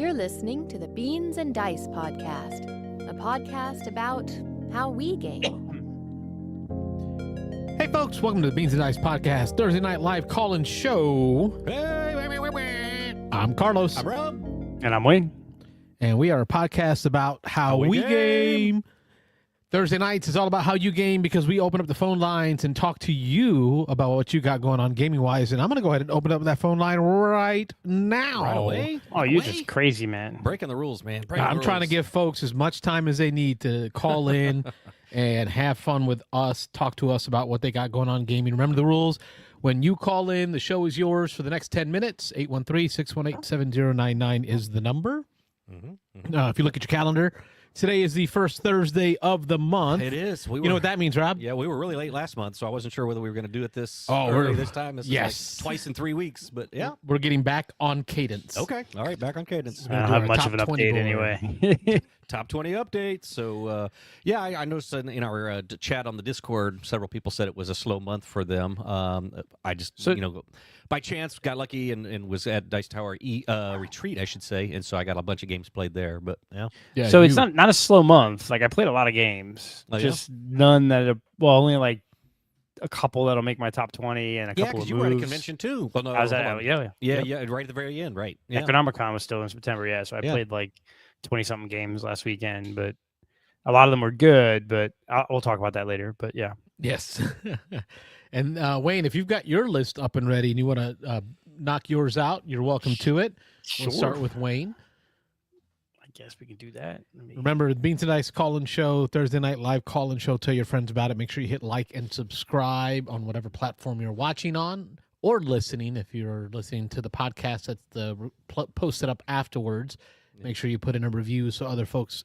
You're listening to the Beans and Dice podcast, a podcast about how we game. Hey, folks, welcome to the Beans and Dice podcast, Thursday night live call-in show. I'm Carlos. I'm Rob. And I'm Wayne. And we are a podcast about how we game. Thursday nights is all about how you game because we open up the phone lines and talk to you about what you got going on gaming-wise. And I'm going to go ahead and open up that phone line right now. Right away? Oh, you're just crazy, man. Breaking the rules, man. I'm trying to give folks as much time as they need to call in and have fun with us, talk to us about what they got going on gaming. Remember the rules. When you call in, the show is yours for the next 10 minutes. 813-618-7099 is the number. If you look at your calendar, today is the first Thursday of the month. It is. You know what that means, Rob? Yeah, we were really late last month, so I wasn't sure whether we were going to do it this time. This is like twice in 3 weeks, but yeah. We're getting back on cadence. Okay. All right, back on cadence. I don't have much of an update anyway. Top 20 updates. So, I noticed in our chat on the Discord, several people said it was a slow month for them. I just, by chance got lucky and was at Dice Tower retreat, I should say, and so I got a bunch of games played there. But yeah. So it's not a slow month. Like I played a lot of games, none that only like a couple that'll make my top 20 and a couple of moves. You were at a convention too. Well, no, I was at yeah, right at the very end, right? Yeah. Economicon was still in September, so I played like 20-something games last weekend, but a lot of them were good, but we'll talk about that later. But yeah. Yes. And Wayne, if you've got your list up and ready and you want to knock yours out, you're welcome to it. Sure. We'll start with Wayne. I guess we can do that. Remember, the Beans and Dice call-in show, Thursday night live call-in show. Tell your friends about it. Make sure you hit like and subscribe on whatever platform you're watching on or listening. If you're listening to the podcast, that's posted up afterwards. Make sure you put in a review so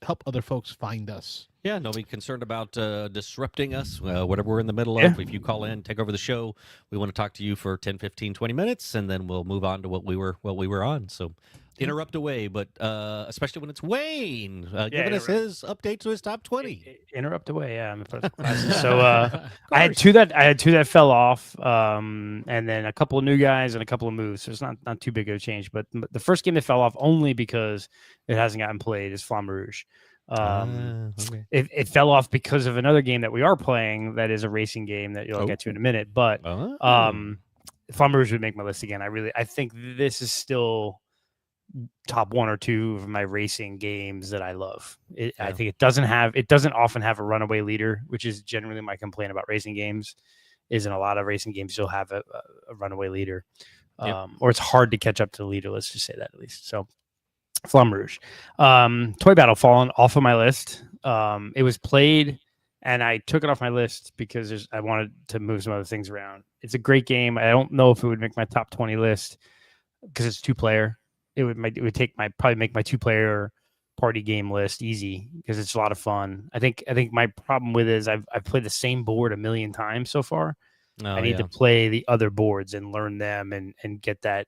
help other folks find us. Yeah, don't be concerned about disrupting us, whatever we're in the middle of. If you call in, take over the show, we want to talk to you for 10, 15, 20 minutes, and then we'll move on to what we were on. So interrupt away, but especially when it's Wayne giving us his update to his top 20. Interrupt away, yeah. So I had two that fell off, and then a couple of new guys and a couple of moves. So it's not too big of a change. But the first game that fell off only because it hasn't gotten played is Flamme Rouge. It fell off because of another game that we are playing that is a racing game that you'll get to in a minute. But Flamme Rouge would make my list again. I think this is still top 1 or 2 of my racing games that I love. I think it doesn't often have a runaway leader, which is generally my complaint about racing games. Is in a lot of racing games you'll have a runaway leader, or it's hard to catch up to the leader. Let's just say that at least. So Flamme Rouge, Toy Battle fallen off of my list. It was played and I took it off my list because I wanted to move some other things around. It's a great game. I don't know if it would make my top 20 list because it's 2-player. It would probably make my 2-player party game list easy because it's a lot of fun. I think my problem with it is I've played the same board a million times so far. I need to play the other boards and learn them and get that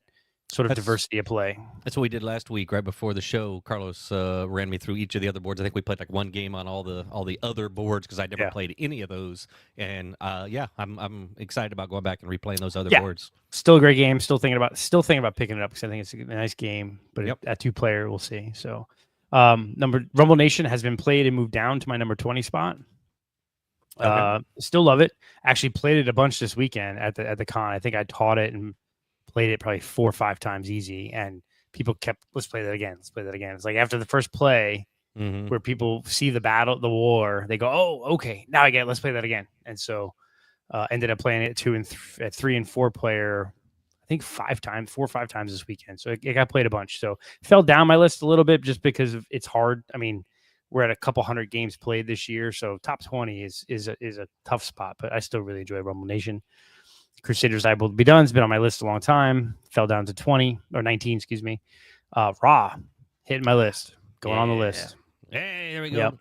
sort of diversity of play. That's what we did last week, right before the show. Carlos ran me through each of the other boards. I think we played like one game on all the other boards because I never played any of those. And I'm excited about going back and replaying those other boards. Still a great game. Still thinking about picking it up because I think it's a nice game. But at 2-player, we'll see. So Rumble Nation has been played and moved down to my number 20 spot. Okay. Still love it. Actually played it a bunch this weekend at the con. I think I taught it and played it probably 4 or 5 times easy, and people kept, let's play that again. It's like after the first play where people see the war, they go, oh, okay, now I get it. Let's play that again. And so ended up playing it at 3 and 4-player, I think 4 or 5 times this weekend. So it got played a bunch. So it fell down my list a little bit just because it's hard. I mean, we're at a couple hundred games played this year, so top 20 is a tough spot, but I still really enjoy Rumble Nation. Crusaders I Will Be Done has been on my list a long time. Fell down to 19, excuse me. Raw hitting my list, going on the list. Hey, there we go.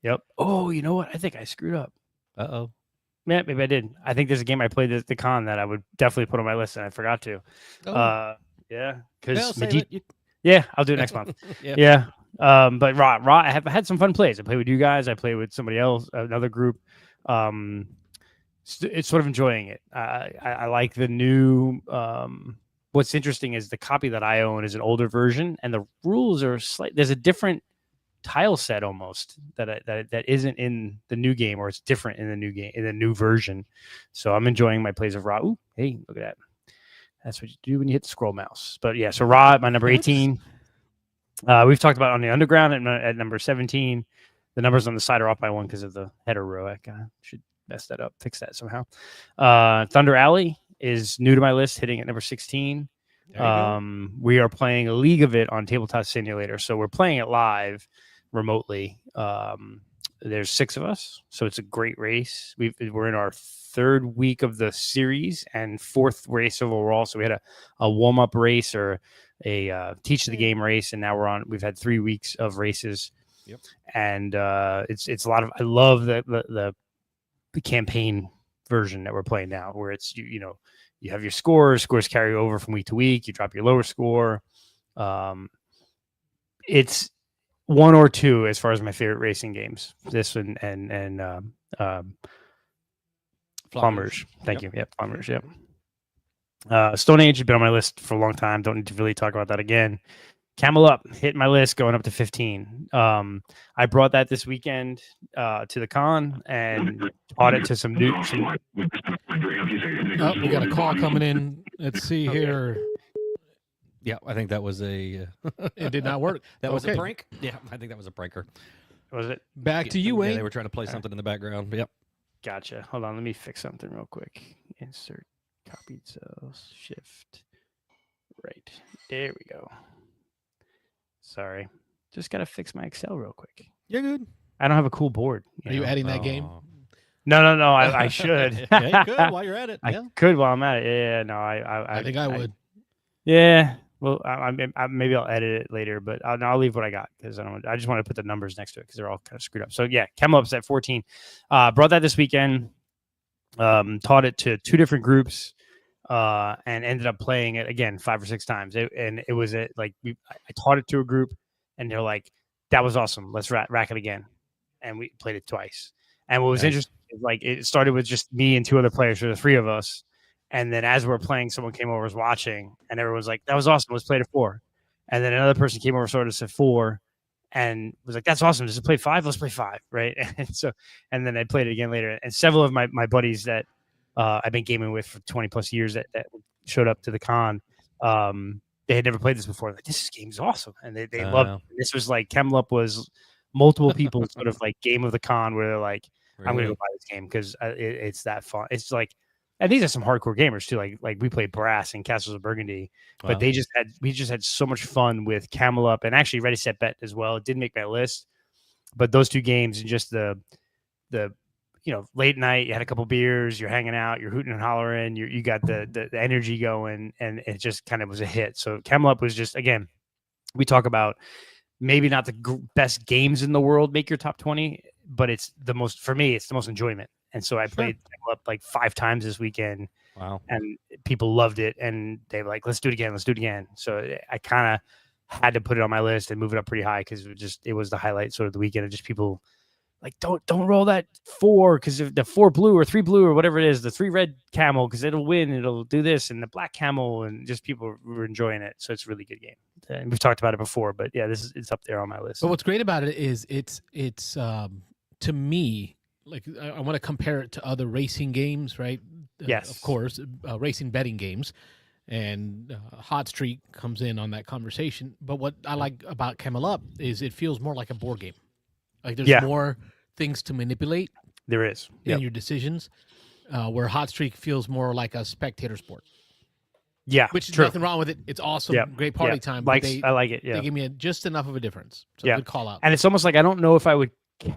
Yep. Oh, you know what? I think I screwed up. Uh-oh. Yeah, maybe I did. I think there's a game I played at the con that I would definitely put on my list, and I forgot to. Oh. Because I'll do it next month. But Raw, I have had some fun plays. I play with you guys. I play with somebody else, another group. It's sort of enjoying it. I like the new what's interesting is the copy that I own is an older version, and the rules are there's a different tile set almost that isn't in the new game, or it's different in the new game, in the new version. So I'm enjoying my plays of Ra. Ooh, hey, look at that. That's what you do when you hit the scroll mouse. But yeah, so Ra at my number 18. We've talked about on the underground at number 17. The numbers on the side are off by one because of the header row. I should mess that up, fix that somehow. Thunder Alley is new to my list, hitting at number 16. We are playing a league of it on Tabletop Simulator. So we're playing it live remotely. There's 6 of us, so it's a great race. We're in our 3rd week of the series and 4th race overall. So we had a warm-up race or a teach the game race, and now we've had 3 weeks of races. Yep. And it's a lot of, I love the campaign version that we're playing now, where it's you have your scores carry over from week to week. You drop your lower score. It's 1 or 2 as far as my favorite racing games. This one and Plumbers. Thank you. Yep, Plumbers. Yep. Stone Age has been on my list for a long time. Don't need to really talk about that again. Camel Up hit my list, going up to 15. I brought that this weekend to the con and taught it to some new. Oh, we got a call coming in. Let's see here. Yeah, I think that was a. It did not work. That was a prank. Yeah, I think that was a pranker. Was it? Back to you, Wayne. Yeah, they were trying to play something in the background. Yep. Gotcha. Hold on, let me fix something real quick. Insert copied cells. Shift. Right. There we go. Sorry. Just got to fix my Excel real quick. You're good. I don't have a cool board. Are you adding that game? No. I should. Yeah, you could while you're at it. I could while I'm at it. Yeah. No, I think I would. Yeah. Well, maybe I'll edit it later, but I'll leave what I got because I just want to put the numbers next to it because they're all kind of screwed up. So yeah, Camel Up's at 14. Brought that this weekend. Taught it to 2 different groups. And ended up playing it again 5 or 6 times. I taught it to a group, and they're like, "That was awesome. Let's rack it again." And we played it twice. And what was interesting is it started with just me and 2 other players, so the 3 of us. And then as we're playing, someone came over, was watching, and everyone was like, "That was awesome. Let's play it at 4." And then another person came over, started us at 4, and was like, "That's awesome. Does it play 5? Let's play 5." Right. And then I played it again later. And several of my buddies that I've been gaming with for 20 plus years that showed up to the con. They had never played this before. Like, this game's awesome. And they loved it. This was like, Camel Up was multiple people sort of like game of the con where they're like, I'm going to go buy this game because it's that fun. It's like, and these are some hardcore gamers too. Like we played Brass and Castles of Burgundy, but we just had so much fun with Camel Up and actually Ready Set Bet as well. It didn't make my list, but those 2 games and just the late night, you had a couple beers, you're hanging out, you're hooting and hollering, you got the energy going, and it just kind of was a hit. So Camel Up was just, again, we talk about maybe not the best games in the world make your top 20, but it's the most, for me, it's the most enjoyment. And so I played Camel Up like 5 times this weekend. Wow. And people loved it, and they were like, let's do it again. So I kind of had to put it on my list and move it up pretty high because it was the highlight sort of the weekend, and just people like, don't roll that 4 because if the 4 blue or 3 blue or whatever it is, the 3 red camel, because it'll win, it'll do this, and the black camel, and just people were enjoying it. So it's a really good game. And we've talked about it before, but yeah, it's up there on my list. But what's great about it is it's to me, like, I want to compare it to other racing games, right? Yes, of course, racing betting games, and Hot Streak comes in on that conversation. But what I like about Camel Up is it feels more like a board game. Like there's more things to manipulate. There is in your decisions, where Hot Streak feels more like a spectator sport. Yeah, which is nothing wrong with it. It's awesome, great party time. I like it. Yeah, they give me just enough of a difference. So good call out. And it's almost like I don't know if I would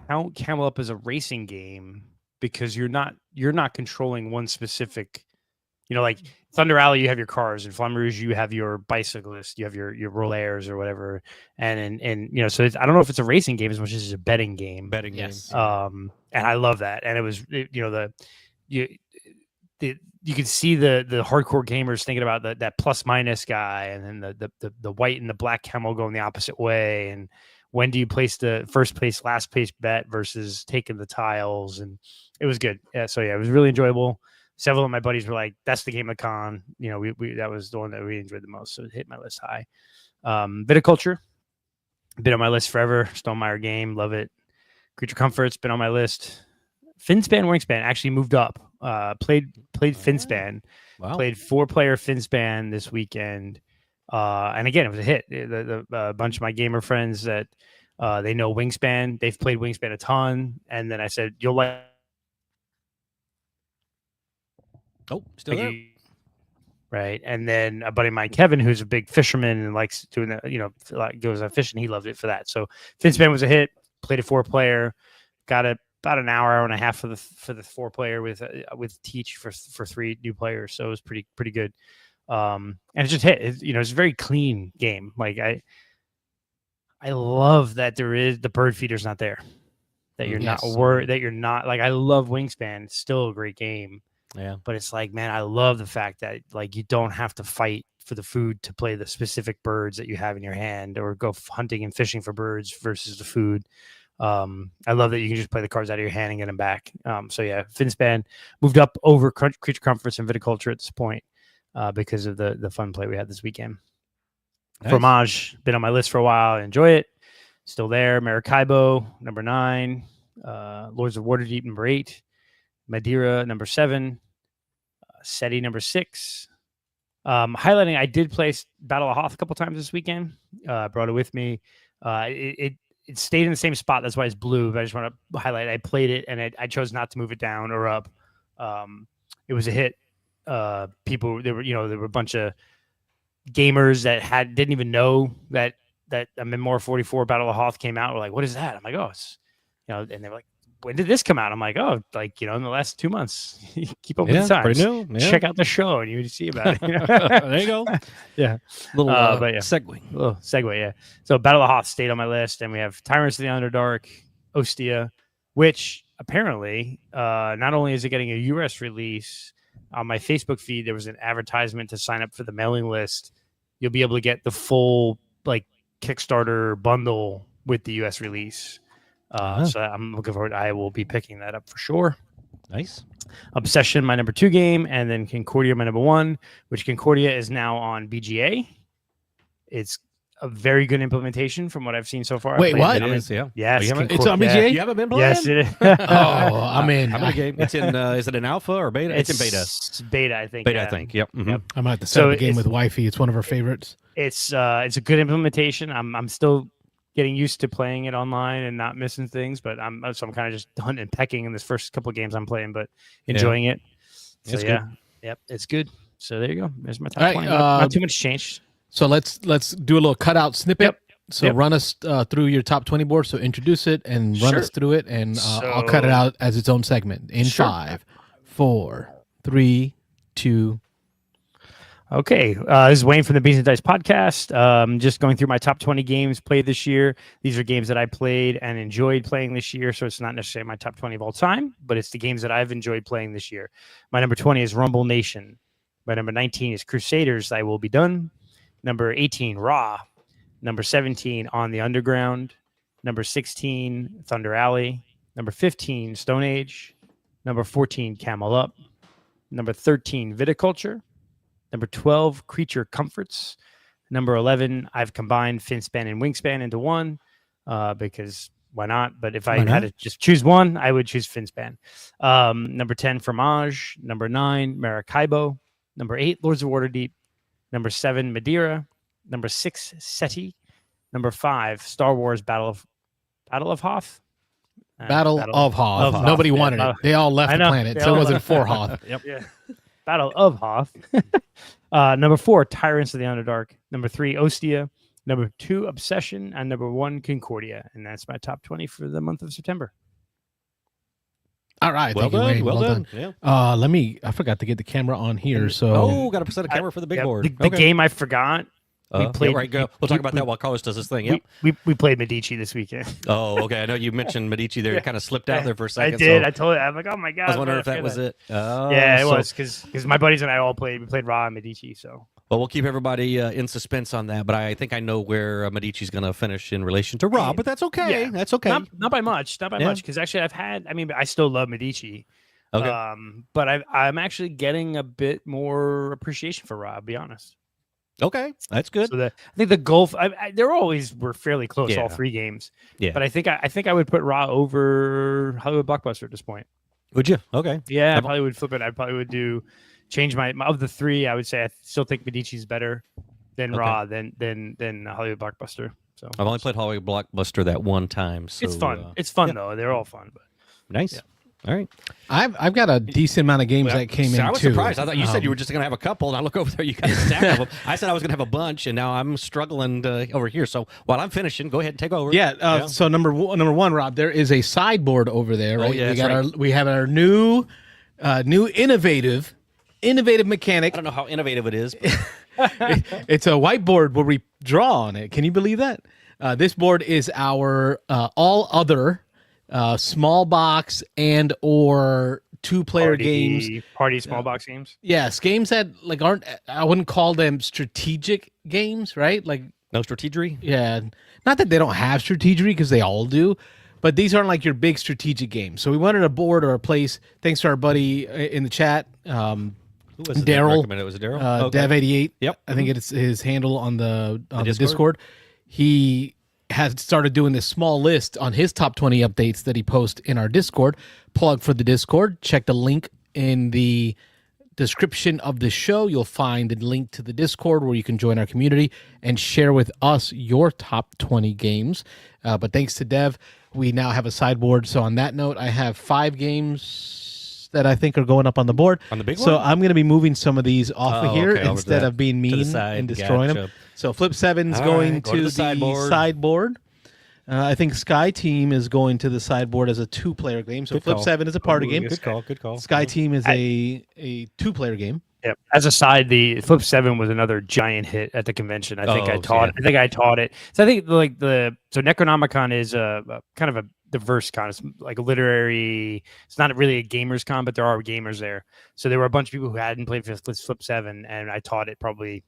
count Camel Up as a racing game because you're not controlling one specific. Like Thunder Alley, you have your cars, and Flamme Rouge, you have your bicyclists, you have your rollers or whatever, and so I don't know if it's a racing game as much as it's a betting game. Yes. And I love that, and it was you can see the hardcore gamers thinking about that plus minus guy, and then the white and the black camel going the opposite way, and when do you place the first place, last place bet versus taking the tiles, and it was good. Yeah, so it was really enjoyable. several of my buddies were like, "That's the game of con." You know, we that was the one that we enjoyed the most, so it hit my list high. Viticulture, been on my list forever. Stonemeyer game, love it. Creature Comforts, been on my list. Finspan Wingspan actually moved up. Played Finspan. Wow. Played 4-player Finspan this weekend. And again, it was a hit. The bunch of my gamer friends that they know Wingspan, they've played Wingspan a ton. And then I said, "You'll like." Oh, still there. Right. And then a buddy of mine, Kevin, who's a big fisherman and likes doing that, you know, like goes on fishing. He loved it for that. So Finspan was a hit. Played a 4-player. Got about an hour and a half for the 4-player with Teach for 3 new players. So it was pretty good. And it just hit. It's a very clean game. Like I love that the bird feeder's not there. That you're not worried. That you're not like. I love Wingspan. It's still a great game. Yeah, but it's like, man, I love the fact that like you don't have to fight for the food to play the specific birds that you have in your hand, or go hunting and fishing for birds versus the food. I love that you can just play the cards out of your hand and get them back. So yeah, Finspan moved up over Creature Comforts and Viticulture at this point because of the fun play we had this weekend. Nice. Fromage, been on my list for a while. I enjoy it. Still there. Maracaibo, number 9. Lords of Waterdeep, number 8. Madeira, number 7. SETI, number 6. Highlighting, I did play Battle of Hoth a couple times this weekend. Brought it with me. It stayed in the same spot. That's why it's blue. But I just want to highlight, I played it, and I chose not to move it down or up. It was a hit. There were a bunch of gamers that didn't even know that Memoir 44 Battle of Hoth came out. We're like, "What is that?" I'm like, "Oh, it's," and they were like, "When did this come out?" I'm like, "Oh, like, in the last 2 months." Keep up with the times. Pretty new. Yeah. Check out the show and you would see about it. There you go. Yeah. Little but yeah. segue. Little segue, yeah. So Battle of Hoth stayed on my list, and we have Tyrants of the Underdark, Ostia, which apparently not only is it getting a US release, on my Facebook feed there was an advertisement to sign up for the mailing list. You'll be able to get the full like Kickstarter bundle with the US release. So I'm looking forward. I will be picking that up for sure. Nice. Obsession, my number 2 game, and then Concordia, my number 1, which Concordia is now on BGA. It's a very good implementation from what I've seen so far. Wait, what? It is, yeah. Yes. It's on BGA? You haven't been playing? Yes, it is. I'm in. How many games? It's in, is it an alpha or beta? It's in beta. It's beta, I think. Beta, yeah. I think. Yep. Mm-hmm. Yep. I might have to set up a game with Wifey. It's one of her favorites. It's a good implementation. I'm still getting used to playing it online and not missing things, but I'm kind of just hunting and pecking in this first couple of games I'm playing, but enjoying it. So it's yeah, good. Yep, it's good. So there you go. There's my top All right, 20. Not too much changed. So let's do a little cutout snippet. Yep. So run us through your top 20 board. So introduce it and run us through it, and I'll cut it out as its own segment in 5, 4, 3, 2. Okay, this is Wayne from the Beansanddice podcast. Just going through my top 20 games played this year. These are games that I played and enjoyed playing this year, so it's not necessarily my top 20 of all time, but it's the games that I've enjoyed playing this year. My number 20 is Rumble Nation. My number 19 is Crusaders, I Will Be Done. Number 18, Raw. Number 17, On the Underground. Number 16, Thunder Alley. Number 15, Stone Age. Number 14, Camel Up. Number 13, Viticulture. Number 12, Creature Comforts. Number 11, I've combined Finspan and Wingspan into one because why not? But if I had to just choose one, I would choose Finspan. Number 10, Fromage. Number 9, Maracaibo. Number 8, Lords of Waterdeep. Number 7, Madeira. Number 6, SETI. Number 5, Star Wars Battle of Hoth. Battle of Hoth. Nobody wanted it. They all left the planet, so it wasn't for Hoth. Yep. Yeah. Battle of Hoth. Number 4, Tyrants of the Underdark. Number 3, Ostia. Number 2, Obsession. And number 1, Concordia. And that's my top 20 for the month of September. All right. Well thank you, done. Wayne. Well done. Yeah. I forgot to get the camera on here. So got to set a camera for the big board. The game I forgot. We played. Go. We'll talk about that while Carlos does his thing. Yep. We played Medici this weekend. Oh, okay. I know you mentioned Medici there. You kind of slipped out there for a second. I did. So I told you. I'm like, oh my god. I was wondering if that was it. Oh, yeah, it was because my buddies and I all played. We played Raw and Medici. So. Well, we'll keep everybody in suspense on that, but I think I know where Medici's going to finish in relation to Raw, but that's okay. Yeah. That's okay. Not by much. Not by much because actually I still love Medici. Okay. But I'm actually getting a bit more appreciation for Ra. I'll be honest. Okay, that's good. So I think the Gulf, they're always were fairly close, all Yeah. 3 games. Yeah. But I think I would put Ra over Hollywood Blockbuster at this point. Would you? Okay. Yeah, I probably would flip it. I probably would change my of the 3. I would say I still think Medici's better than Ra than Hollywood Blockbuster. So I've only played Hollywood Blockbuster that one time. So it's fun. It's fun though. They're all fun. But nice. Yeah. All right. I've got a decent amount of games that came in I was too. surprised. I thought you said you were just going to have a couple, and I look over there, you got a stack of them. I said I was going to have a bunch, and now I'm struggling over here. So while I'm finishing, go ahead and take over. Yeah. So number one, Rob, there is a sideboard over there, right? Yeah, we have our new innovative mechanic. I don't know how innovative it is. It's a whiteboard where we draw on it. Can you believe that? This board is our all other small box and or 2-player games. Party small box games. Yes, games that like aren't. I wouldn't call them strategic games, right? Like No strategery? yeah, not that they don't have strategery because they all do, but these aren't like your big strategic games. So we wanted a board or a place. Thanks to our buddy in the chat. Who was it that Daryl. recommended? Was it Daryl? Dev88. Yep. I think it's his handle on the Discord? Discord. He has started doing this small list on his top 20 updates that he posts in our Discord. Plug for the Discord. Check the link in the description of the show. You'll find the link to the Discord where you can join our community and share with us your top 20 games. But thanks to Dev, we now have a sideboard. So on that note, I have 5 games that I think are going up on the board. On the big so one? I'm going to be moving some of these off of here okay, over instead that- of being to the mean side. and destroying them. Gotcha. So Flip 7's All going right, to the sideboard. I think Sky Team is going to the sideboard as a 2-player game. So Good Flip call. 7 is a party game. Good call. Good call. Sky Team is a 2-player game. Yeah. As a side, the Flip 7 was another giant hit at the convention. I think I taught it. So I think so Necronomicon is a kind of a diverse con. It's like a literary. It's not really a gamers con, but there are gamers there. So there were a bunch of people who hadn't played Flip 7, and I taught it probably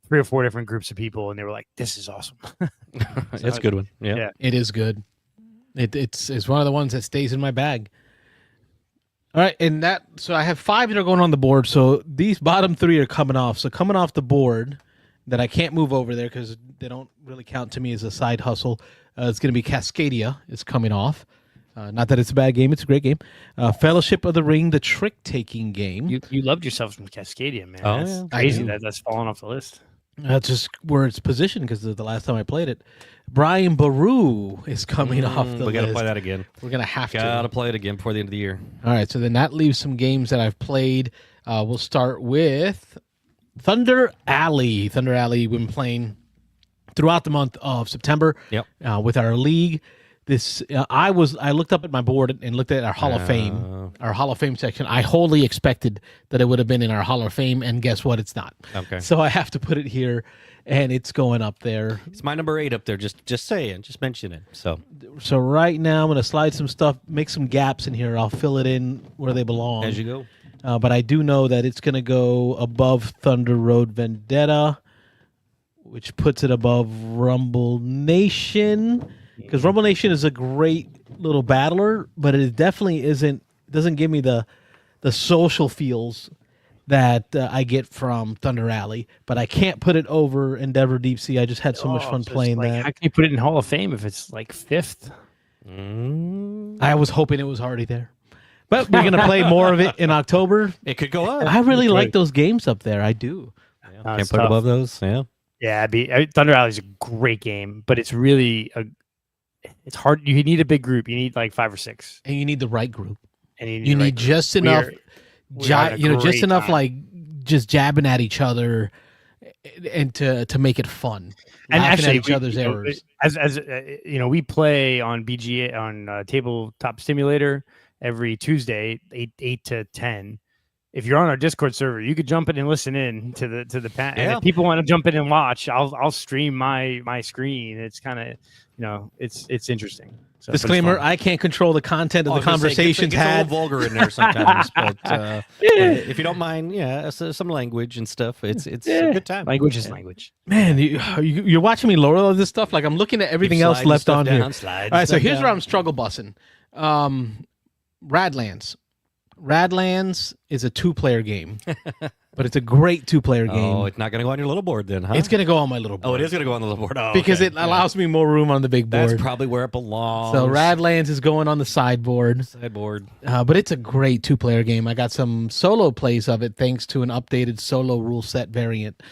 3 or 4 different groups of people, and they were like, "This is awesome." That's a good one. Yeah. It is good. It's one of the ones that stays in my bag. All right, and so I have 5 that are going on the board. So these bottom 3 are coming off. So coming off the board that I can't move over there because they don't really count to me as a side hustle. It's going to be Cascadia. It's coming off. Not that it's a bad game; it's a great game. Fellowship of the Ring, the trick-taking game. You loved yourself some Cascadia, man. Oh, That's yeah. crazy that's fallen off the list. That's just where it's positioned because the last time I played it. Brian Baru is coming off the list. We got to play that again. We're going to have to. Got to play it again before the end of the year. All right, so then that leaves some games that I've played. We'll start with Thunder Alley. Thunder Alley, we've been playing throughout the month of September with our league. I looked up at my board and looked at our Hall of Fame section. I wholly expected that it would have been in our Hall of Fame, and guess what? It's not. Okay. So I have to put it here, and it's going up there. It's my number 8 up there. Just saying. Just mention it. So right now I'm going to slide some stuff, make some gaps in here. I'll fill it in where they belong. as you go. But I do know that it's going to go above Thunder Road Vendetta, which puts it above Rumble Nation. Because Rumble Nation is a great little battler, but it definitely doesn't give me the social feels that I get from Thunder Alley. But I can't put it over Endeavor Deep Sea. I just had so much fun playing that. How can you put it in Hall of Fame if it's like 5th? I was hoping it was already there. But we're going to play more of it in October. It could go up. I really like those games up there. I do. Can't put it above those. Yeah. Yeah, Thunder Alley is a great game, but it's really it's hard. You need a big group. You need like 5 or 6, And you need the right group. and You need just enough, just enough time. like just jabbing at each other, and to make it fun. And Laughing actually, at each other's errors. as we play on BGA on Tabletop Simulator every Tuesday, 8 to 10. If you're on our Discord server, you could jump in and listen in to the panel. Yeah. And if people want to jump in and watch, I'll stream my screen. It's kind of it's interesting. So, Disclaimer: I can't control the content of the conversations It gets a had. little vulgar in there sometimes, but if you don't mind, some language and stuff. It's a good time. Language is language. Man, you're watching me lower all this stuff. Like I'm looking at everything else left on here. All right, so here's where I'm struggle bussing. Radlands. Radlands is a 2-player game, but it's a great 2-player game. Oh, it's not going to go on your little board then, huh? It's going to go on my little board. Oh, it is going to go on the little board. Oh, because okay. it allows me more room on the big board. That's probably where it belongs. So Radlands is going on the sideboard. But it's a great 2-player game. I got some solo plays of it thanks to an updated solo rule set variant.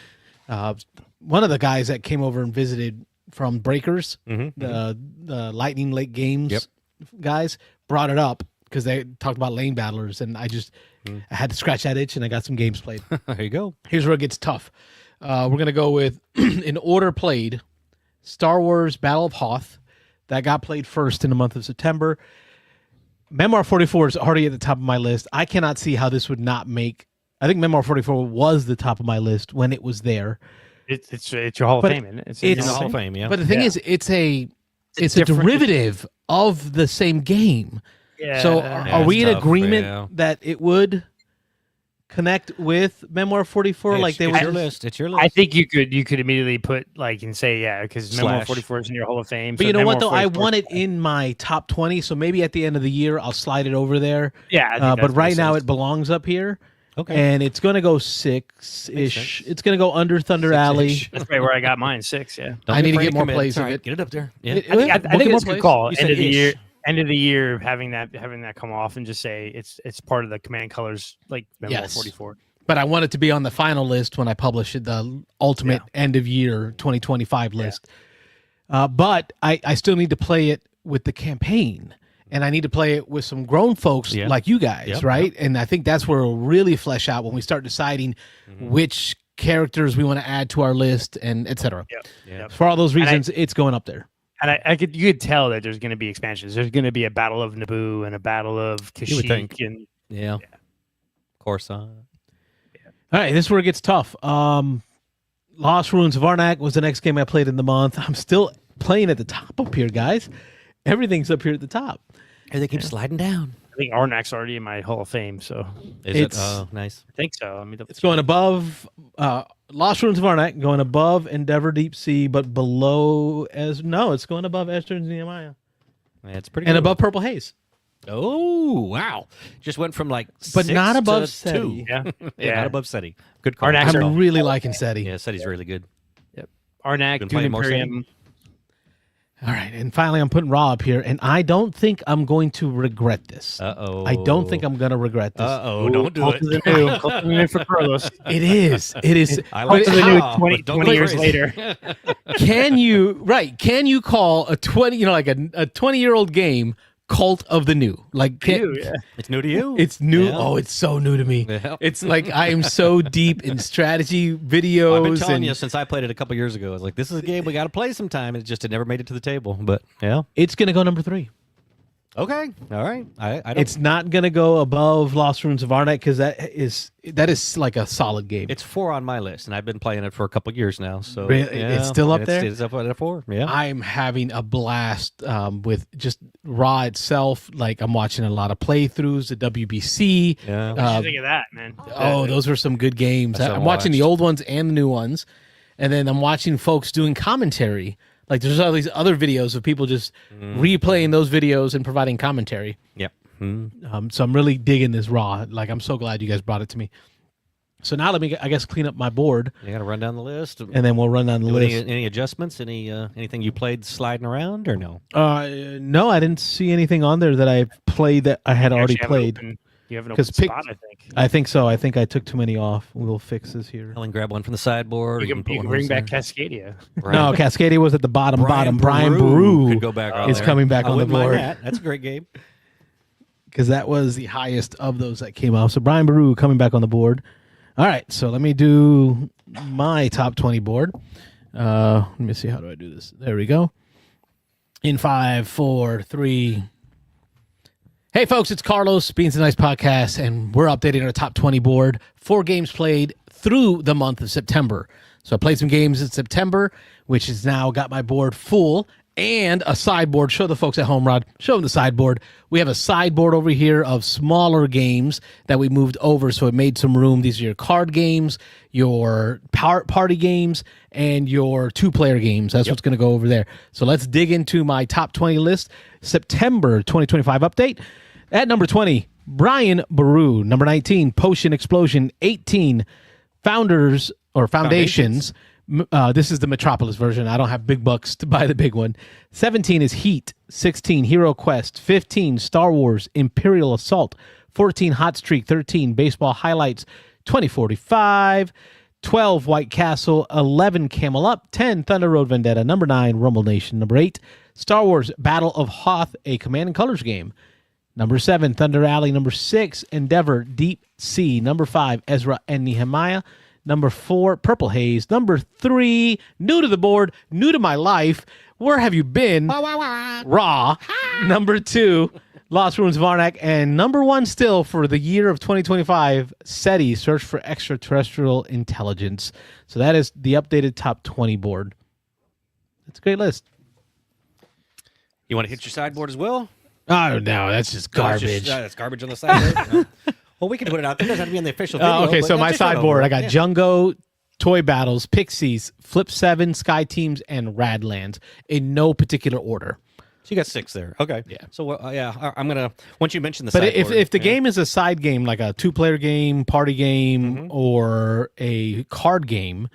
One of the guys that came over and visited from Breakers, the Lightning Lake Games guys, brought it up because they talked about lane battlers, and I had to scratch that itch, and I got some games played. There you go. Here's where it gets tough. We're going to go with, in order played, Star Wars Battle of Hoth. That got played first in the month of September. Memoir 44 is already at the top of my list. I cannot see how this would not make... I think Memoir 44 was the top of my list when it was there. It's your Hall of Fame, isn't it? It's in the Hall of Fame, yeah. But the thing is, it's a derivative of the same game. Yeah. So are we in agreement that it would connect with Memoir 44? It's your list. It's your list. I think you could immediately put and say because Memoir 44 is in your Hall of Fame. But so you know what though? I Memoir want it in my top 20, so maybe at the end of the year I'll slide it over there. Yeah. But right now it belongs up here. Okay. And it's going to go 6-ish. It's going to go under Thunder Alley. That's right where I got mine, 6, yeah. I need to get more plays of it. Get it up there. Yeah. I think it's a good call. You End said of the ish. year. End of the year, having that come off and just say it's part of the command colors like Memoir 44. But I want it to be on the final list when I publish it, the ultimate end of year 2025 list. But I still need to play it with the campaign, and I need to play it with some grown folks like you guys, right? And I think that's where we'll really flesh out when we start deciding which characters we want to add to our list and etc. For all those reasons, it's going up there. And you could tell that there's going to be expansions. There's going to be a Battle of Naboo and a Battle of Kashyyyk. And Coruscant. All right, this is where it gets tough. Lost Ruins of Arnak was the next game I played in the month. I'm still playing at the top up here, guys. Everything's up here at the top. And they keep sliding down. I think Arnak's already in my Hall of Fame, so is it? Oh, nice. I think so. I mean, it's going above Lost Ruins of Arnak, going above Endeavor Deep Sea, but below it's going above Esther and Nehemiah. Yeah, it's pretty and good. Above Purple Haze. Oh, wow. Just went from like but 6 not above to SETI. 2. Not above SETI. Good call. I'm really liking SETI. Yeah, SETI's really good. Yep. Arnak, Dune Imperium. All right, and finally I'm putting Raw up here, and I don't think I'm going to regret this. Uh-oh. I don't think I'm going to regret this. Uh-oh, don't do it. Cult of the New for Carlos. It is. I like Cult of the New 20 years later. Can you call a 20, like a 20-year-old game Cult of the New? Like, it's new to you. It's new. Yeah. Oh, it's so new to me. Yeah. It's like I am so deep in strategy videos. I've been telling you since I played it a couple years ago. I was like, this is a game we got to play sometime. It never made it to the table. But yeah, it's gonna go number 3. Okay, all right. I don't... It's not gonna go above Lost Ruins of Arnak because that is like a solid game. It's 4 on my list, and I've been playing it for a couple years now. So it's still up there. It's up at 4. Yeah, I'm having a blast with just Raw itself. Like I'm watching a lot of playthroughs, the WBC. Yeah, what did you think of that, man? Those were some good games. I'm watching the old ones and the new ones, and then I'm watching folks doing commentary. Like there's all these other videos of people just replaying those videos and providing commentary. Yep. So I'm really digging this Raw. Like I'm so glad you guys brought it to me. So now let me, I guess, clean up my board. You got to run down the list, and then we'll run down the list. Any adjustments? Anything you played sliding around or no? No, I didn't see anything on there that I played that I had already played. You have an open spot, I think. I think so. I think I took too many off. We'll fix this here. I'll grab one from the sideboard. You can bring back Cascadia. No, Cascadia was at the bottom. Brian Baru could go back is coming back on the board. That's a great game. Because that was the highest of those that came off. So Brian Baru coming back on the board. All right, so let me do my top 20 board. Let me see. How do I do this? There we go. In 5, 4, 3... Hey, folks, it's Carlos, Beansanddice Podcast, and we're updating our top 20 board. 4 games played through the month of September. So I played some games in September, which has now got my board full, and a sideboard. Show the folks at home, Rod. Show them the sideboard. We have a sideboard over here of smaller games that we moved over, so it made some room. These are your card games, your party games, and your 2-player games. That's what's going to go over there. So let's dig into my top 20 list. September 2025 update. At number 20, Brian Baru. Number 19, Potion Explosion. 18, Foundations. This is the Metropolis version. I don't have big bucks to buy the big one. 17 is Heat. 16, Hero Quest. 15, Star Wars Imperial Assault. 14, Hot Streak. 13, Baseball Highlights 2045. 12, White Castle. 11, Camel Up. 10, Thunder Road Vendetta. Number 9, Rumble Nation. Number 8, Star Wars Battle of Hoth, a Command and Colors game. Number 7, Thunder Alley. Number 6, Endeavor Deep Sea. Number 5, Ezra and Nehemiah. Number 4, Purple Haze. Number 3, new to the board, new to my life. Where have you been? Raw. Number 2, Lost Ruins of Arnak. And number 1 still for the year of 2025, SETI, Search for Extraterrestrial Intelligence. So that is the updated top 20 board. It's a great list. You want to hit your sideboard as well? Oh, no, that's just garbage. That's garbage on the sideboard. Well, we can put it out there. It doesn't have to be on the official video. Okay, so my sideboard, I got Jungo, Toy Battles, Pixies, Flip 7, Sky Teams, and Radlands in no particular order. So you got 6 there. Okay. Yeah. So, I'm going to, once you mention the But sideboard. if the game is a side game, like a 2-player game, party game, or a card game,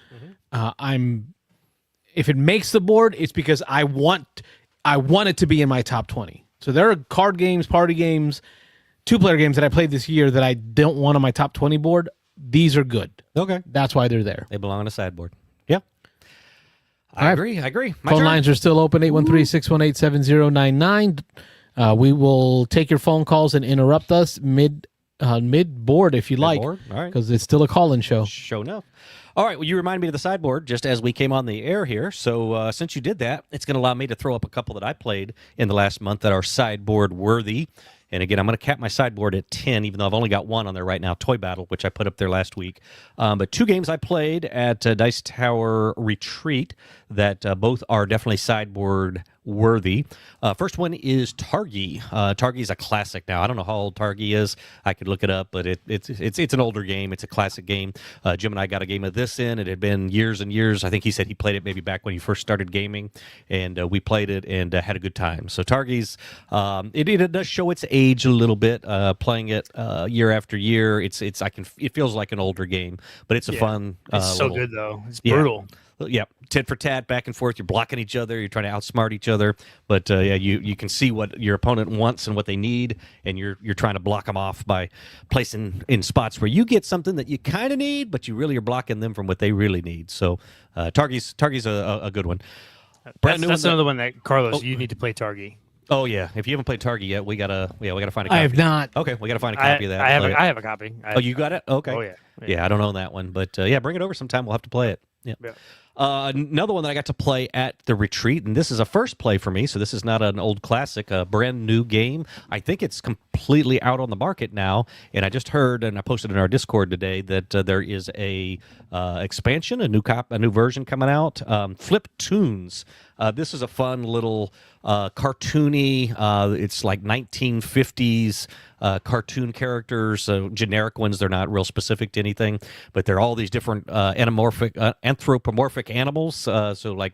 if it makes the board, it's because I want it to be in my top 20. So there are card games, party games, 2-player games that I played this year that I don't want on my top 20 board. These are good. Okay. That's why they're there. They belong on a sideboard. Yeah. I agree. My Phone turn. lines are still open, 813-618-7099. We will take your phone calls and interrupt us mid-board if you like, All right. because it's still a call-in show. Show enough. All right, well, you reminded me of the sideboard just as we came on the air here. So since you did that, it's going to allow me to throw up a couple that I played in the last month that are sideboard worthy. And again, I'm going to cap my sideboard at 10, even though I've only got one on there right now, Toy Battle, which I put up there last week. But 2 games I played at Dice Tower Retreat that both are definitely sideboard worthy. First one is Targi. Targi is a classic now. I don't know how old Targi is. I could look it up, but it's an older game. It's a classic game. Jim and I got a game of this in. It had been years and years. I think he said he played it maybe back when he first started gaming, and we played it and had a good time. So Targi's it does show its age a little bit. Playing it year after year, it feels like an older game, but it's a fun. It's so good though. It's brutal. Yeah, tit for tat, back and forth. You're blocking each other. You're trying to outsmart each other. But you can see what your opponent wants and what they need, and you're trying to block them off by placing in spots where you get something that you kind of need, but you really are blocking them from what they really need. So Targi's a good one. That's another one that Carlos, you need to play Targi. Oh yeah, if you haven't played Targi yet, we gotta find a copy. I have not. Okay, we gotta find a copy of that. I have a copy. You got it? Okay. Oh yeah. Yeah, I don't own that one, but bring it over sometime. We'll have to play it. Yeah. Another one that I got to play at the retreat, and this is a first play for me, so this is not an old classic, a brand new game. I think it's completely out on the market now, and I just heard, and I posted in our Discord today, that there is a expansion, a new version coming out. Flip Tunes. This is a fun little cartoony. It's like 1950s cartoon characters, generic ones. They're not real specific to anything, but they're all these different anthropomorphic animals. So like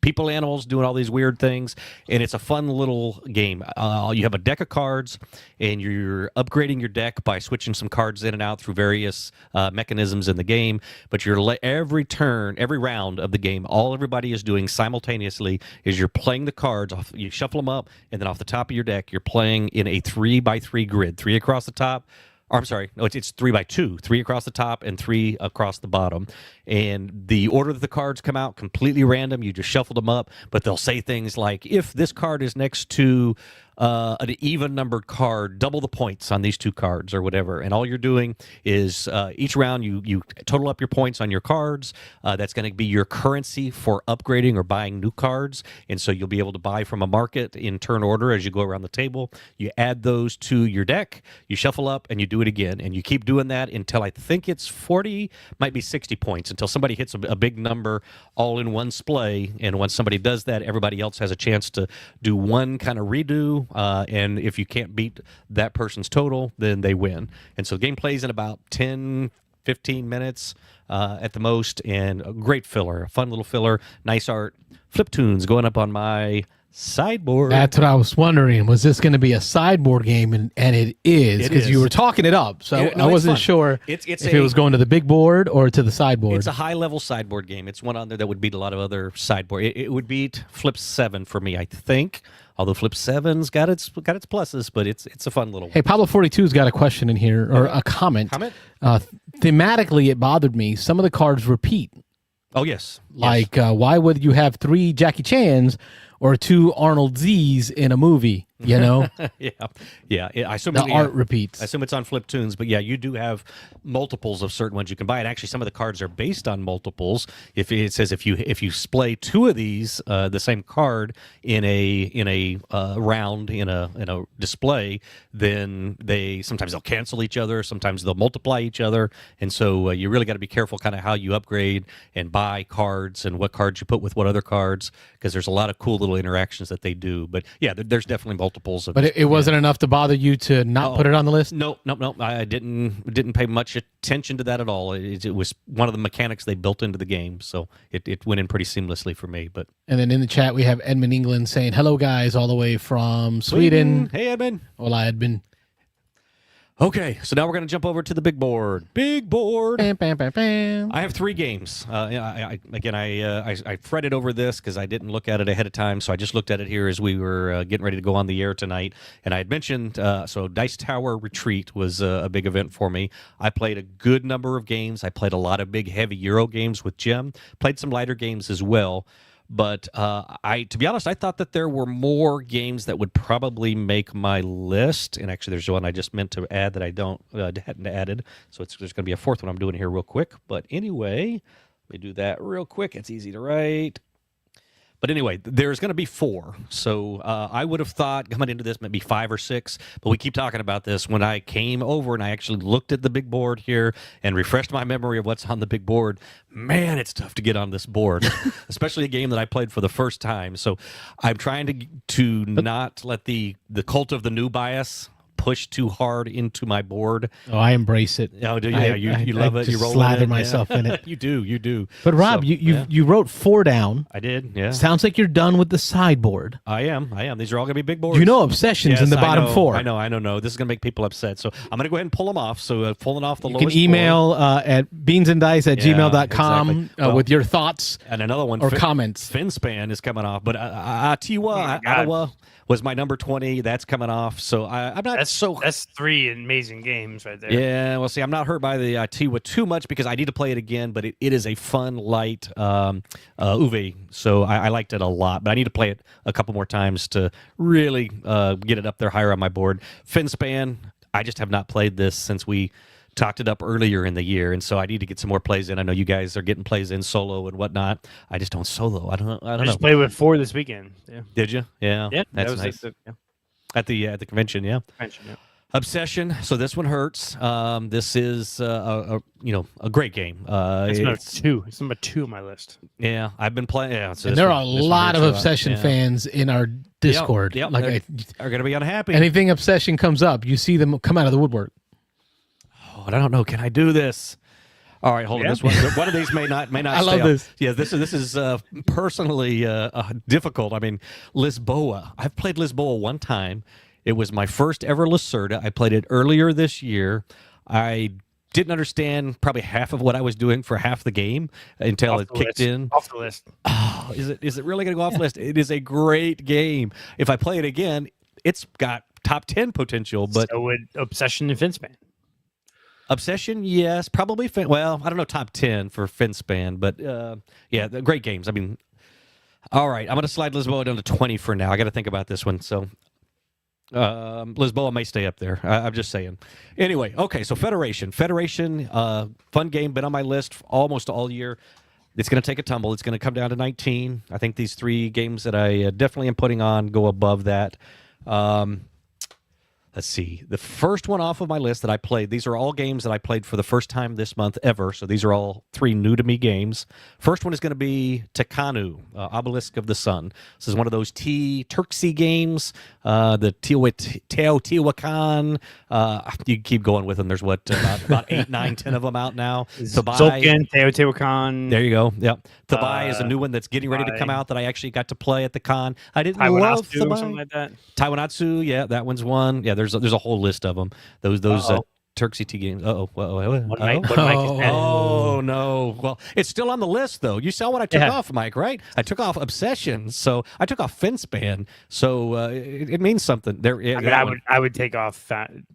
people animals doing all these weird things, and it's a fun little game. You have a deck of cards, and you're upgrading your deck by switching some cards in and out through various mechanisms in the game, but every turn, every round of the game, all everybody is doing simultaneously is you're playing the cards off. You shuffle them up, and then off the top of your deck, you're playing in a 3x3 grid, 3 across the top. Or, I'm sorry, no, it's 3x2, 3 across the top and 3 across the bottom. And the order that the cards come out, completely random. You just shuffle them up, but they'll say things like, if this card is next to an even numbered card, double the points on these 2 cards or whatever. And all you're doing is each round you total up your points on your cards. That's going to be your currency for upgrading or buying new cards. And so you'll be able to buy from a market in turn order as you go around the table. You add those to your deck, you shuffle up, and you do it again. And you keep doing that until I think it's 40, might be 60 points, until somebody hits a big number all in one splay. And once somebody does that, everybody else has a chance to do one kind of redo. And if you can't beat that person's total, then they win. And so the game plays in about 10, 15 minutes at the most, and a great filler, a fun little filler, nice art. Flip Tunes going up on my sideboard. That's what I was wondering. Was this going to be a sideboard game? And it is, because you were talking it up. So I wasn't sure if it was going to the big board or to the sideboard. It's a high-level sideboard game. It's one on there that would beat a lot of other sideboard. It would beat Flip 7 for me, I think. Although Flip 7's got its pluses, but it's a fun little one. Hey, Pablo 42's got a question in here, or a comment. Thematically, it bothered me. Some of the cards repeat. Oh, yes. Like, why would you have 3 Jackie Chans or 2 Arnold Z's in a movie, you know? Yeah. I assume the art repeats. I assume it's on Flip Tunes, but yeah, you do have multiples of certain ones you can buy. And actually, some of the cards are based on multiples. If it says if you splay 2 of these, the same card in a round in a display, then sometimes they'll cancel each other, sometimes they'll multiply each other, and so you really got to be careful kind of how you upgrade and buy cards and what cards you put with what other cards, because there's a lot of cool little interactions that they do. But yeah, there's definitely multiples of. But it wasn't enough to bother you to not put it on the list? No. I didn't pay much attention to that at all. It was one of the mechanics they built into the game, so it went in pretty seamlessly for me. But and then in the chat we have Edmund England saying, "Hello guys, all the way from Sweden." Hey Edmund. Hola Edmund. Okay, so now we're going to jump over to the big board. Big board. Bam, bam, bam, bam. I have 3 games. I fretted over this because I didn't look at it ahead of time, so I just looked at it here as we were getting ready to go on the air tonight. And I had mentioned, so Dice Tower Retreat was a big event for me. I played a good number of games. I played a lot of big, heavy Euro games with Jim. Played some lighter games as well. But to be honest, I thought that there were more games that would probably make my list. And actually, there's one I just meant to add that I hadn't added. So there's going to be a 4th one I'm doing here real quick. But anyway, let me do that real quick. It's easy to write. But anyway, there's going to be 4. So I would have thought coming into this maybe 5 or 6. But we keep talking about this. When I came over and I actually looked at the big board here and refreshed my memory of what's on the big board, man, it's tough to get on this board, especially a game that I played for the first time. So I'm trying to not let the cult of the new bias push too hard into my board. Oh, I embrace it. Oh, do you? You love it. You roll slather myself in it. You do. But Rob, you wrote 4 down. I did. Yeah. Sounds like you're done with the sideboard. I am. These are all going to be big boards. You know, Obsession's in the bottom 4. I know. This is going to make people upset. So I'm going to go ahead and pull them off. So pulling off the lowest. You can email at beansanddice@gmail.com exactly. with your thoughts and another one or comments. FinSpan is coming off, but Ottawa was my number 20. That's coming off. So I'm not. That's 3 amazing games right there. Yeah, well, see, I'm not hurt by the Tiwa too much because I need to play it again, but it is a fun, light UV, so I liked it a lot, but I need to play it a couple more times to really get it up there higher on my board. FinSpan, I just have not played this since we talked it up earlier in the year, and so I need to get some more plays in. I know you guys are getting plays in solo and whatnot. I just don't solo. I don't know. I just played with 4 this weekend. Yeah. Did you? Yeah. That's nice. At the convention, yeah. Obsession. So this one hurts. This is a great game. It's number 2 on my list. Yeah, I've been playing. Yeah, so and there are a lot of Obsession fans in our Discord. Yep. Like are going to be unhappy. Anything Obsession comes up, you see them come out of the woodwork. Oh, I don't know. Can I do this? All right, hold on. This one of these may not. I love this. Yeah, this is personally difficult. I mean, Lisboa. I've played Lisboa one time. It was my first ever Lacerda. I played it earlier this year. I didn't understand probably half of what I was doing for half the game until it kicked in. Off the list. Oh, is it really going to go off the list? It is a great game. If I play it again, it's got top 10 potential. But so would Obsession and FinSpan. Obsession, yes, probably. Well, I don't know top 10 for FinSpan, but yeah, great games. I mean, all right, I'm going to slide Lisboa down to 20 for now. I got to think about this one. So Lisboa may stay up there. I'm just saying. Anyway, okay, so Federation, fun game, been on my list almost all year. It's going to take a tumble. It's going to come down to 19. I think these 3 games that I definitely am putting on go above that. Let's see. The first one off of my list that I played, these are all games that I played for the first time this month ever. So these are all 3 new to me games. First one is going to be Takanu, Obelisk of the Sun. This is one of those Turksy games. The Teotihuacan. You keep going with them. There's about 8, 9, 10 of them out now. Tzolk'in, Teotihuacan. There you go. Yep. Thabai is a new one that's getting ready to come out that I actually got to play at the con. I didn't love Thabai. Something like that. Taiwanatsu, yeah, that one's one. Yeah, there's a whole list of them. Those Turksy T games. Oh no! Well, it's still on the list though. You saw what I took off, Mike, right? I took off Obsession, so I took off Fence-Ban, so it means something. There, I would take off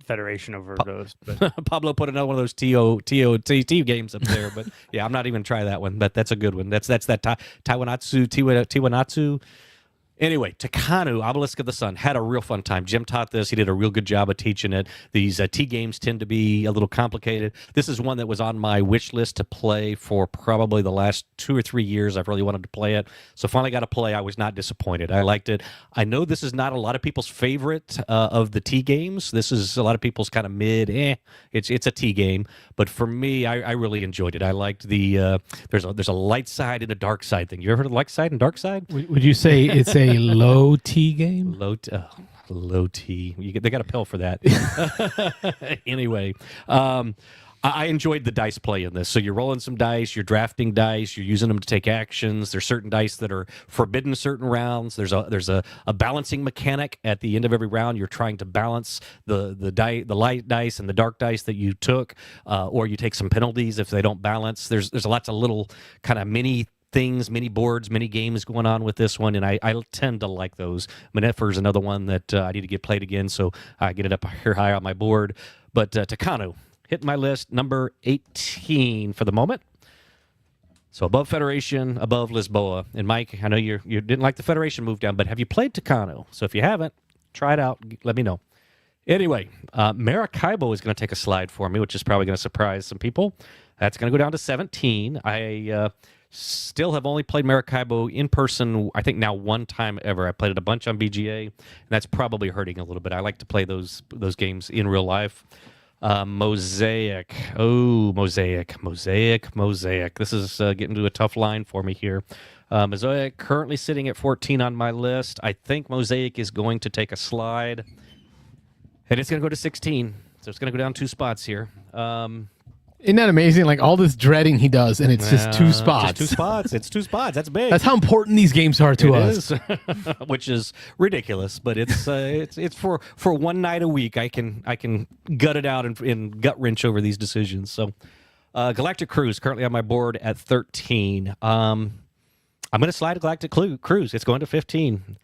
Federation over those. But. Pablo put another one of those TOT games up there, but yeah, I'm not even trying that one. But that's a good one. That's that Tiwanatsu. Anyway, Takanu, Obelisk of the Sun, had a real fun time. Jim taught this. He did a real good job of teaching it. These T games tend to be a little complicated. This is one that was on my wish list to play for probably the last 2 or 3 years. I've really wanted to play it. So finally got to play. I was not disappointed. I liked it. I know this is not a lot of people's favorite of the T games. This is a lot of people's kind of mid, it's a T game. But for me, I really enjoyed it. I liked the, there's a light side and a dark side thing. You ever heard of light side and dark side? Would you say it's a low T game? Low T. They got a pill for that. Anyway, I enjoyed the dice play in this. So you're rolling some dice, you're drafting dice, you're using them to take actions. There's certain dice that are forbidden certain rounds. There's a balancing mechanic at the end of every round. You're trying to balance the light dice and the dark dice that you took, or you take some penalties if they don't balance. There's lots of little kind of mini things, mini boards, mini games going on with this one, and I tend to like those. Manetfer is another one that I need to get played again, so I get it up here high on my board. But Takanu hit my list, number 18 for the moment. So above Federation, above Lisboa. And Mike, I know you didn't like the Federation move down, but have you played Takanu? So if you haven't, try it out. Let me know. Anyway, Maracaibo is going to take a slide for me, which is probably going to surprise some people. That's going to go down to 17. I still have only played Maracaibo in person, I think now one time ever. I played it a bunch on BGA, and that's probably hurting a little bit. I like to play those games in real life. Mosaic. Oh, Mosaic. This is getting to a tough line for me here. Mosaic currently sitting at 14 on my list. I think Mosaic is going to take a slide, and it's going to go to 16. So it's going to go down 2 spots here. Isn't that amazing? Like all this dreading he does, and it's just 2 spots. Just 2 spots. It's 2 spots. That's big. That's how important these games are to us. Which is ridiculous, but it's for one night a week. I can gut it out and gut wrench over these decisions. So, Galactic Cruise currently on my board at 13. I'm going to slide Galactic Cruise. It's going to 15.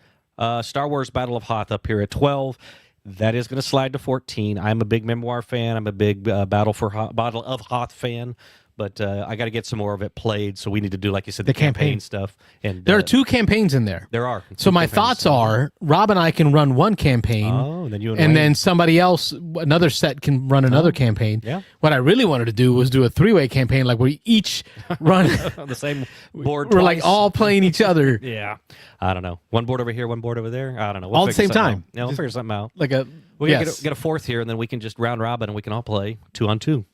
Star Wars Battle of Hoth up here at 12. That is going to slide to 14. I'm a big Memoir fan. I'm a big Battle of Hoth fan. But I got to get some more of it played. So we need to do, like you said, the campaign stuff. And there are 2 campaigns in there. There are. So my thoughts are, Rob and I can run one campaign. Oh, then you and then somebody else, another set, can run another campaign. Yeah. What I really wanted to do was do a 3-way campaign, like we each run on the same board. We're twice. like all playing each other. Yeah. I don't know. One board over here, one board over there. I don't know. All at the same time. Yeah, we'll figure something out. Like a get a fourth here, and then we can just round robin, and we can all play 2-on-2.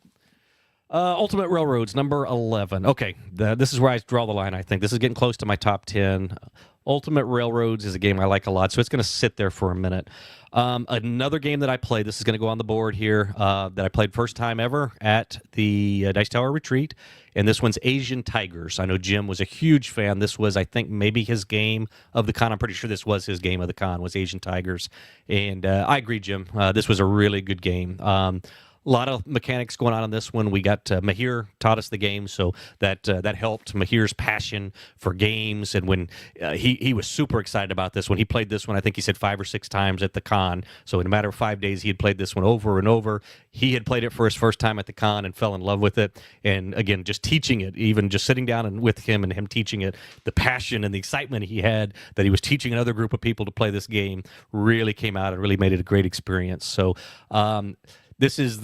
Ultimate Railroads, number 11. Okay, this is where I draw the line, I think. This is getting close to my top 10. Ultimate Railroads is a game I like a lot, so it's going to sit there for a minute. Another game that I played, this is going to go on the board here, that I played first time ever at the Dice Tower Retreat, and this one's Asian Tigers. I know Jim was a huge fan. This was, I think, maybe his game of the con. I'm pretty sure this was his game of the con, was Asian Tigers. And I agree, Jim. This was a really good game. A lot of mechanics going on in this one. We got Mahir taught us the game, so that helped. Mahir's passion for games, and when he was super excited about this. When he played this one, I think he said 5 or 6 times at the con. So in a matter of 5 days, he had played this one over and over. He had played it for his first time at the con and fell in love with it. And again, just teaching it, even just sitting down and with him and him teaching it, the passion and the excitement he had that he was teaching another group of people to play this game really came out and really made it a great experience. So. This is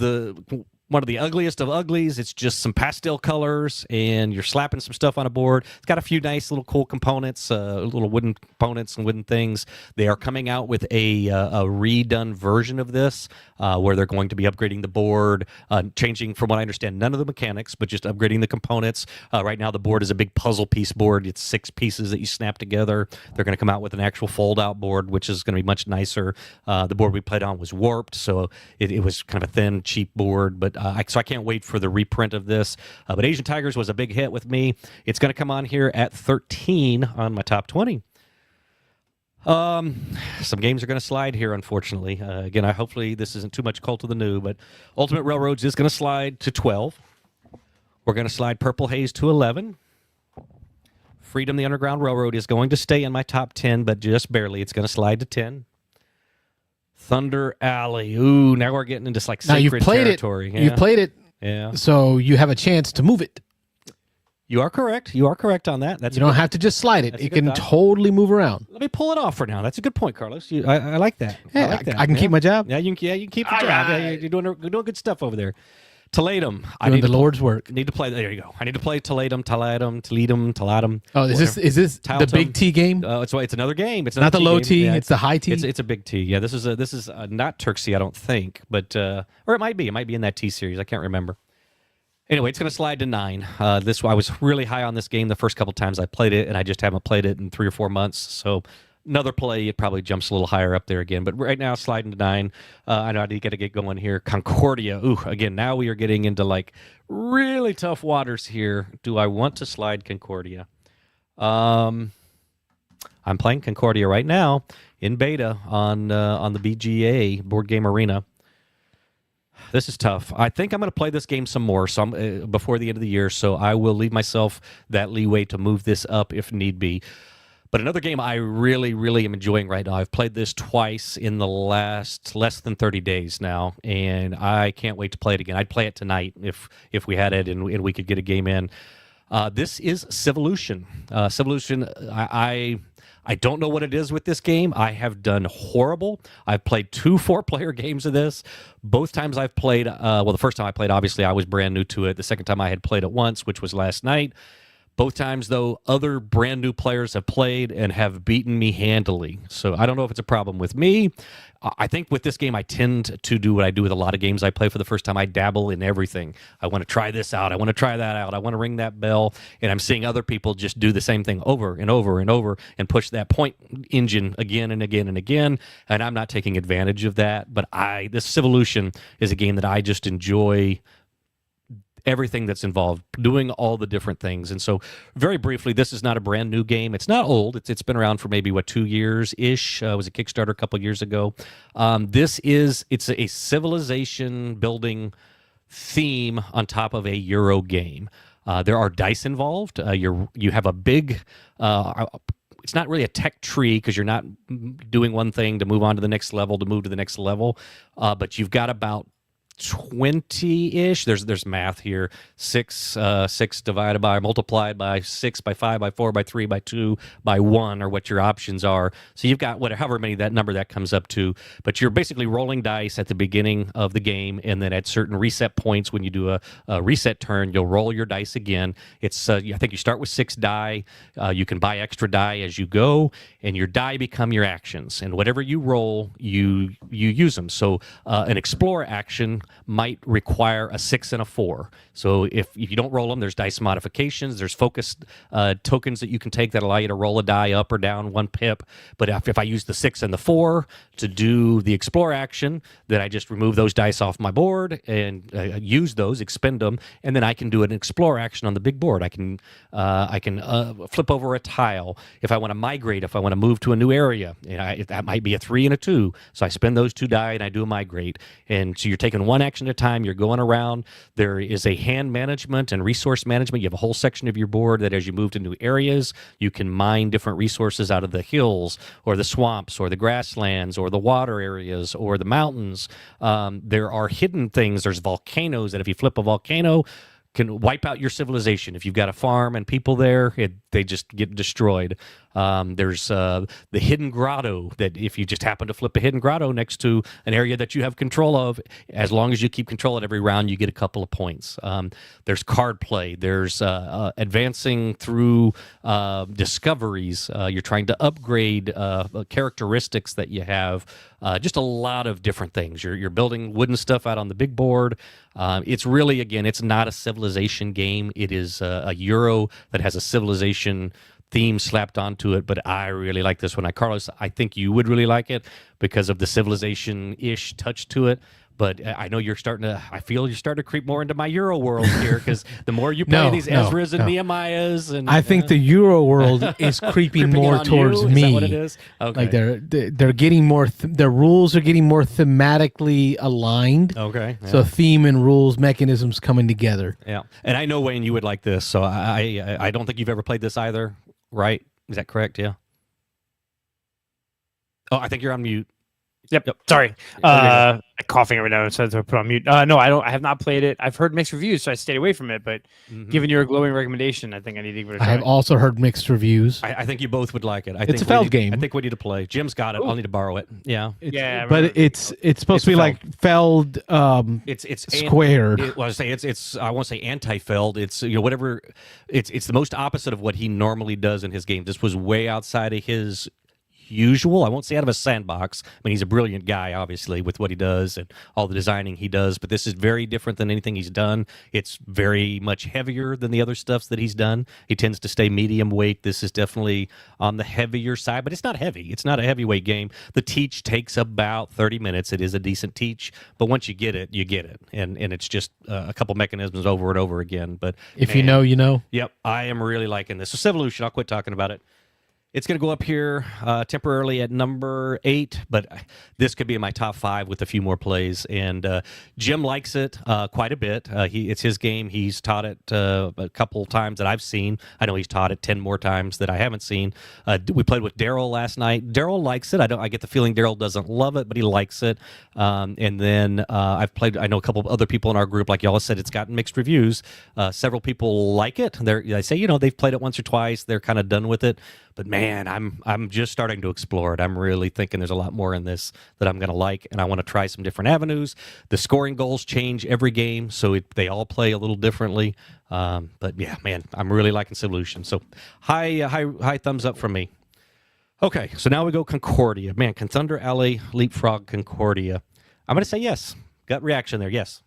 one one of the ugliest of uglies. It's just some pastel colors, and you're slapping some stuff on a board. It's got a few nice little cool components, little wooden components and wooden things. They are coming out with a redone version of this, where they're going to be upgrading the board, changing, from what I understand, none of the mechanics, but just upgrading the components. Right now, the board is a big puzzle piece board. It's 6 pieces that you snap together. They're going to come out with an actual fold-out board, which is going to be much nicer. The board we played on was warped, so it was kind of a thin, cheap board, but so I can't wait for the reprint of this. But Asian Tigers was a big hit with me. It's going to come on here at 13 on my top 20. Some games are going to slide here, unfortunately. Again, hopefully this isn't too much Cult of the New, but Ultimate Railroads is going to slide to 12. We're going to slide Purple Haze to 11. Freedom the Underground Railroad is going to stay in my top 10, but just barely. It's going to slide to 10. Thunder Alley. Ooh, now we're getting into like sacred territory. Yeah. You've played it. Yeah. So you have a chance to move it. You are correct. You are correct on that. You don't have to just slide it. It can totally move around. Let me pull it off for now. That's a good point, Carlos. I like that. Yeah, I like that. I can keep my job. Yeah, you can keep your job. Right. Yeah, you're doing good stuff over there. Toledo. Doing the Lord's work. Need to play. There you go. I need to play Toledo. Oh, is this the big T game? It's another game. It's not the low T. Yeah, it's the high T. It's a big T. Yeah, this is not Turksy, I don't think, but or it might be. It might be in that T series. I can't remember. Anyway, it's going to slide to 9. I was really high on this game the first couple times I played it, and I just haven't played it in 3 or 4 months. So another play, it probably jumps a little higher up there again. But right now, sliding to 9. I know I got to get going here. Concordia. Ooh, again, now we are getting into like really tough waters here. Do I want to slide Concordia? I'm playing Concordia right now in beta on the BGA Board Game Arena. This is tough. I think I'm going to play this game some more before the end of the year, so I will leave myself that leeway to move this up if need be. But another game I really, really am enjoying right now. I've played this twice in the last less than 30 days now, and I can't wait to play it again. I'd play it tonight if we had it and we could get a game in. This is Civolution. Civolution, I don't know what it is with this game. I have done horrible. I've played 2 4-player games of this. Both times I've played, the first time I played, obviously, I was brand new to it. The second time I had played it once, which was last night. Both times, though, other brand new players have played and have beaten me handily. So I don't know if it's a problem with me. I think with this game, I tend to do what I do with a lot of games I play for the first time. I dabble in everything. I want to try this out. I want to try that out. I want to ring that bell. And I'm seeing other people just do the same thing over and over and over and push that point engine again and again and again. And I'm not taking advantage of that. But this Civolution is a game that I just enjoy everything that's involved, doing all the different things. And so very briefly, this is not a brand new game. It's not old. It's been around for maybe 2 years-ish. It was a Kickstarter a couple years ago. It's a civilization building theme on top of a Euro game. There are dice involved. You have a big it's not really a tech tree because you're not doing one thing to move on to the next level, but you've got about 20-ish. There's math here. 6 divided by, multiplied by 6 by 5 by 4 by 3 by 2 by 1 are what your options are. So you've got however many that number that comes up to. But you're basically rolling dice at the beginning of the game, and then at certain reset points, when you do a reset turn, you'll roll your dice again. It's I think you start with 6 die. You can buy extra die as you go, and your die become your actions. And whatever you roll, you use them. So an explore action might require a 6 and a 4. So if you don't roll them, there's dice modifications. There's focus tokens that you can take that allow you to roll a die up or down 1 pip. But if I use the 6 and the 4 to do the explore action, then I just remove those dice off my board and use those, expend them, and then I can do an explore action on the big board. I can flip over a tile if I want to migrate, if I want to move to a new area. That might be a 3 and a 2. So I spend those 2 die and I do a migrate. And so you're taking 1 action at a time. You're going around. There is a hand management and resource management. You have a whole section of your board that as you move to new areas, you can mine different resources out of the hills or the swamps or the grasslands or the water areas or the mountains. There are hidden things. There's volcanoes that if you flip a volcano, can wipe out your civilization. If you've got a farm and people there, they just get destroyed. There's the hidden grotto that if you just happen to flip a hidden grotto next to an area that you have control of, as long as you keep control at every round, you get a couple of points. There's card play. There's advancing through discoveries. You're trying to upgrade characteristics that you have. Just a lot of different things. You're building wooden stuff out on the big board. It's really, again, it's not a civilization game. It is a Euro that has a civilization theme slapped onto it, but I really like this one. Carlos, I think you would really like it because of the civilization-ish touch to it. But I know I feel you're starting to creep more into my Euro world here because the more you play these Ezras and Nehemiahs, and I think the Euro world is creeping more towards you? me. Is that what it is? Okay. Like they're getting more. Their rules are getting more thematically aligned. Okay. Yeah. So theme and rules mechanisms coming together. Yeah, and I know Wayne, you would like this. So I don't think you've ever played this either, right? Is that correct? Yeah. Oh, I think you're on mute. Yep. Sorry. Coughing every now and then, so I put on mute. No, I don't. I have not played it. I've heard mixed reviews, so I stayed away from it. But given your glowing recommendation, I think I need to give it a try. I have also heard mixed reviews. I think you both would like it. It's a Feld game. I think we need to play. Jim's got it. I'll need to borrow it. Yeah. But it's supposed to be like Feld. It's squared. I won't say anti-Feld. It's whatever. It's the most opposite of what he normally does in his game. This was way outside of his usual. I won't say out of a sandbox. I mean, he's a brilliant guy, obviously, with what he does and all the designing he does, but this is very different than anything he's done. It's very much heavier than the other stuff that he's done. He tends to stay medium weight. This is definitely on the heavier side, but it's not heavy. It's not a heavyweight game. The teach takes about 30 minutes. It is a decent teach, but once you get it, you get it. And it's just a couple mechanisms over and over again. But if you know, you know. Yep, I am really liking this. So Civolution, I'll quit talking about it. It's going to go up here temporarily at number 8, but this could be in my top 5 with a few more plays. And Jim likes it quite a bit. It's his game. He's taught it a couple times that I've seen. I know he's taught it 10 more times that I haven't seen. We played with Daryl last night. Daryl likes it. I get the feeling Daryl doesn't love it, but he likes it. And then I've played. I know a couple of other people in our group, like y'all said, it's gotten mixed reviews. Several people like it. They say they've played it once or twice. They're kind of done with it. But man, I'm just starting to explore it. I'm really thinking there's a lot more in this that I'm going to like, and I want to try some different avenues. The scoring goals change every game, so they all play a little differently. But yeah, man, I'm really liking Civolution. So high thumbs up from me. Okay, so now we go Concordia. Man, can Thunder Alley leapfrog Concordia? I'm going to say yes. Gut reaction there, yes.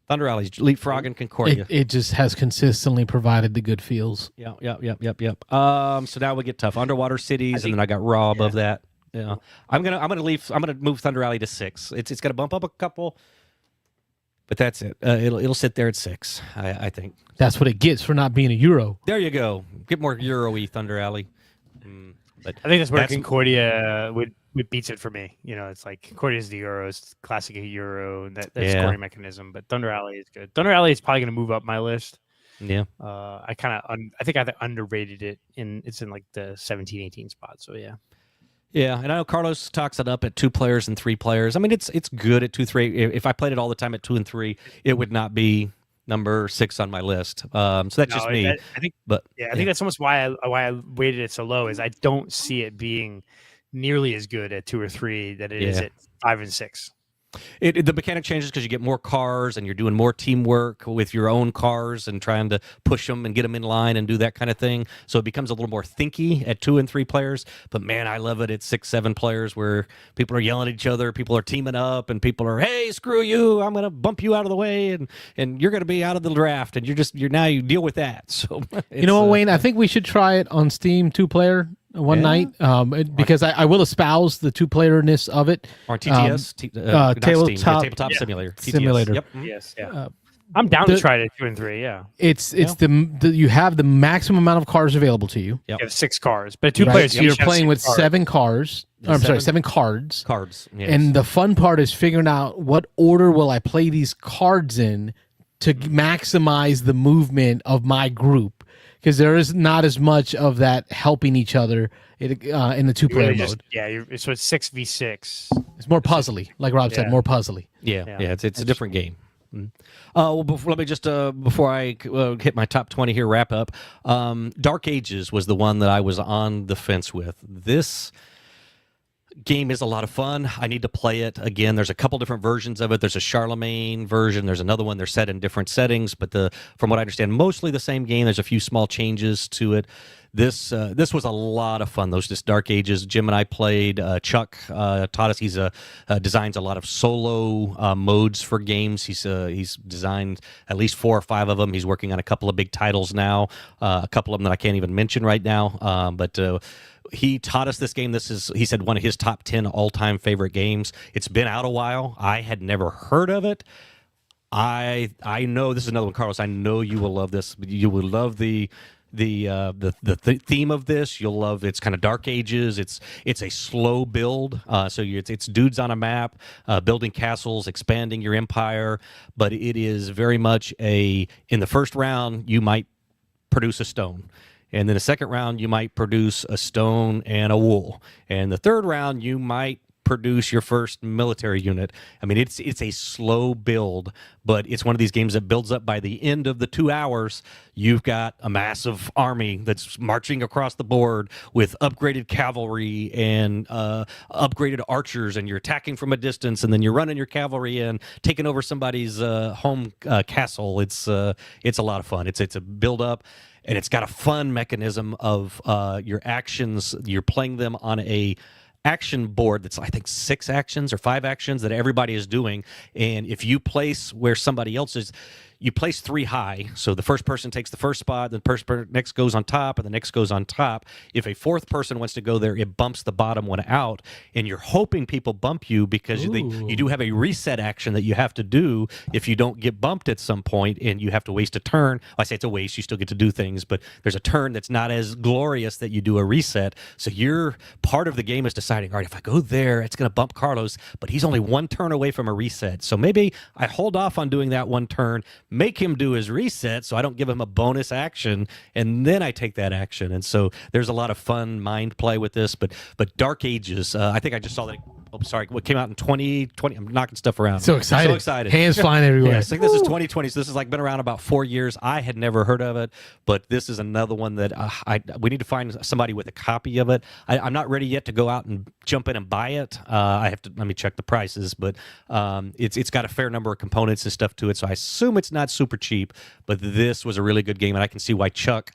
Thunder Alley's leapfrogging Concordia. It just has consistently provided the good feels. Yep. So now we get tough. Underwater cities, and then I got raw above that. Yeah. I'm gonna move Thunder Alley to 6. It's gonna bump up a couple, but that's it. It'll sit there at 6. I think that's what it gets for not being a Euro. There you go. Get more Euro-y Thunder Alley. But I think that's where Concordia would beats it for me. It's like Concordia is the Euro, it's classic Euro, and that scoring mechanism. But Thunder Alley is good. Thunder Alley is probably going to move up my list. Yeah. I think I underrated it. It's in like the 17-18 spot. So yeah. Yeah, and I know Carlos talks it up at 2 players and 3 players. I mean, it's good at 2, 3. If I played it all the time at 2 and 3, it would not be number 6 on my list. So that's just me. I think that's almost why I weighted it so low. Is I don't see it being nearly as good at 2 or 3 than it is at 5 and 6. The mechanic changes because you get more cars and you're doing more teamwork with your own cars and trying to push them and get them in line and do that kind of thing. So it becomes a little more thinky at 2 and 3 players. But man, I love it at 6, 7 players where people are yelling at each other, people are teaming up, and people are, hey, screw you, I'm going to bump you out of the way, and you're going to be out of the draft, and you deal with that. So you know what, Wayne? I think we should try it on Steam 2-player. One night, because I will espouse the 2-playerness of it. Or TTS, tabletop simulator. Simulator. Yep. Yes, yeah. I'm down to try it at 2 and 3. Yeah, it's you have the maximum amount of cars available to you. You have 6 cars, but 2 players. So you're playing with 7 cars. I'm sorry, 7 cards. Cards. Yes. And the fun part is figuring out what order will I play these cards in to maximize the movement of my group. Because there is not as much of that helping each other in the 2-player mode. So it's 6v6. It's more puzzly, like Rob said, more puzzly. Yeah, it's a different game. Well, let me just before I hit my top 20 here, wrap up. Dark Ages was the one that I was on the fence with. This game is a lot of fun. I need to play it again. There's a couple different versions of it. There's a Charlemagne version. There's another one. They're set in different settings, but from what I understand, mostly the same game. There's a few small changes to it. This was a lot of fun. This Dark Ages. Jim and I played. Chuck taught us. He's designs a lot of solo modes for games. He's designed at least 4 or 5 of them. He's working on a couple of big titles now. A couple of them that I can't even mention right now. But he taught us this game. He said, one of his top 10 all-time favorite games. It's been out a while. I had never heard of it. I know this is another one, Carlos. I know you will love this. You will love the theme of this. You'll love it's kind of Dark Ages. It's a slow build. So it's dudes on a map, building castles, expanding your empire. But it is very much in the first round you might produce a stone. And then the second round, you might produce a stone and a wool. And the third round, you might produce your first military unit. I mean, it's a slow build, but it's one of these games that builds up by the end of the 2 hours. You've got a massive army that's marching across the board with upgraded cavalry and upgraded archers, and you're attacking from a distance, and then you're running your cavalry in, taking over somebody's home castle. It's a lot of fun. It's a build up. And it's got a fun mechanism of your actions. You're playing them on a action board that's, I think, 6 actions or 5 actions that everybody is doing. And if you place where somebody else is, you place 3 high. So the first person takes the first spot, the person next goes on top, and the next goes on top. If a 4th person wants to go there, it bumps the bottom one out. And you're hoping people bump you because you do have a reset action that you have to do if you don't get bumped at some point and you have to waste a turn. I say it's a waste. You still get to do things, but there's a turn that's not as glorious that you do a reset. So your part of the game is deciding, all right, if I go there, it's going to bump Carlos, but he's only 1 turn away from a reset. So maybe I hold off on doing that 1 turn, make him do his reset so I don't give him a bonus action, and then I take that action. And so there's a lot of fun mind play with this, but Dark Ages, I think I just saw that. Oh, sorry. What came out in 2020? I'm knocking stuff around. So excited. So excited. Hands flying everywhere. Yeah, I think this is 2020. So this has been around about 4 years. I had never heard of it, but this is another one that we need to find somebody with a copy of it. I'm not ready yet to go out and jump in and buy it. Let me check the prices, but it's got a fair number of components and stuff to it. So I assume it's not super cheap, but this was a really good game, and I can see why Chuck,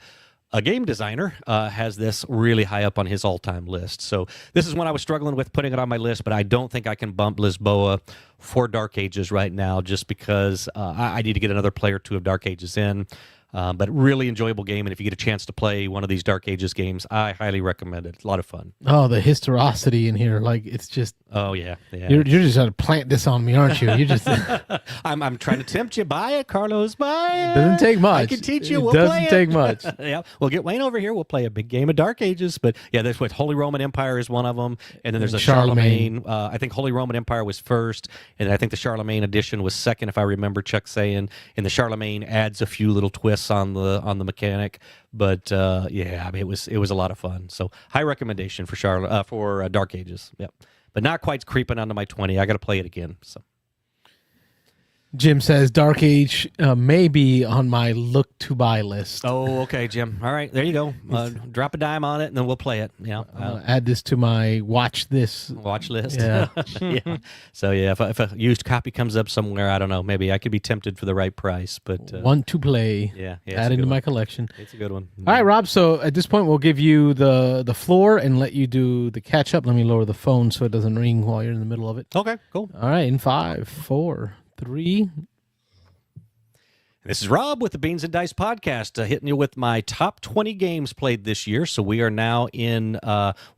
a game designer, has this really high up on his all-time list. So this is one I was struggling with putting it on my list, but I don't think I can bump Lisboa for Dark Ages right now just because I need to get another player or 2 of Dark Ages in. But really enjoyable game, and if you get a chance to play one of these Dark Ages games, I highly recommend it. It's a lot of fun. Oh, the historicity in here, like it's just. Oh yeah. You're just trying to plant this on me, aren't you? You just. I'm trying to tempt you. Buy it, Carlos. Buy it. Doesn't take much. I can teach you. It We'll doesn't play it. take much. Yeah, we'll get Wayne over here. We'll play a big game of Dark Ages. But yeah, that's what Holy Roman Empire is one of them, and then there's a Charlemagne. I think Holy Roman Empire was first, and I think the Charlemagne edition was second, if I remember Chuck saying. And the Charlemagne adds a few little twists on the mechanic, but yeah, I mean, it was a lot of fun. So high recommendation for Dark Ages. Yep, but not quite creeping onto my 20. I got to play it again. So Jim says Dark Age may be on my look to buy list. Oh, okay, Jim. All right, there you go. Drop a dime on it, and then we'll play it. Yeah, add this to my watch list. Yeah. Yeah. So yeah, if a used copy comes up somewhere, I don't know. Maybe I could be tempted for the right price, but one to play. Yeah, add into my collection. It's a good one. All right, Rob. So at this point, we'll give you the floor and let you do the catch up. Let me lower the phone so it doesn't ring while you're in the middle of it. Okay, cool. All right, in 5, 4, 3. This is Rob with the Beans and Dice podcast, hitting you with my top 20 games played this year. So we are now in,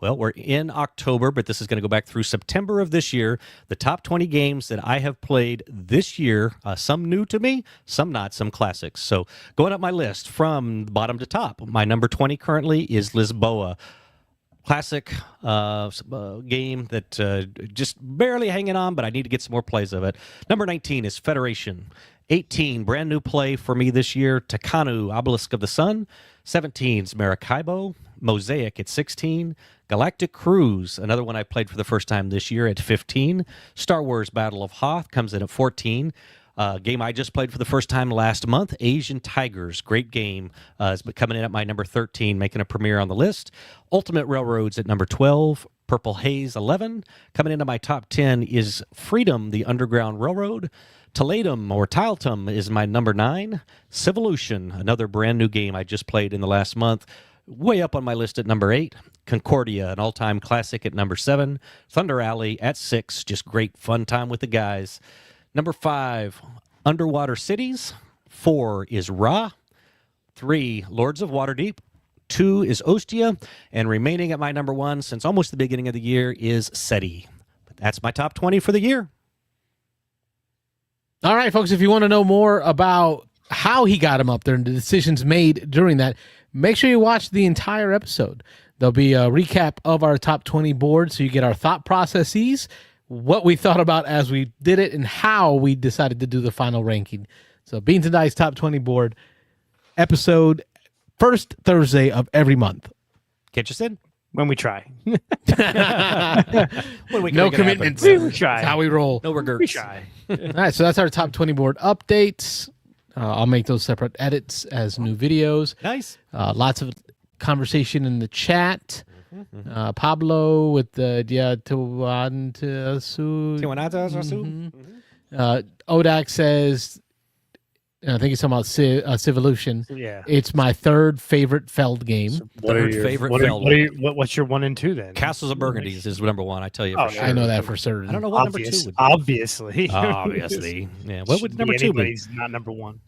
we're in October, but this is going to go back through September of this year. The top 20 games that I have played this year, some new to me, some not, some classics. So going up my list from bottom to top, my number 20 currently is Lisboa. Classic game that just barely hanging on, but I need to get some more plays of it. Number 19 is Federation. 18, brand new play for me this year, Takanu, Obelisk of the Sun. 17 is Maracaibo. Mosaic at 16. Galactic Cruise, another one I played for the first time this year, at 15. Star Wars Battle of Hoth comes in at 14. Game I just played for the first time last month, Asian Tigers. Great game. It's coming in at my number 13, making a premiere on the list. Ultimate Railroads at number 12. Purple Haze 11. Coming into my top 10 is Freedom, the Underground Railroad. Talatum or Tiltum is my number 9. Civolution, another brand new game I just played in the last month. Way up on my list at number 8. Concordia, an all-time classic at number 7. Thunder Alley at 6. Just great fun time with the guys. Number 5, Underwater Cities. 4 is Ra. 3, Lords of Waterdeep. 2 is Ostia. And remaining at my number 1 since almost the beginning of the year is SETI. But that's my top 20 for the year. All right, folks, if you want to know more about how he got him up there and the decisions made during that, make sure you watch the entire episode. There'll be a recap of our top 20 board so you get our thought processes, what we thought about as we did it, and how we decided to do the final ranking. So Beans and Dice top 20 board episode, first Thursday of every month. Catch us in. When we try. No commitments. We try. That's how we roll. No regrets. We try. All right, so that's our top 20 board updates. I'll make those separate edits as new videos. Nice. Lots of conversation in the chat. Pablo with the Odak says, I think he's talking about Civolution. Yeah. It's my third favorite Feld game. So Third favorite Feld. What's your 1 and 2 then? Castles of Burgundy is number 1, I tell you for sure. I know that for certain. I don't know what number 2 would be. Obviously. Obviously. Yeah. What would number 2 be? Not number 1.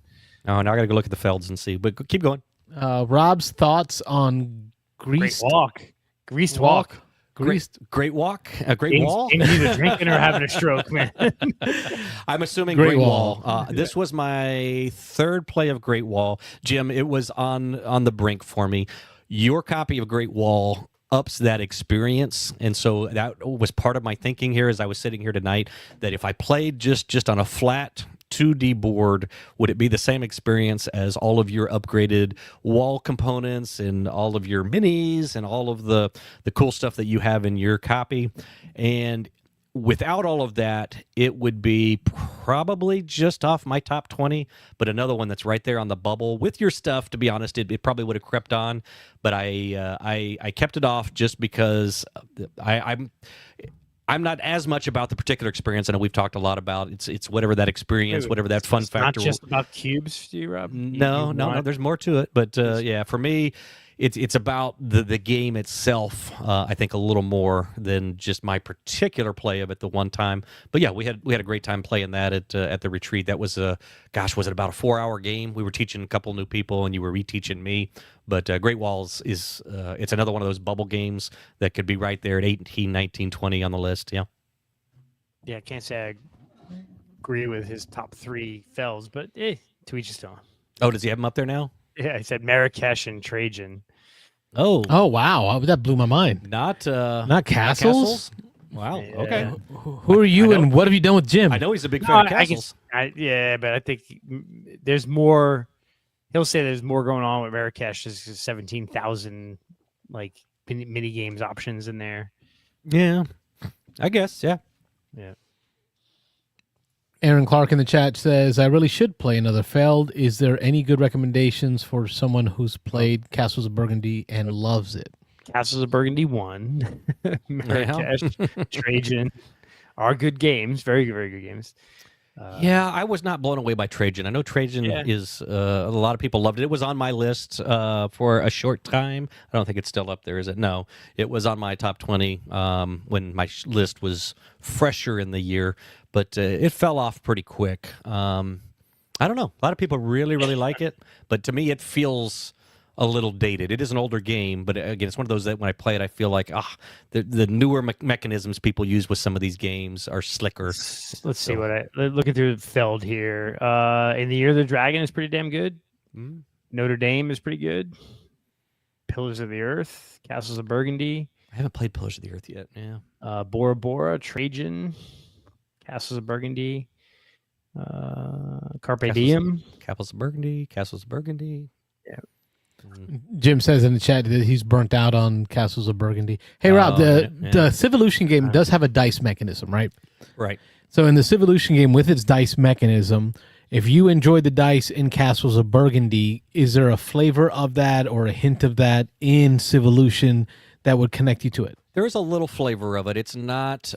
Oh, now I got to go look at the Felds and see. But keep going. Rob's thoughts on Greased Walk. Greased Walk. Great Walk? A Great Wall? Either drinking or having a stroke, man. I'm assuming Great Great Wall. Wall. This was my third play of Great Wall. Jim, it was on the brink for me. Your copy of Great Wall ups that experience, and so that was part of my thinking here as I was sitting here tonight, that if I played just on a flat 2D board, would it be the same experience as all of your upgraded wall components and all of your minis and all of the cool stuff that you have in your copy? And without all of that, it would be probably just off my top 20, but another one that's right there on the bubble. With your stuff, to be honest, it probably would have crept on, but I kept it off just because I'm not as much about the particular experience. I know we've talked a lot about it's whatever that experience, whatever that fun factor. Not just about cubes, do you, Rob? No. There's more to it, but yeah, for me, it's about the game itself. I think a little more than just my particular play of it the one time. But yeah, we had a great time playing that at the retreat. That was was it about a 4-hour game? We were teaching a couple new people, and you were reteaching me. But Great Walls is it's another one of those bubble games that could be right there at 18, 19, 20 on the list. Yeah. Yeah, I can't say I agree with his top 3 Fells, but to each his own. Oh, does he have them up there now? Yeah, I said Marrakesh and Trajan. Oh wow, that blew my mind. Not Castles? Wow. Yeah. Okay. Who are you and what have you done with Jim? I know he's a big fan of Castles. But I think there's more. He'll say there's more going on with Marrakesh. There's 17,000 like mini games options in there. Yeah, I guess. Yeah. Yeah. Aaron Clark in the chat says, I really should play another Feld. Is there any good recommendations for someone who's played Castles of Burgundy and loves it? Castles of Burgundy 1, Marrakesh, Trajan are good games. Very, very good games. Yeah, I was not blown away by Trajan. I know Trajan is a lot of people loved it. It was on my list for a short time. I don't think it's still up there, is it? No, it was on my top 20 when my list was fresher in the year, but it fell off pretty quick. I don't know. A lot of people really, really like it, but to me, it feels a little dated. It is an older game, but again, it's one of those that when I play it, I feel like the newer mechanisms people use with some of these games are slicker. Let's see looking through Feld here. In the Year of the Dragon is pretty damn good. Notre Dame is pretty good. Pillars of the Earth, Castles of Burgundy. I haven't played Pillars of the Earth yet. Yeah. Bora Bora, Trajan, Castles of Burgundy, Carpe Diem, Castles of Burgundy. Yeah. Jim says in the chat that he's burnt out on Castles of Burgundy. Hey, Rob, the Civolution game does have a dice mechanism, right? Right. So in the Civolution game with its dice mechanism, if you enjoyed the dice in Castles of Burgundy, is there a flavor of that or a hint of that in Civolution that would connect you to it? There is a little flavor of it. It's not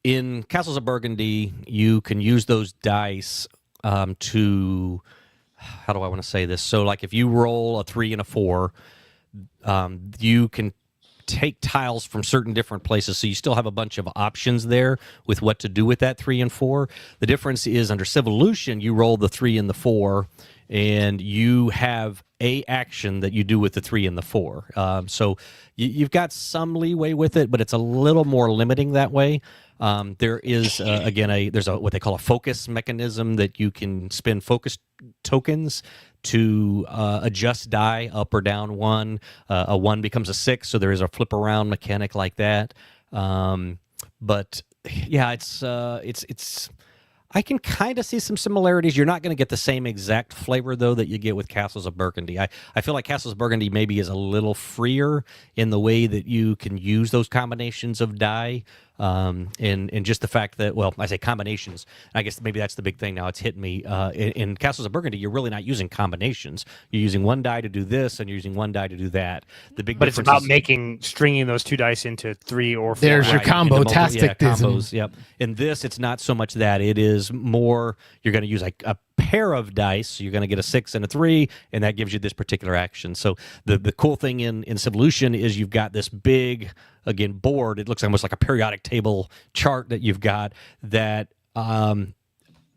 in Castles of Burgundy. You can use those dice to, how do I want to say this? So, like if you roll a 3 and a 4, you can take tiles from certain different places, so you still have a bunch of options there with what to do with that 3 and 4. The difference is under Civolution, you roll the 3 and the 4, and you have a action that you do with the 3 and the 4. So you've got some leeway with it, but it's a little more limiting that way. There is again there's what they call a focus mechanism that you can spend focus tokens to adjust die up or down 1. A 1 becomes a 6, so there is a flip around mechanic like that. But yeah, it's I can kind of see some similarities. You're not going to get the same exact flavor, though, that you get with Castles of Burgundy. I feel like Castles of Burgundy maybe is a little freer in the way that you can use those combinations of die. And just the fact that, well, I say combinations. I guess maybe that's the big thing now. It's hitting me. In Castles of Burgundy, you're really not using combinations. You're using 1 die to do this, and you're using 1 die to do that. The big but it's difference about stringing those 2 dice into 3 or 4. There's your combo tastic. Combos. Yep. In this, it's not so much that. It is more you're going to use like a pair of dice. So you're going to get a 6 and a 3, and that gives you this particular action. So the cool thing in Civolution is you've got this big, again, board. It looks almost like a periodic table chart that you've got that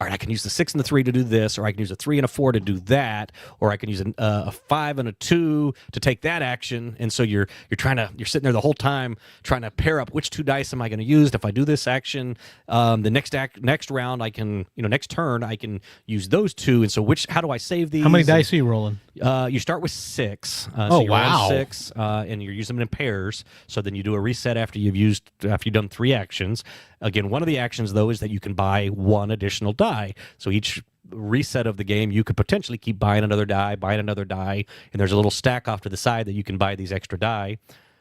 all right, I can use the 6 and the 3 to do this, or I can use a 3 and a 4 to do that, or I can use a 5 and a 2 to take that action. And so you're sitting there the whole time trying to pair up which 2 dice am I going to use if I do this action. The next round I can, next turn I can use those 2. And so how do I save these? How many dice are you rolling? You start with 6. Oh, you're wow. on 6, and you're using them in pairs. So then you do a reset after you've done 3 actions. Again, one of the actions, though, is that you can buy 1 additional die. So each reset of the game, you could potentially keep buying another die, and there's a little stack off to the side that you can buy these extra die.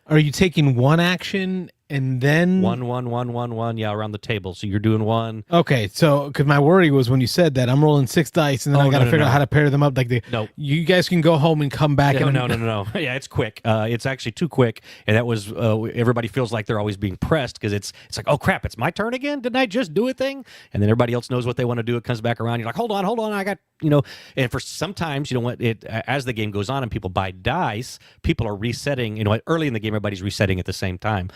Are you taking 1 action and then 1, yeah, around the table. So you're doing 1. Okay, so because my worry was when you said that I'm rolling 6 dice and then I got to figure out how to pair them up. Like you guys can go home and come back. Yeah, no. Yeah, it's quick. It's actually too quick, and that was everybody feels like they're always being pressed because it's like, oh crap, it's my turn again. Didn't I just do a thing? And then everybody else knows what they want to do. It comes back around. You're like, hold on, I got And for sometimes as the game goes on and people buy dice, people are resetting. Early in the game, everybody's resetting at the same time.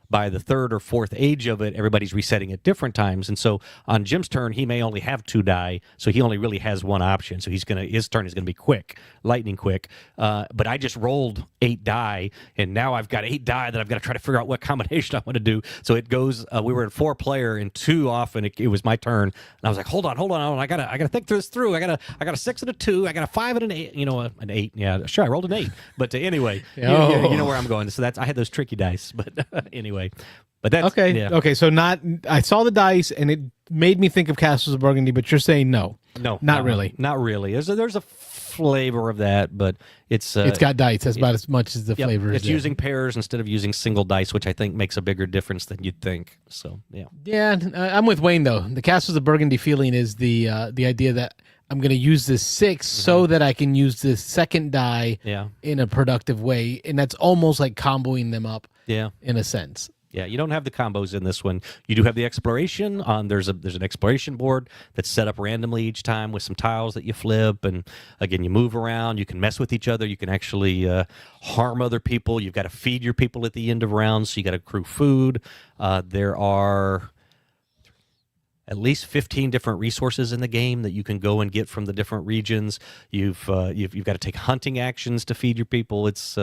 By the 3rd or 4th age of it, everybody's resetting at different times. And so on Jim's turn, he may only have 2 die, so he only really has 1 option. So his turn is going to be quick, lightning quick. But I just rolled 8 die, and now I've got 8 die that I've got to try to figure out what combination I want to do. So it goes. We were at 4-player, and 2 off, and it was my turn. And I was like, hold on, I gotta think this through. I got a 6 and a 2. I got a 5 and an 8. An 8. Yeah, sure. I rolled an 8. But anyway, you know where I'm going. So I had those tricky dice. But anyway. But that's okay. Yeah. Okay, so I saw the dice and it made me think of Castles of Burgundy, but you're saying no, not really. Not really. There's a flavor of that, but it's got dice. That's about as much as the flavor is. It's using pairs instead of using single dice, which I think makes a bigger difference than you'd think. So yeah. I'm with Wayne though. The Castles of Burgundy feeling is the idea that I'm going to use this 6 so that I can use this second die in a productive way, and that's almost like comboing them up. Yeah, in a sense. Yeah, you don't have the combos in this one. You do have the exploration. There's an exploration board that's set up randomly each time with some tiles that you flip, and again, you move around. You can mess with each other. You can actually harm other people. You've got to feed your people at the end of rounds, so you got to accrue food. There are at least 15 different resources in the game that you can go and get from the different regions. You've got to take hunting actions to feed your people. It's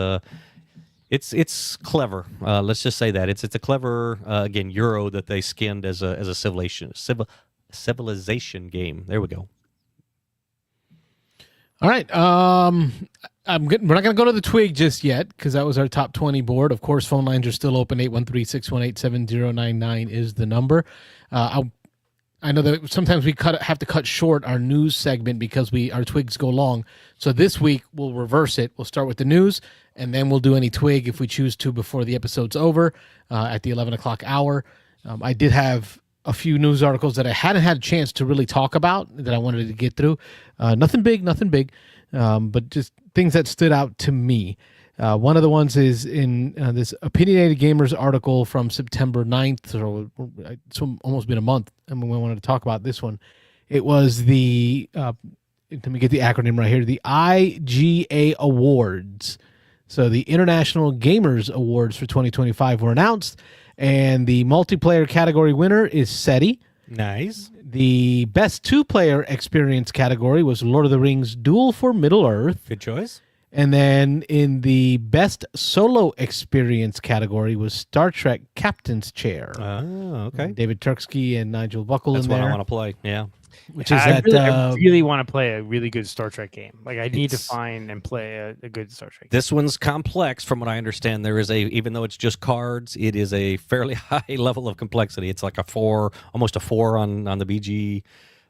clever. Let's just say that it's a clever again Euro that they skinned as a civilization game. There we go. All right. We're not going to go to the Twig just yet because that was our top 20 board. Of course, phone lines are still open. 813-618-7099 is the number. I know that sometimes we have to cut short our news segment because our Twigs go long. So this week we'll reverse it. We'll start with the news, and then we'll do any Twig if we choose to before the episode's over at the 11 o'clock hour. I did have a few news articles that I hadn't had a chance to really talk about that I wanted to get through. Nothing big, but just things that stood out to me. One of the ones is in this Opinionated Gamers article from September 9th, so it's almost been a month, and we wanted to talk about this one. It was the, let me get the acronym right here, the IGA Awards. So the International Gamers Awards for 2025 were announced, and the multiplayer category winner is SETI. Nice. The best two-player experience category was Lord of the Rings Duel for Middle-earth. Good choice. And then in the best solo experience category was Star Trek Captain's Chair. Oh, okay. David Turksky and Nigel Buckle That's in there. what I want to play. Yeah. Which is I really want to play a really good Star Trek game. Like I need to find and play a good Star Trek game. This one's complex from what I understand. There is even though it's just cards, it is a fairly high level of complexity. It's like almost a 4 on the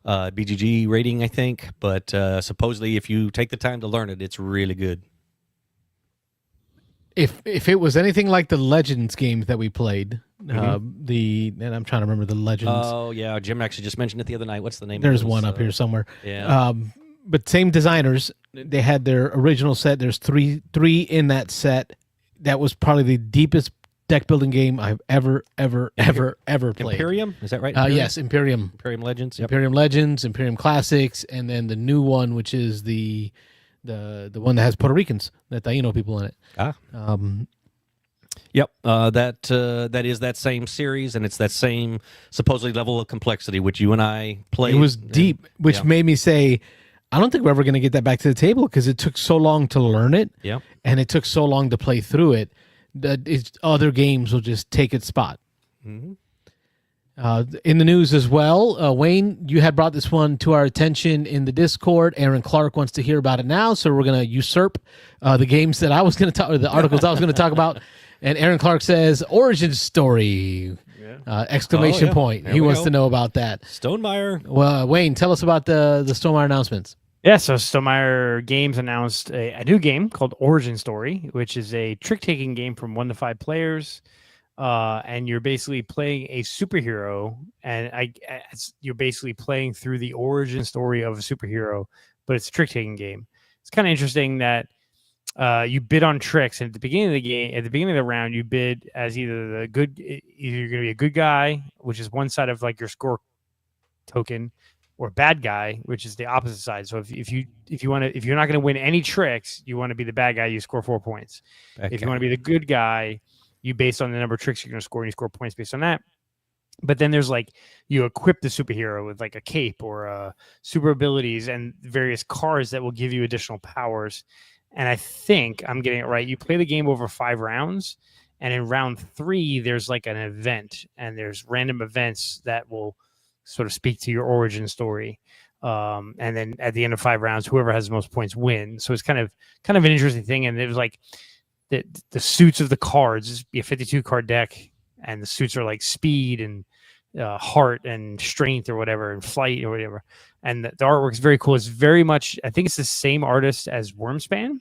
BGG rating, I think. But supposedly if you take the time to learn it, it's really good. If it was anything like the Legends games that we played, and I'm trying to remember the Legends. Oh yeah, Jim actually just mentioned it the other night. What's the name? There's one up here somewhere. Yeah. But same designers. They had their original set. There's three in that set. That was probably the deepest deck building game I've ever played. Imperium, is that right? Yes, Imperium. Imperium Legends. Yep. Imperium Legends, Imperium Classics, and then the new one, which is the one that has Puerto Ricans, the Taino people in it. Yep. That is that same series, and it's that same supposedly level of complexity which you and I played. It was deep, which made me say, I don't think we're ever going to get that back to the table because it took so long to learn it, and it took so long to play through it that other games will just take its spot. Mm-hmm. In the news as well, Wayne, you had brought this one to our attention in the Discord. Aaron Clark wants to hear about it now, so we're going to usurp the games that I was going to talk, or the articles I was going to talk about. And Aaron Clark says, "Origin story!" Exclamation point. He wants to know about that. Stonemaier. Well, Wayne, tell us about the Stonemaier announcements. Yeah, so Stonemaier Games announced a new game called Origin Story, which is a trick-taking game from 1 to 5 players. And you're basically playing a superhero, and you're basically playing through the origin story of a superhero, but it's a trick-taking game. It's kind of interesting that you bid on tricks, and at the beginning of the game, at the beginning of the round, you bid as either you're going to be a good guy, which is one side of like your score token, or bad guy, which is the opposite side. So if you're not going to win any tricks, you want to be the bad guy, you score 4 points. Okay. If you want to be the good guy, you based on the number of tricks you're going to score, and you score points based on that. But then there's like, you equip the superhero with like a cape or super abilities and various cards that will give you additional powers. And I think I'm getting it right. You play the game over 5 rounds, and in round 3, there's like an event, and there's random events that will sort of speak to your origin story. And then at the end of 5 rounds, whoever has the most points wins. So it's kind of an interesting thing. And it was like, the suits of the cards is be a 52 card deck, and the suits are like speed and heart and strength or whatever, and flight or whatever. And the artwork is very cool. It's very much, I think it's the same artist as Wormspan,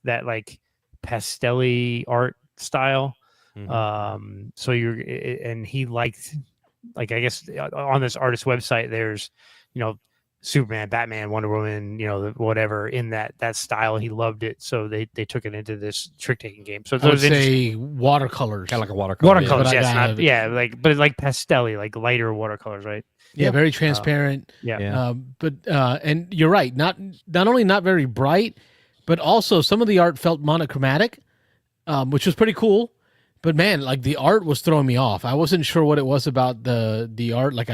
that like pastel-y art style. Mm-hmm. So and he liked, like, I guess on this artist website, there's, Superman, Batman, Wonder Woman, whatever in that style. He loved it, so they took it into this trick-taking game. So those say watercolors, kind of like a watercolor. Watercolors, yes, but like pastel-y, like lighter watercolors, right? Yeah, very transparent. And you're right. Not only not very bright, but also some of the art felt monochromatic, which was pretty cool. But man, like the art was throwing me off. I wasn't sure what it was about the art. Like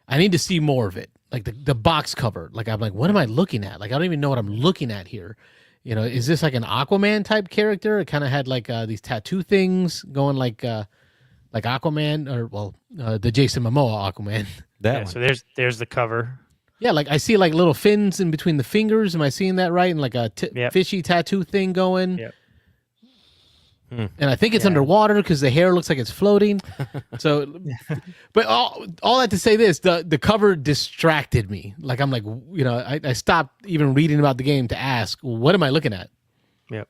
I need to see more of it. Like the box cover. Like I'm like, what am I looking at? Like I don't even know what I'm looking at here. Is this like an Aquaman type character? It kind of had like these tattoo things going like Aquaman, or the Jason Momoa Aquaman. One. So there's the cover. Yeah, like I see like little fins in between the fingers. Am I seeing that right? And like a fishy tattoo thing going. Yep. And I think it's underwater because the hair looks like it's floating. So, but all that to say this, the cover distracted me. Like I'm like, I stopped even reading about the game to ask, what am I looking at? Yep.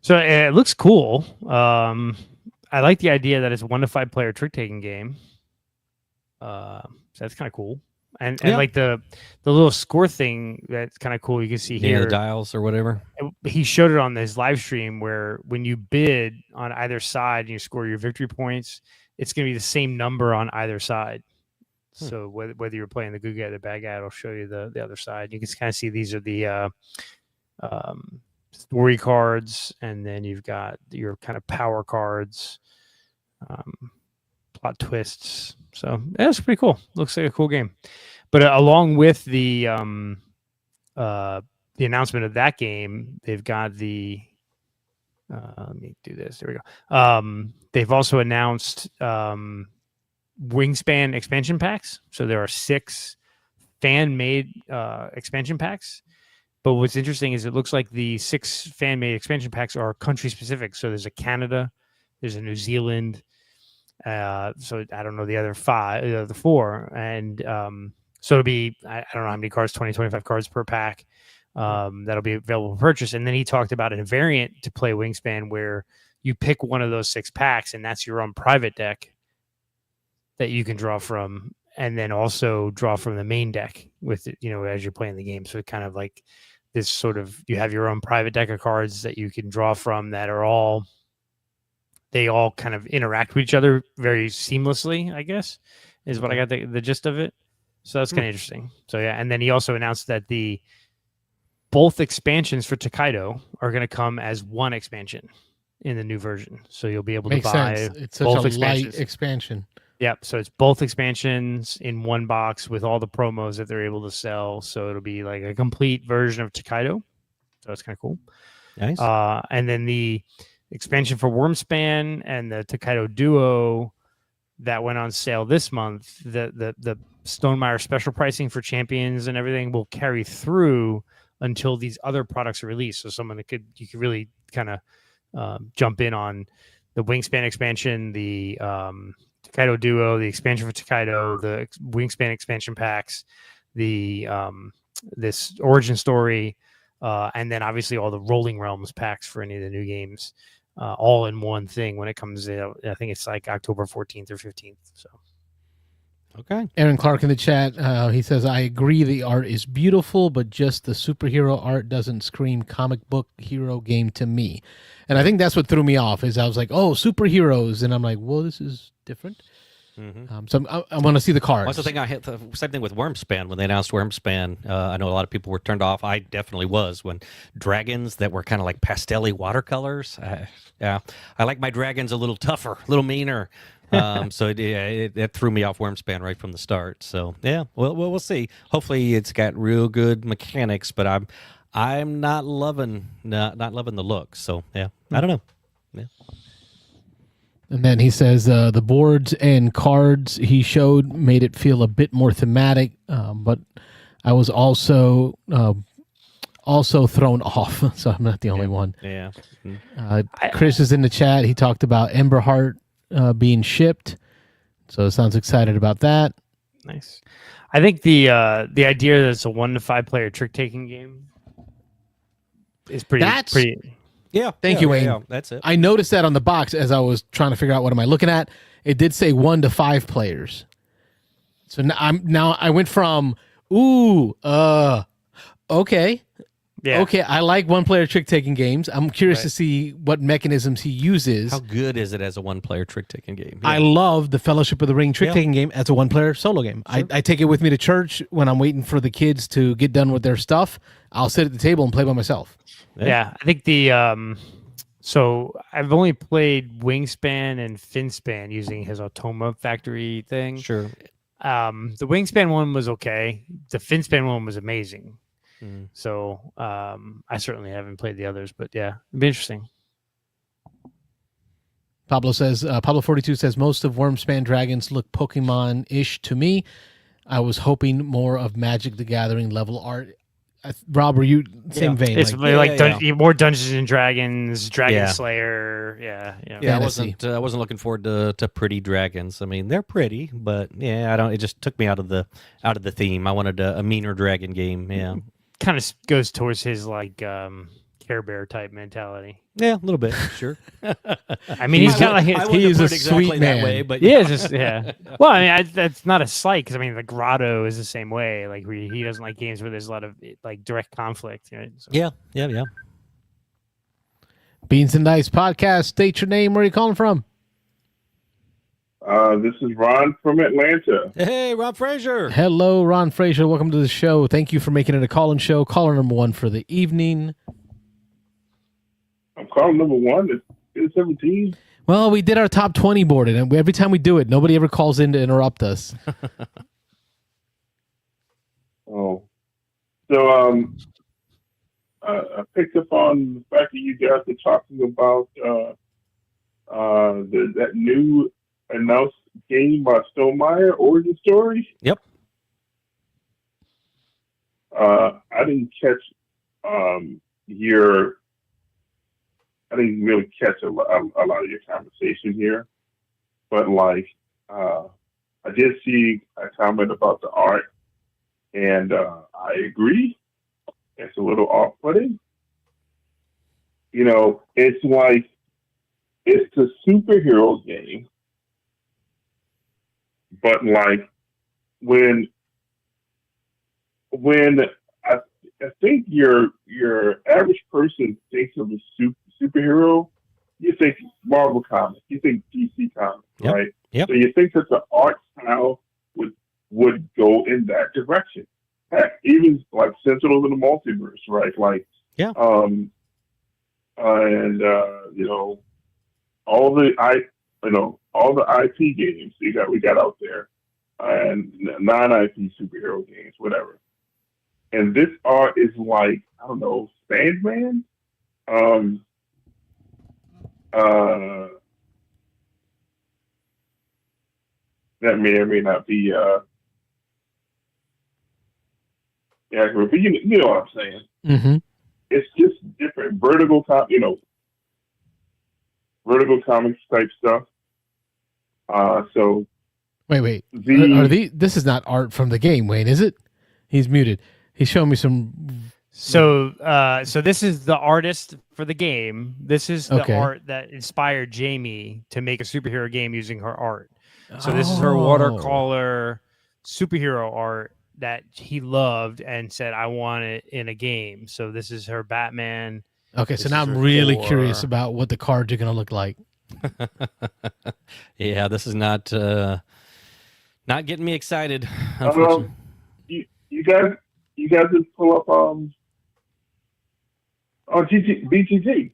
So it looks cool. I like the idea that it's a 1 to 5 player trick taking game. So that's kind of cool. And like the little score thing, that's kind of cool. You can see here the dials or whatever. He showed it on his live stream where when you bid on either side and you score your victory points, it's going to be the same number on either side. So whether you're playing the good guy or the bad guy, it'll show you the other side. You can kind of see these are the story cards, and then you've got your kind of power cards, plot twists. So that's pretty cool. Looks like a cool game. But along with the announcement of that game, they've got the let me do this. There we go. They've also announced Wingspan expansion packs. So there are 6 fan-made expansion packs. But what's interesting is it looks like the 6 fan-made expansion packs are country-specific. So there's a Canada, there's a New Zealand. So I don't know the other 4. And so it'll be, I don't know how many cards, 20, 25 cards per pack. That'll be available for purchase. And then he talked about a variant to play Wingspan where you pick one of those 6 packs, and that's your own private deck that you can draw from, and then also draw from the main deck with it, as you're playing the game. So it kind of like this sort of, you have your own private deck of cards that you can draw from that are they all kind of interact with each other very seamlessly, I guess, is what I got the gist of it. So that's kind of interesting. So yeah, and then he also announced that both expansions for Tokaido are going to come as one expansion in the new version. So you'll be able to buy it's such both a expansions. light expansion. Yep. So it's both expansions in one box with all the promos that they're able to sell. So it'll be like a complete version of Tokaido. So that's kind of cool. Nice. And then the expansion for Wormspan and the Tokaido Duo that went on sale this month, the Stonemeyer special pricing for champions and everything will carry through until these other products are released. So you could really kind of jump in on the Wingspan expansion, the Tokaido Duo, the expansion for Tokaido, the Wingspan expansion packs, the this origin story, and then obviously all the Rolling Realms packs for any of the new games, all in one thing when it comes out. I think it's like October 14th or 15th. So. Okay. Aaron Clark in the chat, he says, I agree the art is beautiful, but just the superhero art doesn't scream comic book hero game to me. And I think that's what threw me off, is I was like, oh, superheroes. And I'm like, well, this is different. Mm-hmm. So I want to see the cards. That's the thing I hit. The same thing with Wormspan. When they announced Wormspan, I know a lot of people were turned off. I definitely was. When dragons that were kind of like pastel-y watercolors. Yeah, I like my dragons a little tougher, a little meaner. So it threw me off Wormspan right from the start. So yeah, well, we'll see. Hopefully, it's got real good mechanics, but I'm not loving the look. So yeah, I don't know. Yeah. And then he says the boards and cards he showed made it feel a bit more thematic, but I was also thrown off. So I'm not the only one. Yeah. Chris is in the chat. He talked about Emberheart being shipped, so it sounds excited about that. Nice. I think the idea that it's a 1 to 5 player trick taking game is pretty. Yeah. Thank you, Wayne. Yeah, that's it. I noticed that on the box as I was trying to figure out what am I looking at. It did say 1 to 5 players. So now I went from okay. Yeah. Okay, I like one-player trick-taking games. I'm curious to see what mechanisms he uses. How good is it as a one-player trick-taking game? Yeah. I love the Fellowship of the Ring trick-taking game as a one-player solo game. Sure. I take it with me to church when I'm waiting for the kids to get done with their stuff. I'll sit at the table and play by myself. Yeah, I think so I've only played Wingspan and Finspan using his Automa Factory thing. Sure. The Wingspan one was okay. The Finspan one was amazing. So I certainly haven't played the others, but yeah, it'd be interesting. Pablo 42 says most of Wormspan dragons look Pokemon-ish to me. I was hoping more of Magic the Gathering level art. Rob, were you same vein? It's more Dungeons and Dragons, Dragon Slayer. Yeah. I wasn't looking forward to pretty dragons. I mean, they're pretty, but it just took me out of the theme. I wanted a meaner dragon game. Yeah. Kind of goes towards his character Care Bear type mentality. Yeah, a little bit, sure. I mean, he's kind of like he is a exactly sweet that man. way, but yeah, just yeah. Well, I mean, that's not a slight because I mean, the Grotto is the same way. Like he doesn't like games where there's a lot of like direct conflict. Right? So, yeah. Beans and Dice podcast. State your name. Where are you calling from? This is Ron from Atlanta. Hey, Rob Frazier. Hello, Ron Frazier. Welcome to the show. Thank you for making it a call-in show. Caller number 1 for the evening. I'm calling number 1. It's 17. Well, we did our top 20 board, and every time we do it, nobody ever calls in to interrupt us. Oh. So, I picked up on the fact that you guys were talking about that new announced game by Stonemaier, Origin Story. Yep. I didn't catch I didn't really catch a lot of your conversation here, but like I did see a comment about the art, and I agree. It's a little off-putting. You know, it's like it's a superhero game, but like when I think your average person thinks of a superhero, you think Marvel Comics, you think DC Comics, Yep. right? Yep. So you think that the art style would go in that direction. Heck, even like Sentinels in the Multiverse, right? Like, Yeah. And you know, all the IP games we got out there, and non-IP superhero games, whatever. And this art is like, I don't know, Sandman. That may or may not be accurate, but you know what I'm saying. Mm-hmm. It's just different vertical comics type stuff. So Wait. Are this is not art from the game, Wayne, is it? He's muted. He's showing me some. So this is the artist for the game. This is the Okay. art that inspired Jamie to make a superhero game using her art. So this is her watercolor superhero art that he loved and said, I want it in a game. So this is her Batman. Okay, This so now is I'm her really Thor. curious about what the cards are going to look like. Yeah, this is not getting me excited, unfortunately. you guys just pull up BTG.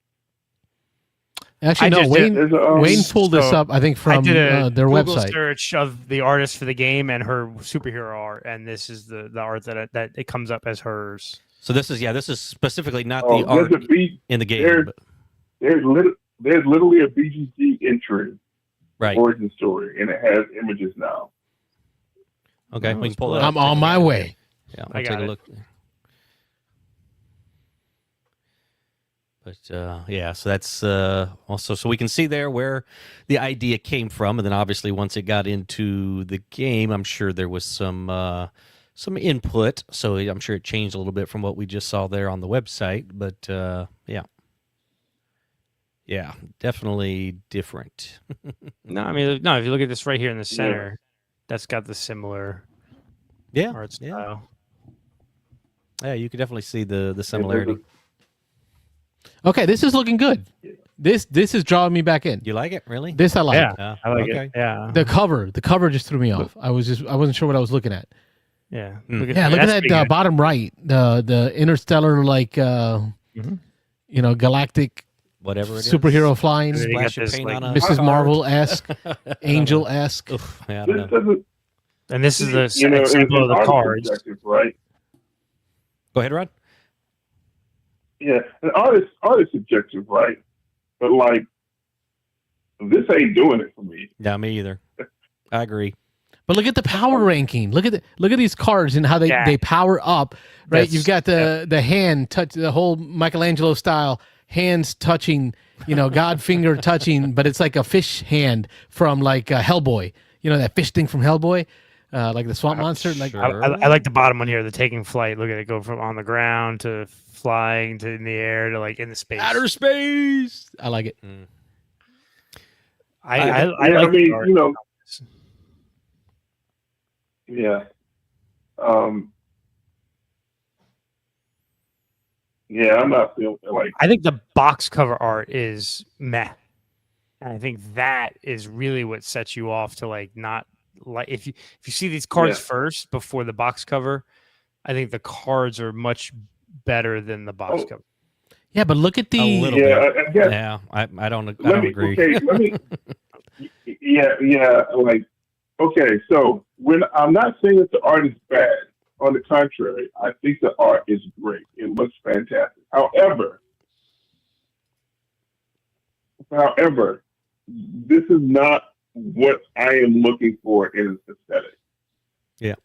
Actually, no. Wayne Wayne pulled this so up, I think, I from did a their Google website. search of the artist for the game and her superhero art, and this is the art that it comes up as hers. So this is specifically not Oh, the art there's a in the game. there- but- there's literally a BGG entry right. origin story, and it has images now. Okay, we can pull that. I'm up. on my way. Yeah, I I'll got take a it. look. But yeah, so that's also so we can see there where the idea came from, and then obviously once it got into the game, I'm sure there was some input. So I'm sure it changed a little bit from what we just saw there on the website. But yeah, definitely different. No, I mean, no. If you look at this right here in the center, that's got the similar Yeah, art style. yeah, you could definitely see the similarity. Okay, this is looking good. This is drawing me back in. You like it, really? This I like. Yeah, I like okay. it. Yeah, The cover just threw me off. I wasn't sure what I was looking at. yeah. Mm. Look at, Yeah, look that's at pretty that good. bottom right, the interstellar galactic Whatever it is. superhero flying, And then you got Splash your this, paint like, on a Mrs. card. Marvel-esque, Angel-esque. Oof, yeah, I This don't know. doesn't, And this is the you know, example of the artist cards. subjective, right? Go ahead, Rod. Yeah, an artist subjective, right? But like, this ain't doing it for me. No, me either. I agree. But look at the power ranking. Look at these cards and how Yeah. they power up. Right, That's- you've got the hand touch, the whole Michelangelo style hands touching, God finger touching, but it's like a fish hand from like Hellboy. You know that fish thing from Hellboy. like the swamp monster. Like I like the bottom one here, the taking flight. Look at it go from on the ground to flying to in the air to like in the space. outer space. I like it. I like I mean, the art. you know, yeah. Yeah, I'm not feeling like. I think the box cover art is meh. And I think that is really what sets you off to like not like if you see these cards first before the box cover, I think the cards are much better than the box cover. Yeah, but look at the I guess. Yeah, I don't agree. Okay, let me. Yeah. Like, okay, so when I'm not saying that the art is bad. On the contrary, I think the art is great. It looks fantastic. However, this is not what I am looking for in an aesthetic. Yeah.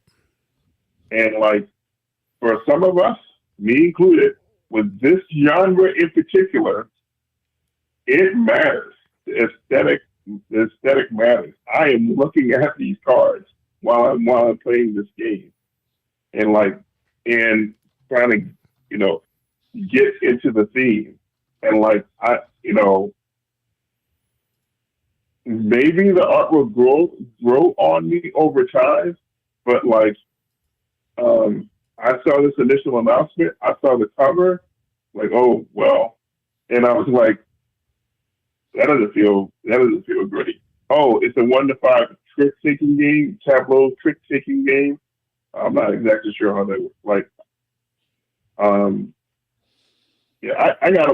And like, for some of us, me included, with this genre in particular, it matters. The aesthetic matters. I am looking at these cards while I'm playing this game. And trying to, get into the theme. And maybe the art will grow on me over time. But I saw this initial announcement. I saw the cover, oh well, and I was like, that doesn't feel great. Oh, it's a 1 to 5 trick taking game, tableau trick taking game. I'm not exactly sure how that works. I got a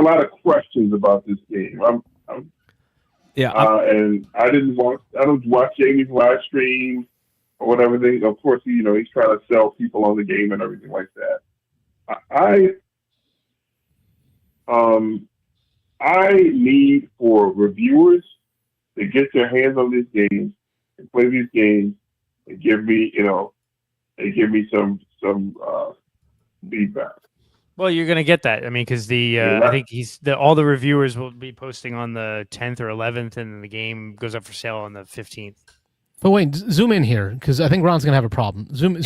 lot of questions about this game. And I don't watch Jamie's live stream or whatever. Of course, he's trying to sell people on the game and everything like that. I need for reviewers to get their hands on these games and play these games and give me some feedback. Well, you're gonna get that. I mean, because I think all the reviewers will be posting on the 10th or 11th, and then the game goes up for sale on the 15th. But wait, zoom in here because I think Ron's gonna have a problem. Zoom in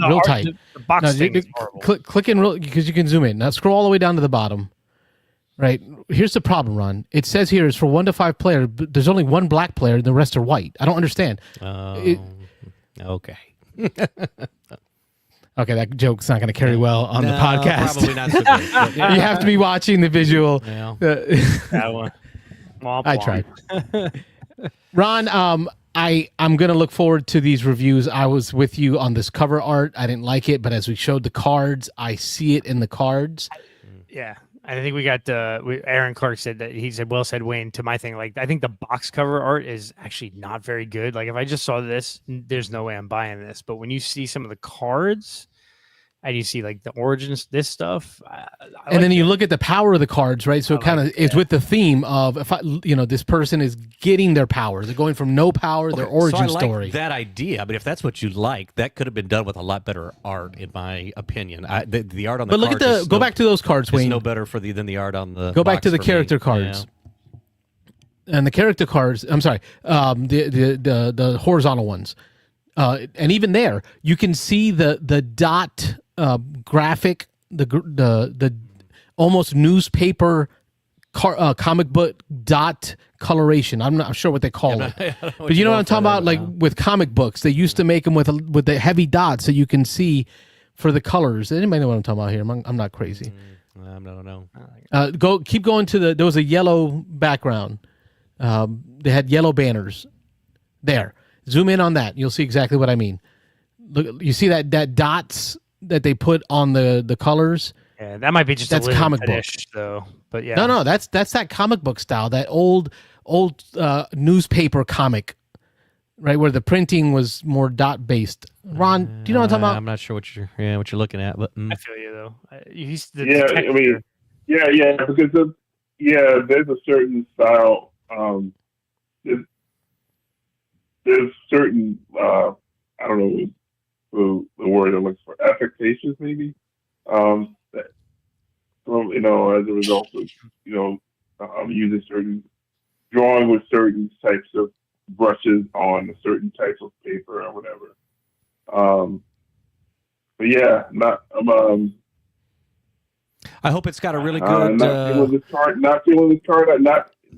real tight. The box thing is horrible. Click in real because you can zoom in. Now scroll all the way down to the bottom. Right. Here's the problem, Ron. It says here is for 1 to 5 players, but there's only one black player and the rest are white. I don't understand. Okay. Okay, that joke's not going to carry well on the podcast. Probably not so good. You have to be watching the visual. Yeah. That one. I tried. Ron, I'm going to look forward to these reviews. I was with you on this cover art. I didn't like it, but as we showed the cards, I see it in the cards. Yeah. I think we got Aaron Clark said that he said, well said, Wayne, to my thing. I think the box cover art is actually not very good. If I just saw this, there's no way I'm buying this. But when you see some of the cards and you see the origins, this stuff, and then you look at the power of the cards, right? So it kind of is with the theme of if this person is getting their power, they're going from no power, their origin story. That idea, but if that's what you like, that could have been done with a lot better art, in my opinion. The art on the but look cards at go back to those cards, Wayne. No better than the art on the. Go back to the character cards. Yeah. And the character cards. I'm sorry, the horizontal ones, and even there you can see the dot. Graphic, the almost newspaper comic book dot coloration. I'm not sure what they call it, but you know what I'm talking about. With comic books, they used to make them with the heavy dots so you can see for the colors. Anybody know what I'm talking about here? I'm not crazy. I don't know. Keep going to there was a yellow background. They had yellow banners. There, zoom in on that. You'll see exactly what I mean. Look, you see that dots that they put on the colors. Yeah, that might be just that's comic book though. But yeah, no, that's that comic book style, that old newspaper comic, right, where the printing was more dot based. Ron, do you know what I'm talking about? I'm not sure what you're looking at, but I feel you though. Because there's a certain style. There's certain I don't know. The word I'm looking for, affectations maybe, that from as a result of using certain drawing with certain types of brushes on a certain type of paper or whatever. But yeah, I hope it's got a really good. Not feeling this card. Not feeling this card.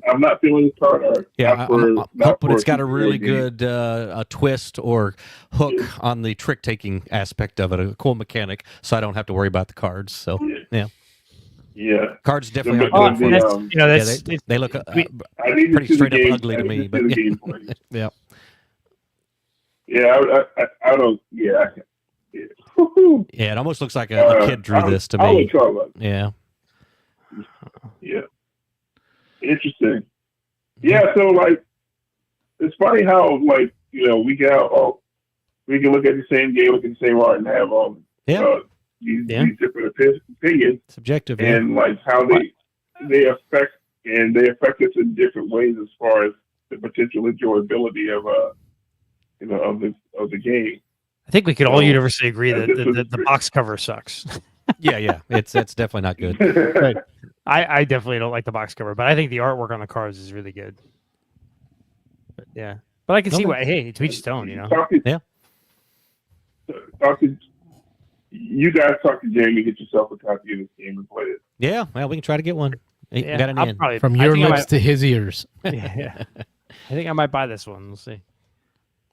I'm not feeling this card art. Yeah, I'm hoping it's got a really good a twist or hook on the trick taking aspect of it, a cool mechanic, so I don't have to worry about the cards. So yeah. Cards definitely aren't good for me. They look pretty straight up ugly to me, but yeah. Yeah, I don't. Yeah. Yeah, it almost looks like a kid drew this to me. Yeah. Yeah. Interesting. Yeah, so like, it's funny how like we can look at the same game, look at the same art, and have these different opinions. Subjective, and like how they affect us in different ways as far as the potential enjoyability of the game. I think we could all universally agree that the box cover sucks. Yeah, it's definitely not good. Right. I definitely don't like the box cover, but I think the artwork on the cards is really good. But I can see why. Hey, to each his own, You guys talk to Jamie, get yourself a copy of this game and play it. Yeah, well, we can try to get one. Got an in. From your lips to his ears. Yeah. I think I might buy this one. We'll see.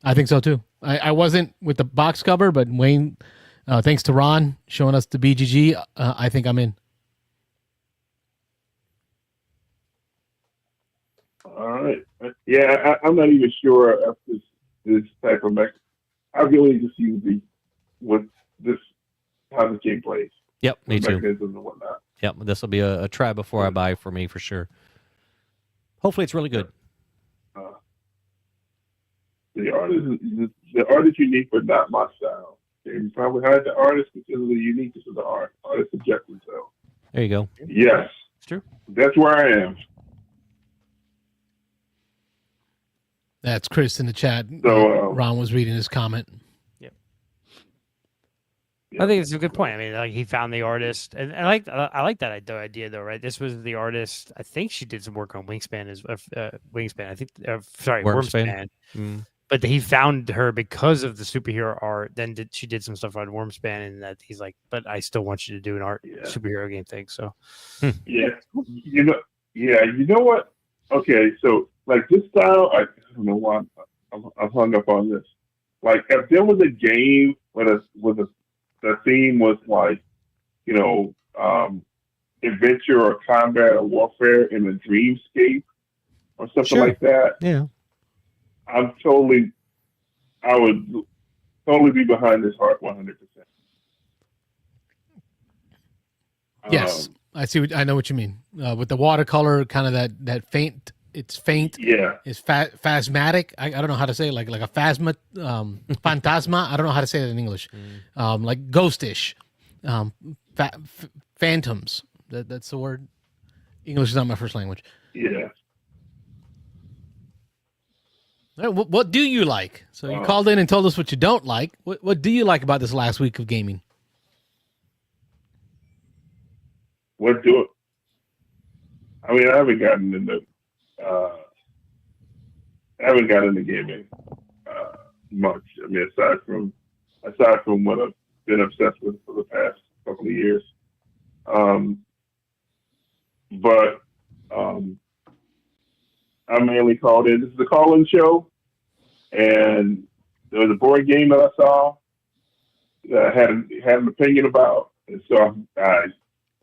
I think so too. I wasn't with the box cover, but Wayne, thanks to Ron showing us the BGG, I think I'm in. All right. Yeah, I'm not even sure if this type of mech. I really just use how this game plays. Yep, me too. Mechanisms and whatnot. Yep, this will be a try before I buy for me for sure. Hopefully, it's really good. The art is unique, but not my style. You probably hired the artist because of the uniqueness of the art. Artist subjective, so. There you go. Yes, it's true. That's where I am. That's Chris in the chat. So Ron was reading his comment. Yep. I think it's a good point. I mean, like he found the artist, and I like that idea though, right? This was the artist. I think she did some work on Wingspan Wingspan. I think Wormspan. But he found her because of the superhero art. Then she did some stuff on Wormspan, and that he's like, but I still want you to do an art superhero game thing. So yeah, you know what? Okay, so like this style, I don't know why I'm hung up on this. Like if there was a game where the theme was like, adventure or combat or warfare in a dreamscape or something like that. Yeah. I would totally be behind this heart 100%. Yes, I know what you mean. With the watercolor, kind of that faint. It's faint. Yeah. It's phasmatic. I don't know how to say it. Like a phasma, phantasma. I don't know how to say it in English. Like ghostish, phantoms. That's the word. English is not my first language. Yeah. What do you like? So you called in and told us what you don't like. What do you like about this last week of gaming? I mean, I haven't gotten into gaming much. I mean, aside from what I've been obsessed with for the past couple of years. But I mainly called in. This is the call-in show, and there was a board game that I saw that I had an opinion about, and so I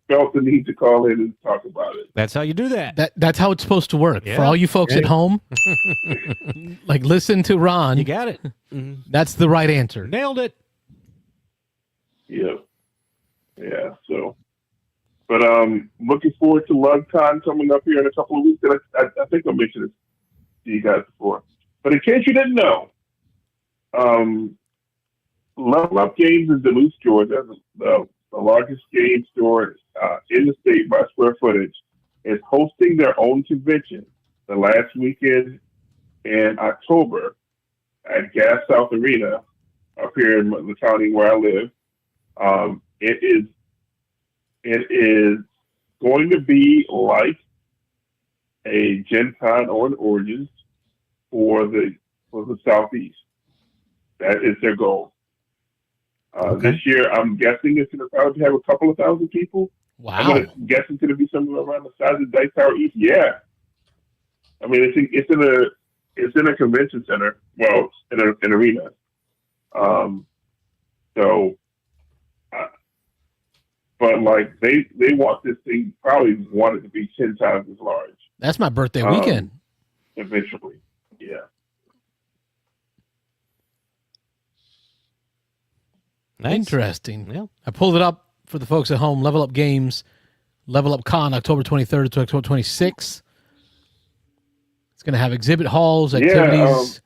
felt the need to call in and talk about it. That's how you do that. That's how it's supposed to work. Yeah. For all you folks at home, like listen to Ron. You got it. Mm-hmm. That's the right answer. Nailed it. Yeah. Yeah. So. But looking forward to LugCon coming up here in a couple of weeks. And I think I mentioned this to you guys before. But in case you didn't know, Level Up Games in Duluth, Georgia, the largest game store in the state by square footage, is hosting their own convention the last weekend in October at Gas South Arena up here in the county where I live. It is going to be like a Gen Con or an Origins, for the Southeast. That is their goal. This year, I'm guessing it's going to probably have a couple of thousand people. Wow. I'm guessing it's going to be somewhere around the size of Dice Tower East. Yeah. I mean, it's in a convention center. Well, in an arena. But like they want this thing, probably want it to be 10 times as large. That's my birthday weekend. Eventually, yeah. Nice. Interesting. Yeah. I pulled it up for the folks at home. Level Up Games, Level Up Con, October 23rd to October 26th. It's going to have exhibit halls, activities,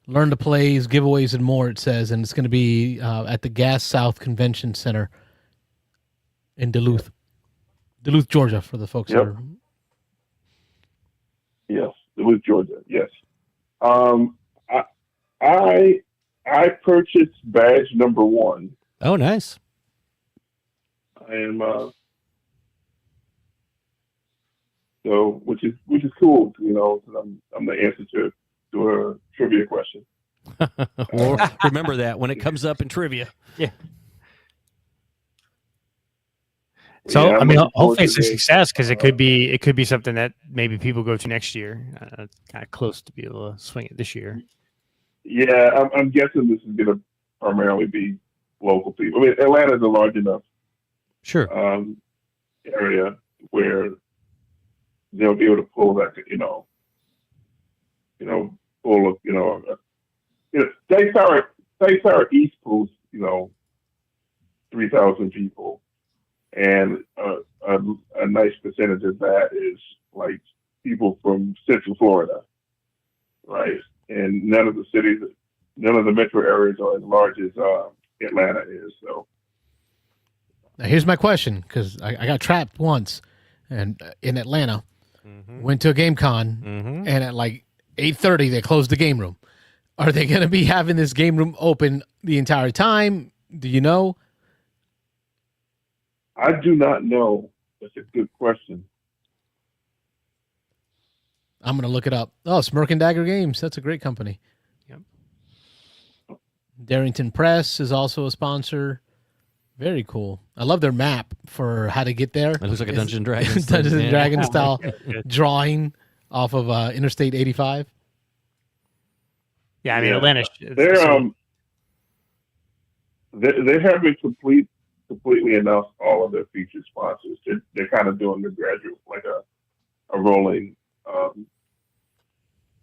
learn to plays, giveaways, and more, it says. And it's going to be at the Gas South Convention Center in Duluth, Georgia, for the folks that are. Yes, Duluth, Georgia. Yes. I purchased badge number 1. Oh, nice. I am so which is cool, you know, 'cause I'm the answer to a trivia question. Well, remember that when it comes up in trivia. Yeah. So Yeah, I mean, looking forward hopefully it's to a this. success, because it could be something that maybe people go to next year. It's kind of close to be able to swing it this year. Yeah, I'm guessing this is going to primarily be local people. I mean, Atlanta's a large enough Sure. area where they'll be able to pull that, Dice Tower East pulls, 3,000 people, and a nice percentage of that is like people from Central Florida, right? And none of the metro areas are as large as Atlanta is. So Now, here's my question, because I got trapped once and in Atlanta. Went to a game con, and at like 8:30, they closed the game room. Are they going to be having this game room open the entire time? Do you know? I do not know. That's a good question. I'm going to look it up. Oh, Smirk and Dagger Games. That's a great company. Yep. Darrington Press is also a sponsor. Very cool. I love their map for how to get there. It looks like a Dungeons and Dragons. Dungeons and Yeah. Dragons style drawing off of Interstate 85. Yeah, I mean, Yeah. Atlanta. They haven't completely announced all of their featured sponsors. They're kind of doing the gradual, like a rolling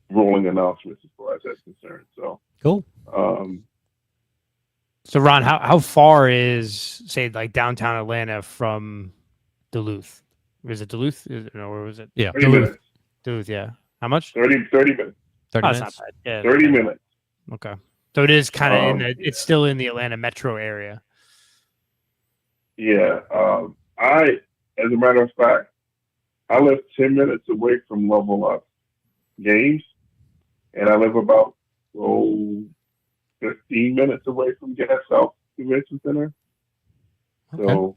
announcements as far as that's concerned. So Cool. So Ron, how far is, say, like downtown Atlanta from Duluth? Was it Duluth? Or was it? Yeah. 30 minutes. Duluth, yeah. How much? 30 minutes. 30 Oh, it's not minutes. bad. Yeah. 30 minutes. Okay. So it is kind of it's still in the Atlanta metro area. Yeah. As a matter of fact, I live 10 minutes away from Level Up Games, and I live about 15 minutes away from Gas South Convention Center. Okay. So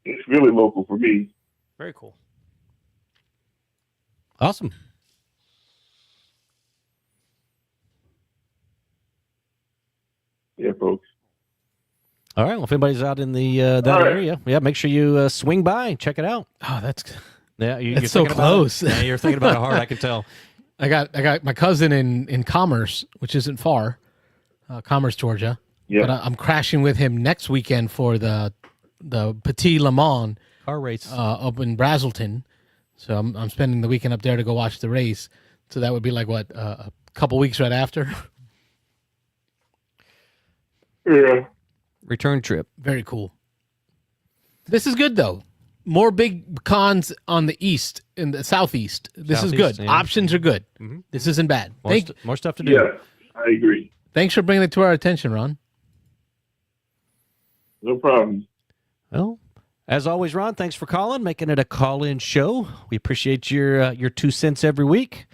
it's really local for me. Very cool. Awesome. Yeah, folks. All right. Well, if anybody's out in the that All right. area, yeah, make sure you swing by and check it out. Oh, that's Yeah, you're That's so thinking about it. close. Yeah, you're thinking about it hard. I can tell. I got my cousin in Commerce, which isn't far, Commerce, Georgia. Yeah. But I'm crashing with him next weekend for the Petit Le Mans Car race. up in Brazelton. So I'm spending the weekend up there to go watch the race. So that would be like what a couple weeks right after. Yeah. Return trip. Very cool. This is good though. More big cons on the east, in the southeast. This is Southeast, good. yeah. Options are good. Mhm. This isn't bad. More stuff to do. Yeah, I agree. Thanks for bringing it to our attention, Ron. No problem. Well, as always, Ron, thanks for calling, making it a call-in show. We appreciate your 2 cents every week.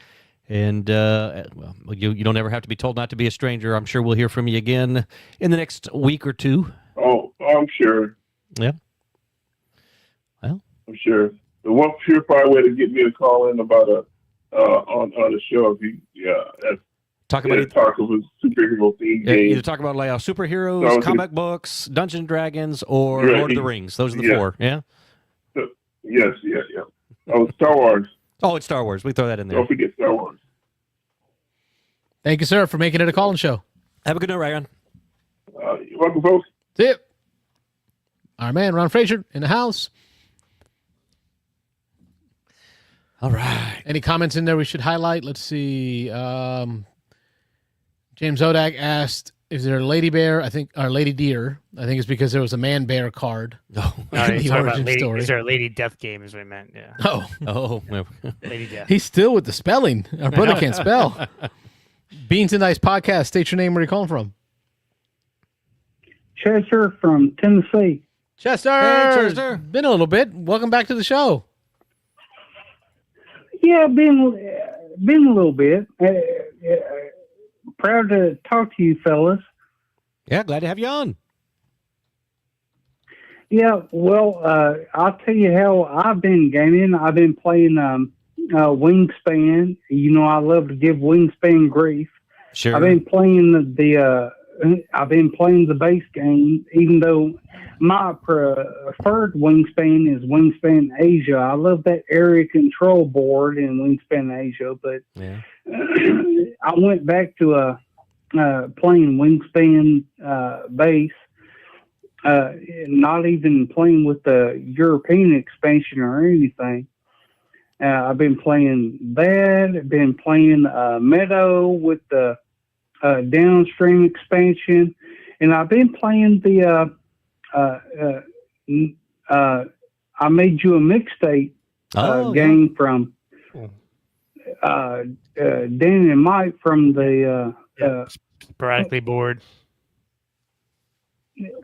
And well, you don't ever have to be told not to be a stranger. I'm sure we'll hear from you again in the next week or two. Oh, I'm sure. Yeah. Well, I'm sure. The one surefire way to get me to call in about on the show. Talk about talk of a superhero themed game. Either talk about like superheroes, So comic books, Dungeons and Dragons, or Right. Lord of the Rings. Those are the four. Yeah. Yes. Oh, Star Wars. Oh, it's Star Wars. We throw that in there. Don't forget Star Wars. Thank you, sir, for making it a call-in show. Have a good night, Ryan. You're welcome, folks. See ya. Our man, Ron Frazier, in the house. All right. Any comments in there we should highlight? Let's see. James Odak asked, is there a lady bear? I think, or lady deer. I think it's because there was a man bear card. No. In the origin story. Is there a lady death game is what I meant. Yeah. Oh. Lady death. He's still with the spelling. Our brother can't spell. Beansanddice podcast. State your name. Where you calling from? Chester from Tennessee. Chester. Hey, Chester. Been a little bit. Welcome back to the show. Yeah, been a little bit. Proud to talk to you fellas. Yeah, glad to have you on. Yeah, well, I'll tell you how I've been gaming. I've been playing Wingspan. You know, I love to give Wingspan grief. Sure. I've been playing the base game, even though my preferred Wingspan is Wingspan Asia. I love that area control board in Wingspan Asia, but Yeah. I went back to playing Wingspan base, not even playing with the European expansion or anything. I've been playing that. I've been playing Meadow with the downstream expansion, and I've been playing the I Made You a Mixtape game from Dan and Mike from the Sporadically bored.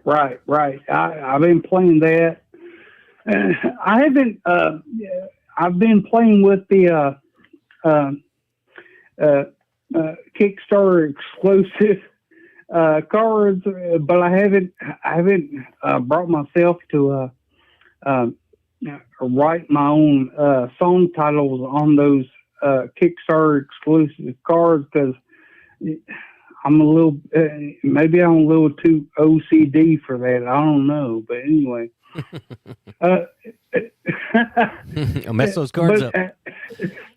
Right. I've been playing that. I haven't. I've been playing with the Kickstarter exclusive cards, but I haven't brought myself to write my own song titles on those Kickstarter exclusive cards because I'm a little maybe I'm a little too OCD for that. I don't know, but anyway. I'll mess those cards up.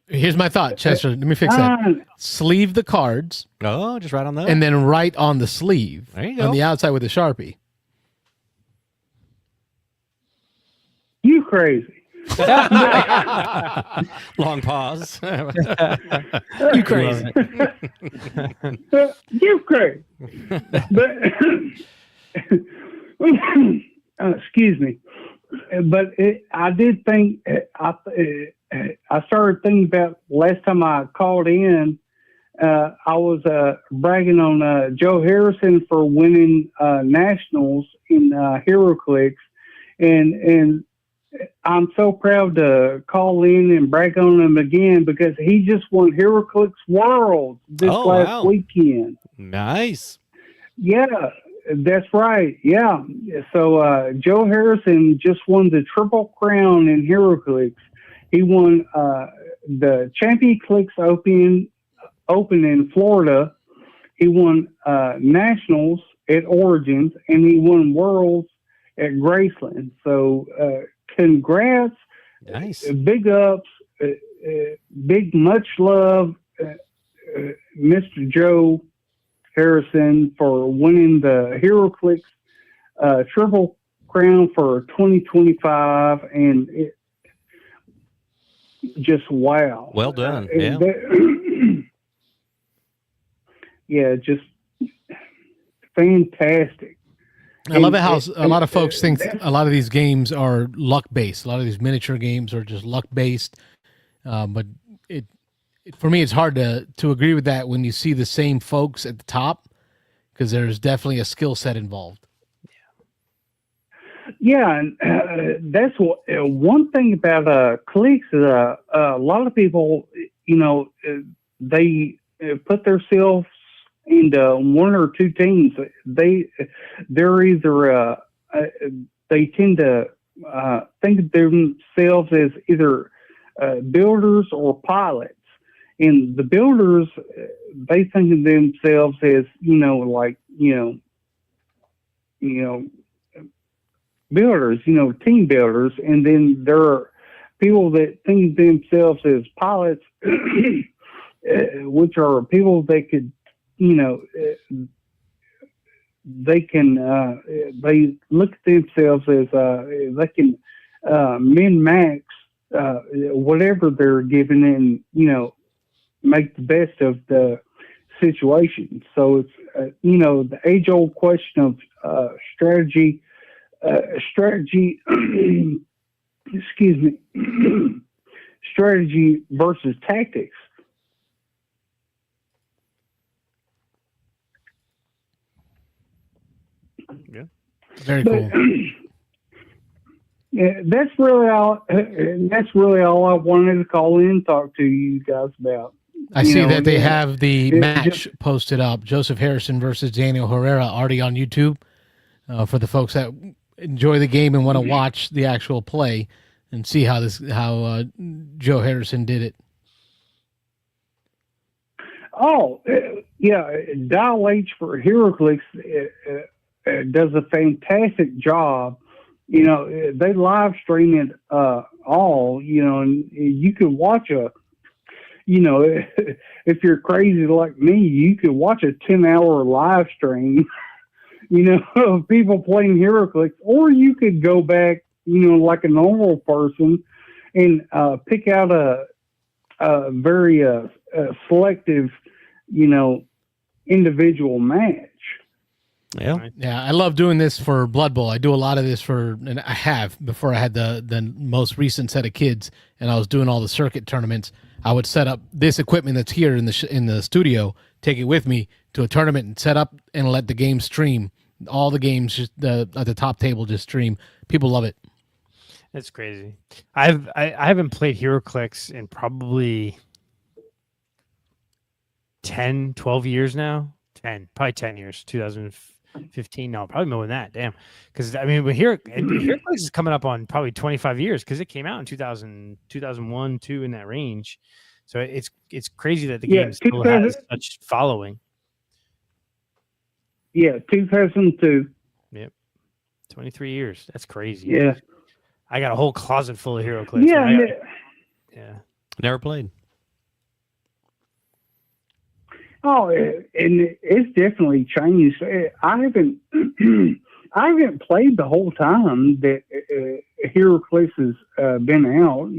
Here's my thought, Chester. Let me fix that. Sleeve the cards. Oh, just right on that. And then write on the sleeve. There you go. On the outside with a Sharpie. You crazy. Long pause. You crazy. You crazy. But excuse me. But I did think I started thinking about last time I called in. I was bragging on Joe Harrison for winning nationals in HeroClix, and I'm so proud to call in and brag on him again because he just won HeroClix Worlds this last weekend. Nice. Yeah, that's right. Yeah. So Joe Harrison just won the Triple Crown in HeroClix. He won the Champion Clicks Open in Florida. He won nationals at Origins, and he won Worlds at Graceland. So congrats. Nice. Big ups. Big much love, Mr. Joe Harrison, for winning the HeroClix Triple Crown for 2025, and it just wow. Well done. Yeah, just fantastic. I love it how a lot of folks think a lot of these games are luck based. A lot of these miniature games are just luck based. But for me, it's hard to agree with that when you see the same folks at the top, because there's definitely a skill set involved. Yeah, and that's one thing about clicks is a lot of people, they put themselves into one or two teams. They're either they tend to think of themselves as either builders or pilots. and the builders, they think of themselves as, like, builders, team builders. And then there are people that think of themselves as pilots, which are people that could, they look at themselves as, they can min-max whatever they're given and, make the best of the situation. So it's, the age-old question of strategy, excuse me, strategy versus tactics. Yeah. Very cool. Yeah, that's really all I wanted to call in and talk to you guys about. I see that they have the match posted up. Joseph Harrison versus Daniel Herrera already on YouTube for the folks that enjoy the game and want to watch the actual play and see how Joe Harrison did it. Oh, yeah. Dial H for HeroClix does a fantastic job. They live stream it all, and you could watch if you're crazy like me, you could watch a 10-hour live stream, of people playing HeroClix, or you could go back, like a normal person and pick out a very selective, individual match. Yeah. Yeah, I love doing this for Blood Bowl. I do a lot of this and I have before I had the most recent set of kids, and I was doing all the circuit tournaments. I would set up this equipment that's here in the studio, take it with me to a tournament and set up and let the game stream. All the games just at the top table just stream. People love it. That's crazy. I haven't played HeroClix in probably 10, 12 years now. Probably 10 years. 2015. No, probably more than that. Damn. Because HeroClix is coming up on probably 25 years because it came out in 2000, 2001, 2 in that range. So it's crazy that the game still has such following. Yeah, 2002. Yep. 23 years. That's crazy. Yeah. I got a whole closet full of HeroClix. Yeah. Yeah. Never played. Oh, and it's definitely changed. I haven't played the whole time that HeroClix has been out.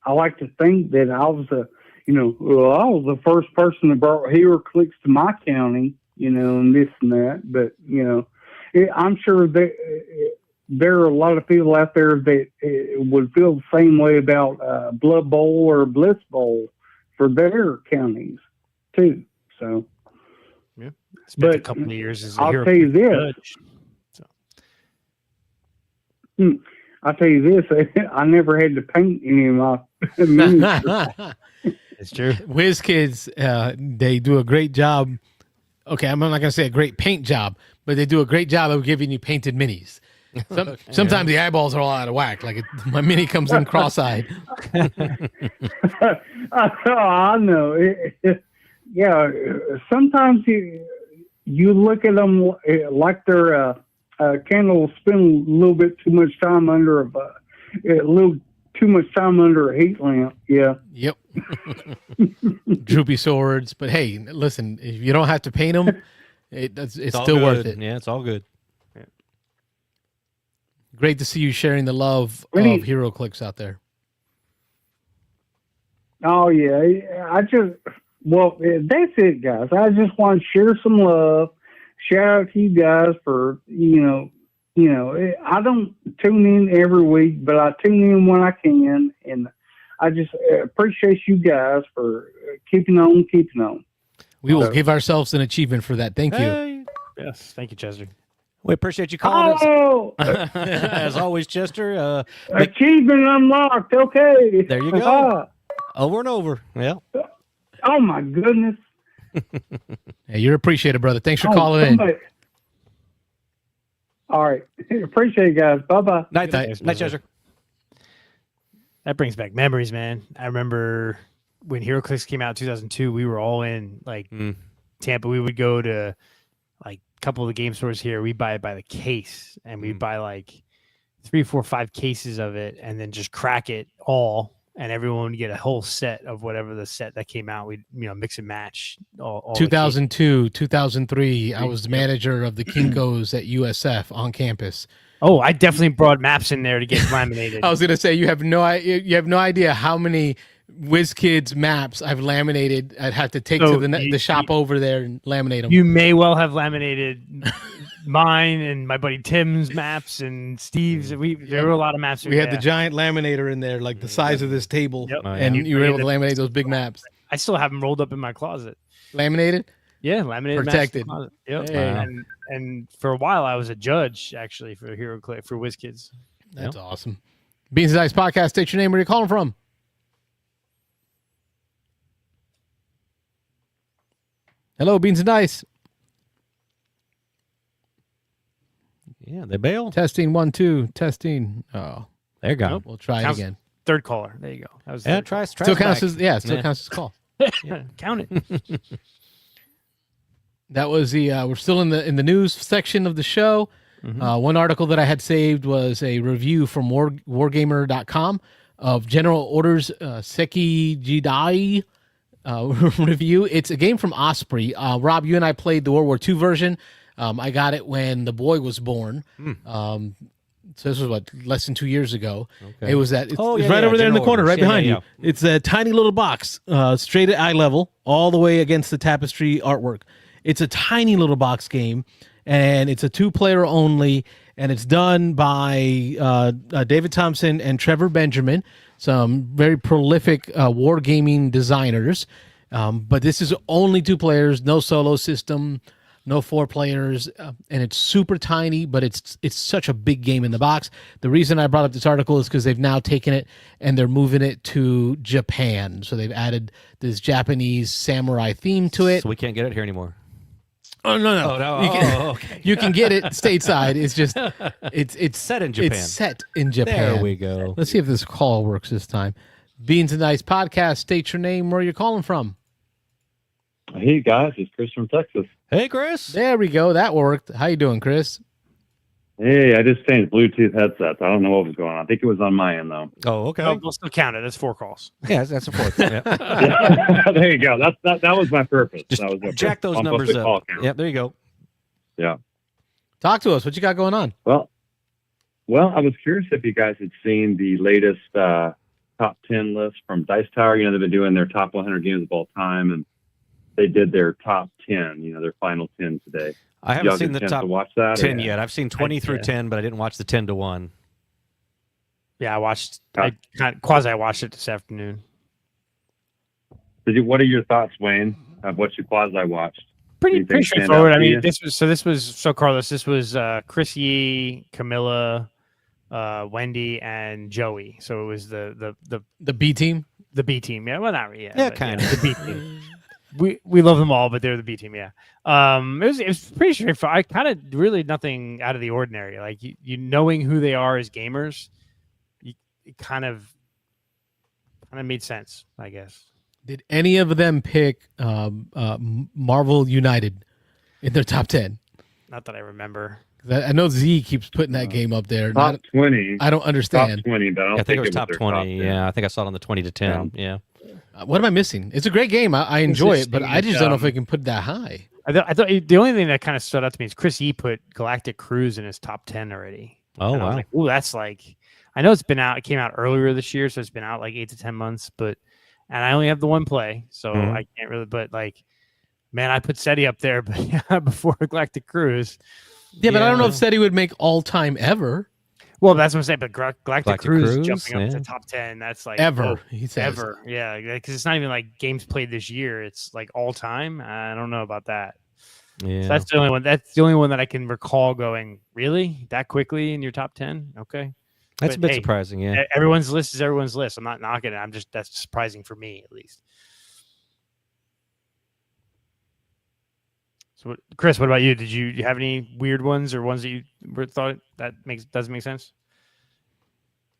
I like to think that I was I was the first person that brought HeroClix to my county, and this and that. But I'm sure that there are a lot of people out there that would feel the same way about Blood Bowl or Bliss Bowl for their counties too. So, yeah, spent a couple of years as a I'll tell you this. I'll tell you this. I never had to paint any of my minis. It's true. WizKids, they do a great job. Okay, I'm not going to say a great paint job, but they do a great job of giving you painted minis. Sometimes the eyeballs are all out of whack. Like my mini comes in cross-eyed. I know. Yeah, sometimes you look at them like they're candle spend a little bit too much time under a heat lamp. Yeah. Yep. Droopy swords, but hey, listen, if you don't have to paint them, it's still good. worth it. Yeah, it's all good. Great to see you sharing the love of HeroClix out there. Oh yeah, that's it, guys. I just want to share some love. Shout out to you guys for I don't tune in every week, but I tune in when I can, and I just appreciate you guys for keeping on. We will give ourselves an achievement for that. Thank you. Hey. Yes, thank you, Chester. We appreciate you calling us. As always, Chester. Achievement unlocked. Okay. There you go. Over and over. Yeah. Oh, my goodness. Yeah, you're appreciated, brother. Thanks for calling in. All right. Appreciate it, guys. Bye-bye. Night, Chester. That brings back memories, man. I remember when HeroClix came out in 2002, we were all in like Tampa. We would go to like a couple of the game stores here. We'd buy it by the case, and we'd buy like 3, 4, 5 cases of it, and then just crack it all. And everyone would get a whole set of whatever the set that came out. We'd mix and match. All 2002, 2003. I was the manager of the Kinkos at USF on campus. Oh, I definitely brought maps in there to get laminated. I was gonna say you have no idea how many WizKids maps I've laminated. I'd have to take to the shop over there and laminate them. You may well have laminated mine and my buddy Tim's maps and Steve's. There were a lot of maps. We had the giant laminator in there, like the size of this table, and you were able to laminate those big maps. I still have them rolled up in my closet. Laminated? Yeah, laminated, protected. Yep. Wow. And for a while, I was a judge actually for for WizKids. That's awesome. Beansanddice podcast. State your name. Where are you calling from? Hello, Beansanddice. Yeah, they bail. Testing 1 2. Testing. Oh, there you go. Nope. We'll try it again. Third caller. There you go. That was try still counts as counts as call. Count it. That was we're still in the news section of the show. One article that I had saved was a review from wargamer.com of General Orders Seki Jidai review. It's a game from Osprey. Rob, you and I played the World War II version. I got it when the boy was born. So this was less than 2 years ago. Okay. It was that. It's right over there in the corner, right behind you. It's a tiny little box, straight at eye level, all the way against the tapestry artwork. It's a tiny little box game, and it's a 2-player only, and it's done by David Thompson and Trevor Benjamin, some very prolific wargaming designers. But this is only 2 players, no solo system, no 4 players, and it's super tiny, but it's such a big game in the box. The reason I brought up this article is because they've now taken it and they're moving it to Japan. So they've added this Japanese samurai theme to it. So we can't get it here anymore. Oh no! Oh, no. Okay. You can get it stateside. It's just it's set in Japan. It's set in Japan. There we go. Let's see if this call works this time. Beansanddice podcast. State your name, where you're calling from. Hey guys, it's Chris from Texas. Hey Chris. There we go. That worked. How you doing, Chris? Hey, I just changed Bluetooth headsets. I don't know what was going on. I think it was on my end though. Oh, okay. No, we'll still count it. That's 4 calls. Yeah, that's a 4th. Yeah. There you go. That was my purpose. Just that was jack those numbers up. Yep, there you go. Yeah. Talk to us. What you got going on? Well, I was curious if you guys had seen the latest top 10 list from Dice Tower. They've been doing their top 100 games of all time, and they did their top 10. Their final 10 today. I haven't seen the top to watch that 10 yet. I've seen 20 through 10, but I didn't watch the 10 to 1. Yeah, I quasi watched it this afternoon. What are your thoughts, Wayne, of what you quasi watched? Pretty straightforward. I mean, this was Carlos. This was Chris Yee, Camilla, Wendy, and Joey. So it was the B team. The B team. Yeah, well, not really. Yeah, kind of the B team. We love them all, but they're the B team. Yeah. It was pretty straightforward. I kind of really nothing out of the ordinary. Like you knowing who they are as gamers, it kind of made sense, I guess. Did any of them pick Marvel United in their top 10? Not that I remember. I know Z keeps putting that game up there. Top 20. I don't understand. Top 20, but I think it was top 20. Yeah, I think I saw it on the 20 to 10. Yeah. What am I missing? It's a great game. I enjoy it, but I just don't know if I can put that high. I thought the only thing that kind of stood out to me is Chris E put Galactic Cruise in his top 10 already. Oh, wow. Like, ooh, that's like, I know it's been out. It came out earlier this year, so it's been out like 8 to 10 months. And I only have the one play, so I can't really. But like, man, I put SETI up there, but before Galactic Cruise. Yeah, but I don't know if SETI would make all time ever. Well, that's what I'm saying. But Galactic Cruise jumping up to top 10, that's like ever. He says ever. Yeah, because it's not even like games played this year. It's like all time. I don't know about that. Yeah, so that's the only one. That's the only one that I can recall going really that quickly in your top 10. Okay, that's a bit surprising. Yeah, everyone's list is everyone's list. I'm not knocking it. That's surprising for me at least. So, Chris, what about you? Did you have any weird ones or ones that you thought that doesn't make sense?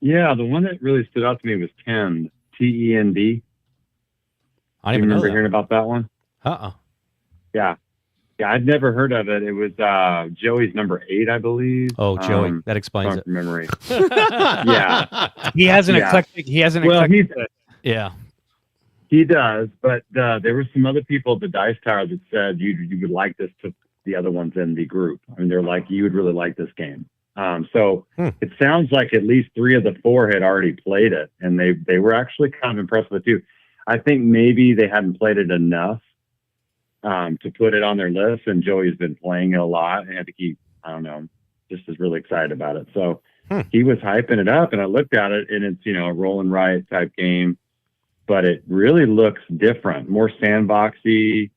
Yeah, the one that really stood out to me was Tend, Tend. I You didn't even know remember that. hearing about that one? Yeah. Yeah, I'd never heard of it. It was Joey's number 8, I believe. Oh, Joey, that explains it. From memory. Yeah. He has an Yeah. eclectic. He has an Well, eclectic. Yeah. He does, but there were some other people at the Dice Tower that said you would like this to the other ones in the group. I mean, they're like, you would really like this game. So it sounds like at least 3 of the 4 had already played it, and they were actually kind of impressed with it too. I think maybe they hadn't played it enough to put it on their list, and Joey's been playing it a lot, and I think he, I don't know, just is really excited about it. So he was hyping it up, and I looked at it, and it's, a roll and write type game, but it really looks different, more sandboxy,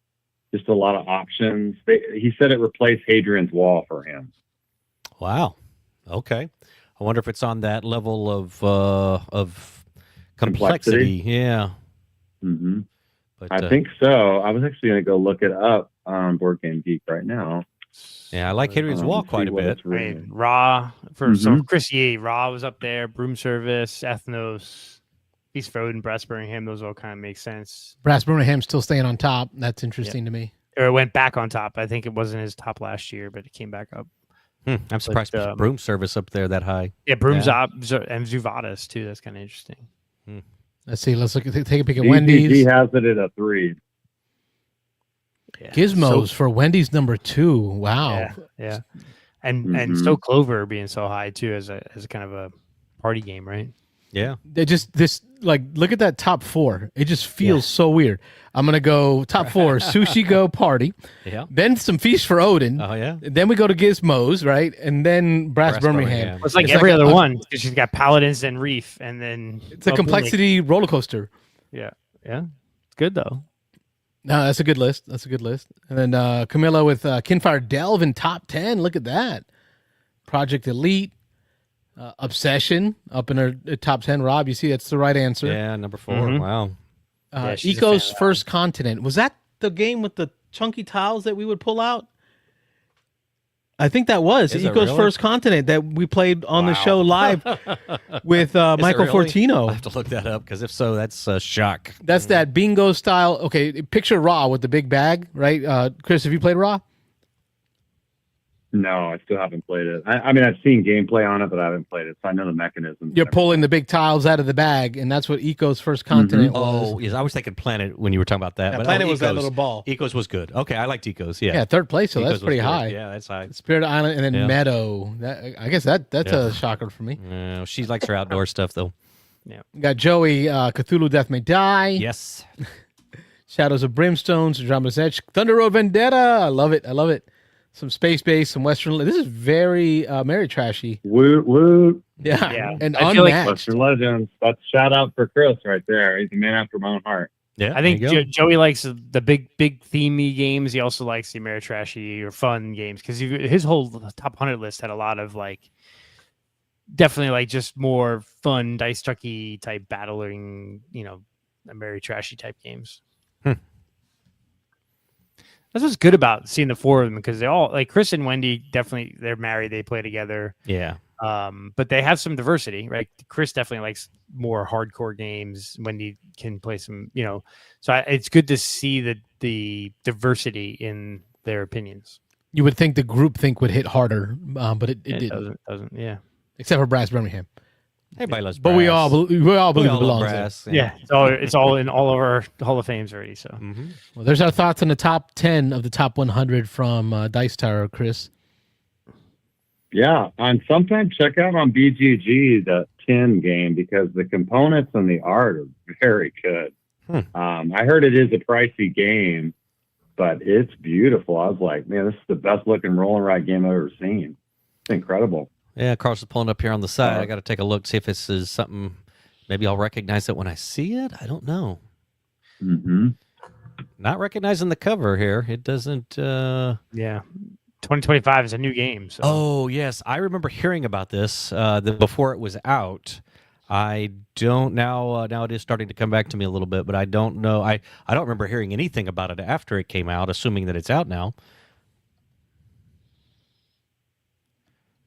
just a lot of options. He said it replaced Hadrian's Wall for him. Wow. Okay. I wonder if it's on that level of complexity. Yeah. Mm-hmm. But, I think so. I was actually going to go look it up on Board Game Geek right now. Yeah, I like Hadrian's Wall quite a bit. I mean, Raw so Chris Yee, Raw was up there, Broom Service, Ethnos, Beast of Odin, Brass Birmingham. Those all kind of make sense. Brass Birmingham still staying on top. That's interesting to me. Or it went back on top. I think it wasn't his top last year, but it came back up. I'm surprised Broom Service up there that high. Yeah, Broom's up, and Zuvadas too. That's kind of interesting. Let's see. Let's look. Take a peek at Wendy's. He has it at a 3. Yeah. Gizmos for Wendy's number 2. Wow. Yeah. And Stoke Clover being so high too as a kind of a party game, right? Yeah. They just look at that top 4. It just feels so weird. I'm gonna go top 4: Sushi Go Party. Yeah. Then some Feast for Odin. Oh yeah. Then we go to Gizmos, right? And then Brass Birmingham. It's like every other one because she's got Paladins and Reef, and then it's a complexity roller coaster. Yeah. It's good though. No, that's a good list. And then Camilla with Kinfire Delve in top 10. Look at that. Project Elite. Obsession up in her top 10. Rob, you see that's the right answer. Yeah, number 4. Wow. Eco's First Continent. Was that the game with the chunky tiles that we would pull out? I think that was Eco's First Continent that we played on the show live with Michael Fortino. I have to look that up because if so, that's a shock. That's that bingo style. Okay, picture Raw with the big bag, right? Chris, have you played Raw? No, I still haven't played it. I mean, I've seen gameplay on it, but I haven't played it, so I know the mechanism. You're pulling the big tiles out of the bag, and that's what Eco's First Continent was. Oh, yes, I was thinking Planet when you were talking about that. Yeah, but Planet was that Ecos. little ball. Ecos was good. Okay, I liked Ecos. Yeah. Yeah, 3rd place, so Ecos that's pretty was good. high. Yeah, that's high. Spirit Island, and then Meadow. I guess that's a shocker for me. She likes her outdoor stuff, though. Yeah. We got Joey, Cthulhu Death May Die. Yes. Shadows of Brimstone, Andromeda's Edge, Thunder Road Vendetta. I love it. Some space base, some Western. This is very Mary Trashy. Woo. Yeah. And I feel unmatched. Western Legends. That's a shout out for Chris right there. He's a man after my own heart. Yeah. I think Joey likes the big themey games. He also likes the Ameritrashy or fun games because his whole top 100 list had a lot of definitely just more fun dice chucky type battling, Ameritrashy type games. That's what's good about seeing the 4 of them because they all Chris and Wendy definitely they're married, they play together. Yeah. But they have some diversity, right? Chris definitely likes more hardcore games. Wendy can play some, so it's good to see the diversity in their opinions. You would think the group think would hit harder, but it didn't. Doesn't. Yeah. Except for Brass Birmingham. Everybody loves But brass. we all believe it belongs brass. there. Yeah. It's all in all of our Hall of Fames already. So Well, there's our thoughts on the top 10 of the top 100 from Dice Tower, Chris. Yeah, and sometime check out on BGG the 10 game because the components and the art are very good. I heard it is a pricey game, but it's beautiful. I was like, man, this is the best looking roll and write game I've ever seen. It's incredible. Yeah, Carl's pulling up here on the side. I got to take a look, see if this is something. Maybe I'll recognize it when I see it. I don't know. Not recognizing the cover here. It doesn't. Yeah. 2025 is a new game. So. Oh, yes. I remember hearing about this before it was out. I don't now. Now it is starting to come back to me a little bit, but I don't know. I don't remember hearing anything about it after it came out, assuming that it's out now.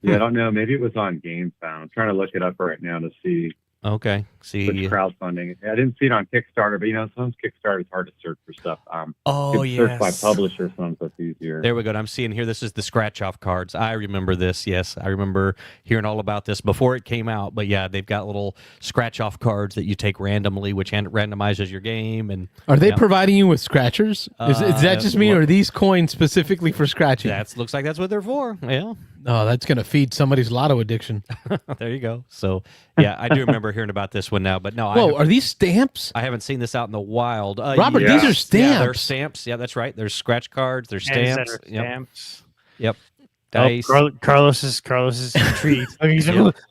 Yeah, I don't know. Maybe it was on GameFound. I'm trying to look it up right now to see Okay. See. which crowdfunding. I didn't see it on Kickstarter, but sometimes Kickstarter is hard to search for stuff. Oh, you can search by publisher, sometimes that's easier. There we go. I'm seeing here. This is the scratch off cards. I remember this. Yes, I remember hearing all about this before it came out. But yeah, they've got little scratch off cards that you take randomly, which randomizes your game. And are they providing you with scratchers? Is that just me, or are these coins specifically for scratching? That looks like that's what they're for. Yeah. Oh, that's gonna feed somebody's lotto addiction. There you go. So yeah, I do remember hearing about this one now. But no, whoa, are these stamps? I haven't seen this out in the wild. Robert, these are stamps. Yeah, they're stamps. Yeah, that's right. There's scratch cards. There's stamps. Stamps. Yep. Dice. Oh, Carlos is intrigued.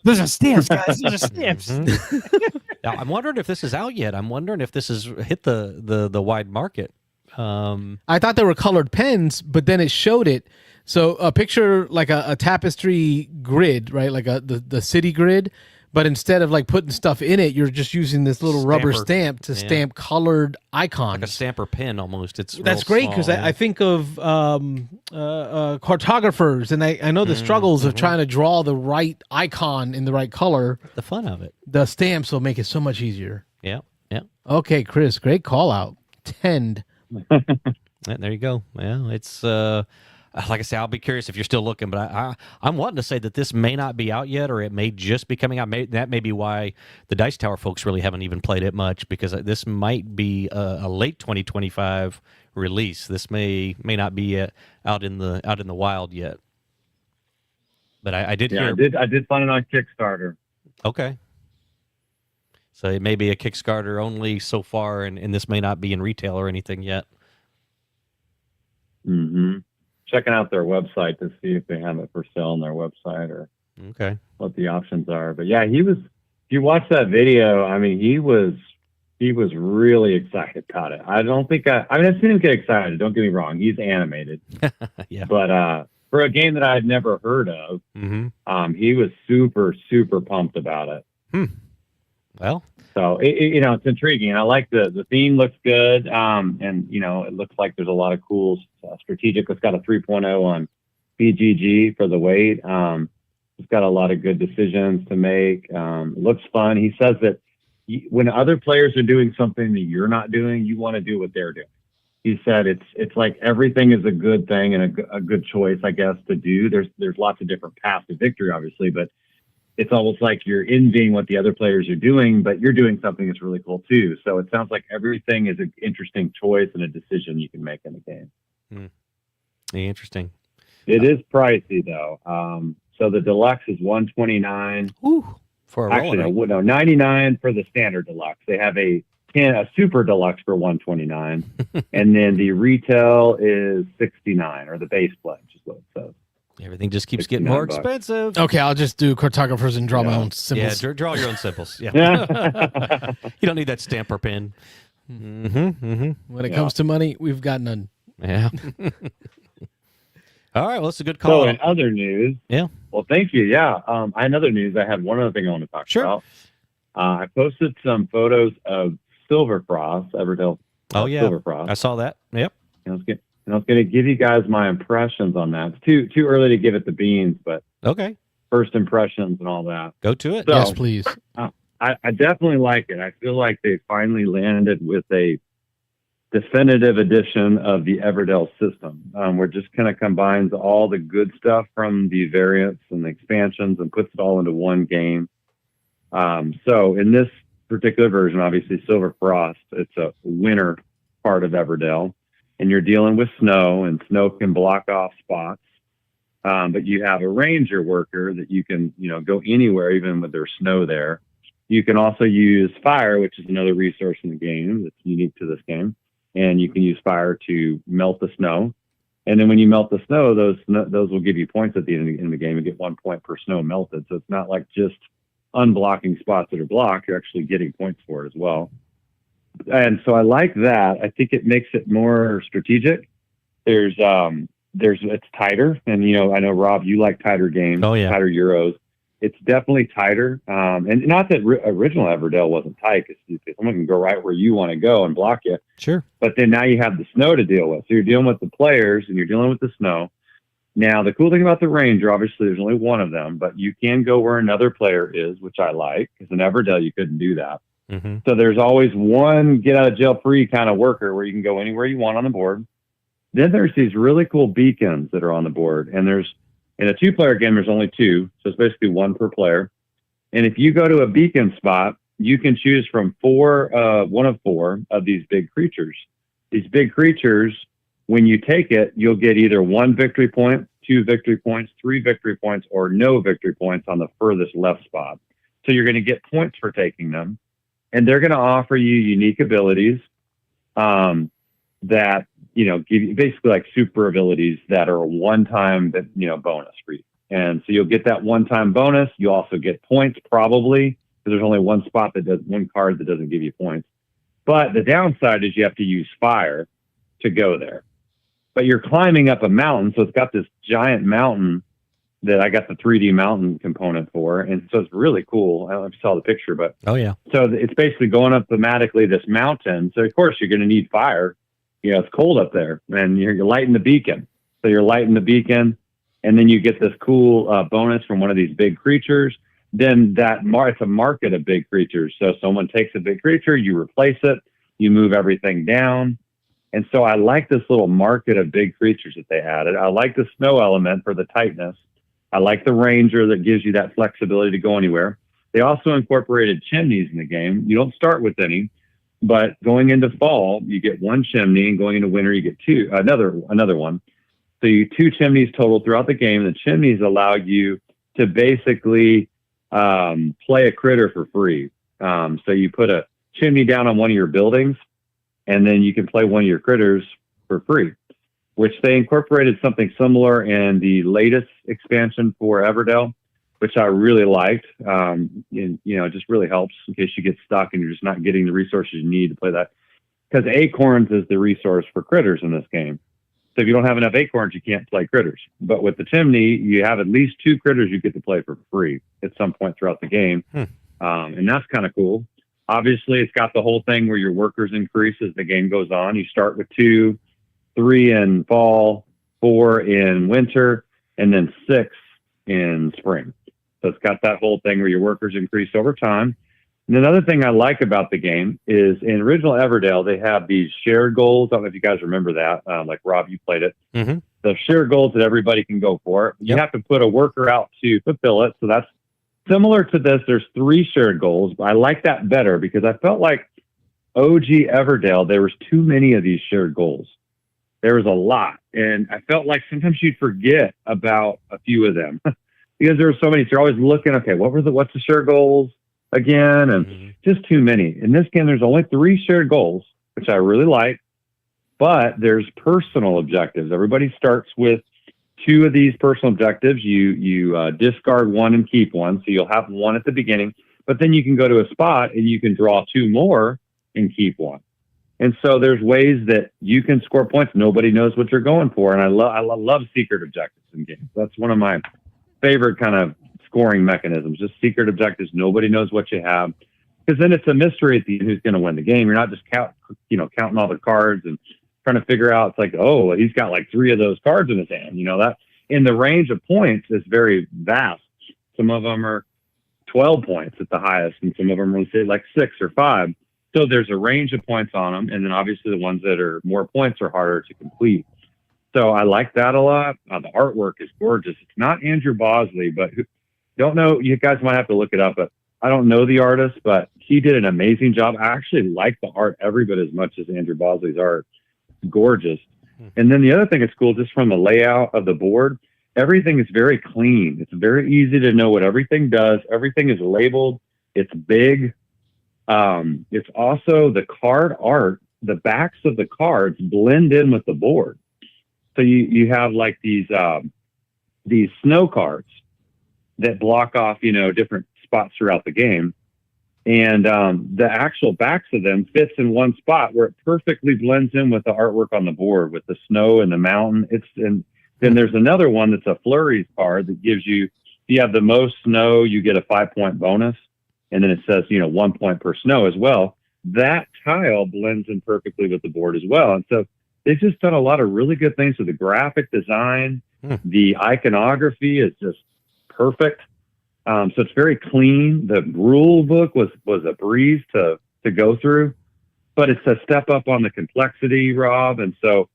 Those are stamps, guys. Those are stamps. Now, I'm wondering if this is out yet. I'm wondering if this has hit the wide market. I thought they were colored pens, but then it showed it. So a picture like a tapestry grid, right? Like the city grid, but instead of like putting stuff in it, you're just using this little rubber stamp to stamp colored icons. Like a stamper pen almost. That's great because I think of cartographers, and I know the struggles of trying to draw the right icon in the right color. The fun of it. The stamps will make it so much easier. Yeah, yeah. Okay, Chris, great call out. Tend. There you go. Yeah, it's like I say, I'll be curious if you're still looking, but I'm wanting to say that this may not be out yet, or it may just be coming out. That may be why the Dice Tower folks really haven't even played it much, because this might be a late 2025 release. This may not be out in the wild yet. But I did hear. I did find it on Kickstarter. Okay. So it may be a Kickstarter only so far, and this may not be in retail or anything yet. Mm-hmm. Checking out their website to see if they have it for sale on their website or what the options are. But yeah, if you watch that video, I mean, he was really excited about it. I've seen him get excited. Don't get me wrong. He's animated. Yeah. But for a game that I had never heard of, he was super, super pumped about it. Well, so it's intriguing. I like the theme looks good. And it looks like there's a lot of cool strategic. It's got a 3.0 on BGG for the weight. It's got a lot of good decisions to make. It looks fun. He says that when other players are doing something that you're not doing, you want to do what they're doing. He said it's like everything is a good thing and a good choice, I guess, to do. There's lots of different paths to victory, obviously, but it's almost like you're envying what the other players are doing, but you're doing something that's really cool too. So it sounds like everything is an interesting choice and a decision you can make in the game. Interesting. It is pricey though. So the deluxe is $129. For a actually, no, $99 for the standard deluxe. They have a super deluxe for $129, and then the retail is $69, or the base pledge is what it says. Everything just keeps getting more expensive. Okay, I'll just do cartographers and draw my own symbols. Yeah, draw your own symbols. Yeah. You don't need that stamper pen. When it comes to money, we've got none. Yeah. All right, well, that's a good call. So in other news, well, thank you. Yeah, in other news, I had one other thing I want to talk about. I posted some photos of Silverfrost, Everdell. Silverfrost. I saw that. Yep. And I was going to give you guys my impressions on that. It's too early to give it the beans, but first impressions and all that. Go to it. So, yes, please. I definitely like it. I feel like they finally landed with a definitive edition of the Everdell system, where it just kind of combines all the good stuff from the variants and the expansions and puts it all into one game. So in this particular version, obviously Silverfrost, it's a winter part of Everdell. And you're dealing with snow, and snow can block off spots. But you have a ranger worker that you can, go anywhere, even with there's snow there. You can also use fire, which is another resource in the game that's unique to this game. And you can use fire to melt the snow. And then when you melt the snow, those will give you points at the end of the game. You get 1 point per snow melted. So it's not like just unblocking spots that are blocked. You're actually getting points for it as well. And so I like that. I think it makes it more strategic. It's tighter, and I know Rob, you like tighter games, tighter Euros. It's definitely tighter, and not that original Everdell wasn't tight, because someone can go right where you want to go and block you. Sure. But then now you have the snow to deal with, so you're dealing with the players and you're dealing with the snow, Now, the cool thing about the Ranger, obviously, there's only one of them, but you can go where another player is, which I like, because in Everdell, you couldn't do that. Mm-hmm. So there's always one get-out-of-jail-free kind of worker where you can go anywhere you want on the board. Then there's these really cool beacons that are on the board. And in a 2-player game, there's only 2, so it's basically 1 per player. And if you go to a beacon spot, you can choose from 1 of 4 of these big creatures. These big creatures, when you take it, you'll get either 1 victory point, 2 victory points, 3 victory points, or no victory points on the furthest left spot. So you're going to get points for taking them. And they're going to offer you unique abilities that, give you basically like super abilities that are a one-time, bonus for you. And so you'll get that one-time bonus. You also get points probably, because there's only one card that doesn't give you points. But the downside is you have to use fire to go there. But you're climbing up a mountain, so it's got this giant mountain that I got the 3D mountain component for. And so it's really cool. I don't know if you saw the picture, but oh yeah. So it's basically going up thematically this mountain. So of course you're going to need fire. It's cold up there, and you're lighting the beacon. So you're lighting the beacon, and then you get this cool bonus from one of these big creatures. Then it's a market of big creatures. So someone takes a big creature, you replace it, you move everything down. And so I like this little market of big creatures that they added. I like the snow element for the tightness. I like the Ranger that gives you that flexibility to go anywhere. They also incorporated chimneys in the game. You don't start with any, but going into fall, you get 1 chimney, and going into winter, you get 2, another one. So you 2 chimneys total throughout the game. The chimneys allow you to basically play a critter for free. So you put a chimney down on one of your buildings, and then you can play one of your critters for free, which they incorporated something similar in the latest expansion for Everdell, which I really liked. It just really helps in case you get stuck and you're just not getting the resources you need to play that. Because acorns is the resource for critters in this game. So if you don't have enough acorns, you can't play critters. But with the chimney, you have at least 2 critters you get to play for free at some point throughout the game. And that's kind of cool. Obviously, it's got the whole thing where your workers increase as the game goes on. You start with 2, 3 in fall, 4 in winter, and then 6 in spring. So it's got that whole thing where your workers increase over time. And another thing I like about the game is in original Everdell, they have these shared goals. I don't know if you guys remember that. Like Rob, you played it. Mm-hmm. The shared goals that everybody can go for. You have to put a worker out to fulfill it. So that's similar to this. There's 3 shared goals. But I like that better because I felt like OG Everdell, there was too many of these shared goals. There was a lot. And I felt like sometimes you'd forget about a few of them because there were so many. So you're always looking, okay, what's the shared goals again? And just too many. In this game, there's only 3 shared goals, which I really like, but there's personal objectives. Everybody starts with 2 of these personal objectives. You discard 1 and keep 1. So you'll have 1 at the beginning, but then you can go to a spot and you can draw 2 more and keep 1. And so there's ways that you can score points. Nobody knows what you're going for. And I love secret objectives in games. That's one of my favorite kind of scoring mechanisms, just secret objectives. Nobody knows what you have, because then it's a mystery at the end who's going to win the game. You're not just counting all the cards and trying to figure out. It's like, oh, he's got like 3 of those cards in his hand. That in the range of points is very vast. Some of them are 12 points at the highest, and some of them are, say, like 6 or 5. So there's a range of points on them, and then obviously the ones that are more points are harder to complete. So I like that a lot. The artwork is gorgeous. It's not Andrew Bosley, but don't know. You guys might have to look it up, but I don't know the artist, but he did an amazing job. I actually like the art every bit as much as Andrew Bosley's art. It's gorgeous. And then the other thing that's cool, just from the layout of the board, everything is very clean. It's very easy to know what everything does. Everything is labeled. It's big. It's also the card art. The backs of the cards blend in with the board. So you have like these snow cards that block off, different spots throughout the game. And the actual backs of them fits in one spot where it perfectly blends in with the artwork on the board with the snow and the mountain. And then there's another one that's a flurries card that gives you, if you have the most snow, you get a 5-point bonus. And then it says, 1 point per snow as well. That tile blends in perfectly with the board as well. And so they've just done a lot of really good things with the graphic design. The iconography is just perfect. So it's very clean. The rule book was a breeze to go through, but it's a step up on the complexity, Rob. And so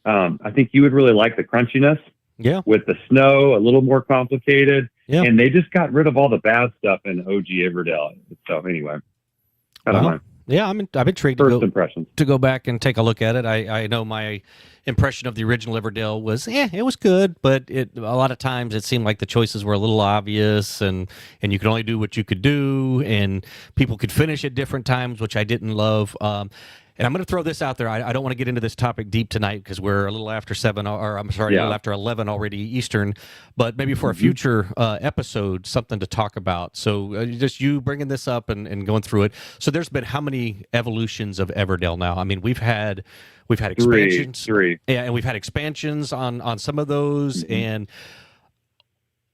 I think you would really like the crunchiness. Yeah. With the snow, a little more complicated. Yeah. And they just got rid of all the bad stuff in OG Everdell. So anyway, I don't mind. Yeah, I'm intrigued to go back and take a look at it. I know my impression of the original Everdell was, it was good, but a lot of times it seemed like the choices were a little obvious, and you could only do what you could do, and people could finish at different times, which I didn't love. And I'm going to throw this out there. I don't want to get into this topic deep tonight because we're a little after 7, or I'm sorry, a little after 11 already Eastern. But maybe for a future episode, something to talk about. So just you bringing this up and going through it. So there's been how many evolutions of Everdell now? I mean, we've had expansions. Three. Yeah, and we've had expansions on some of those, and.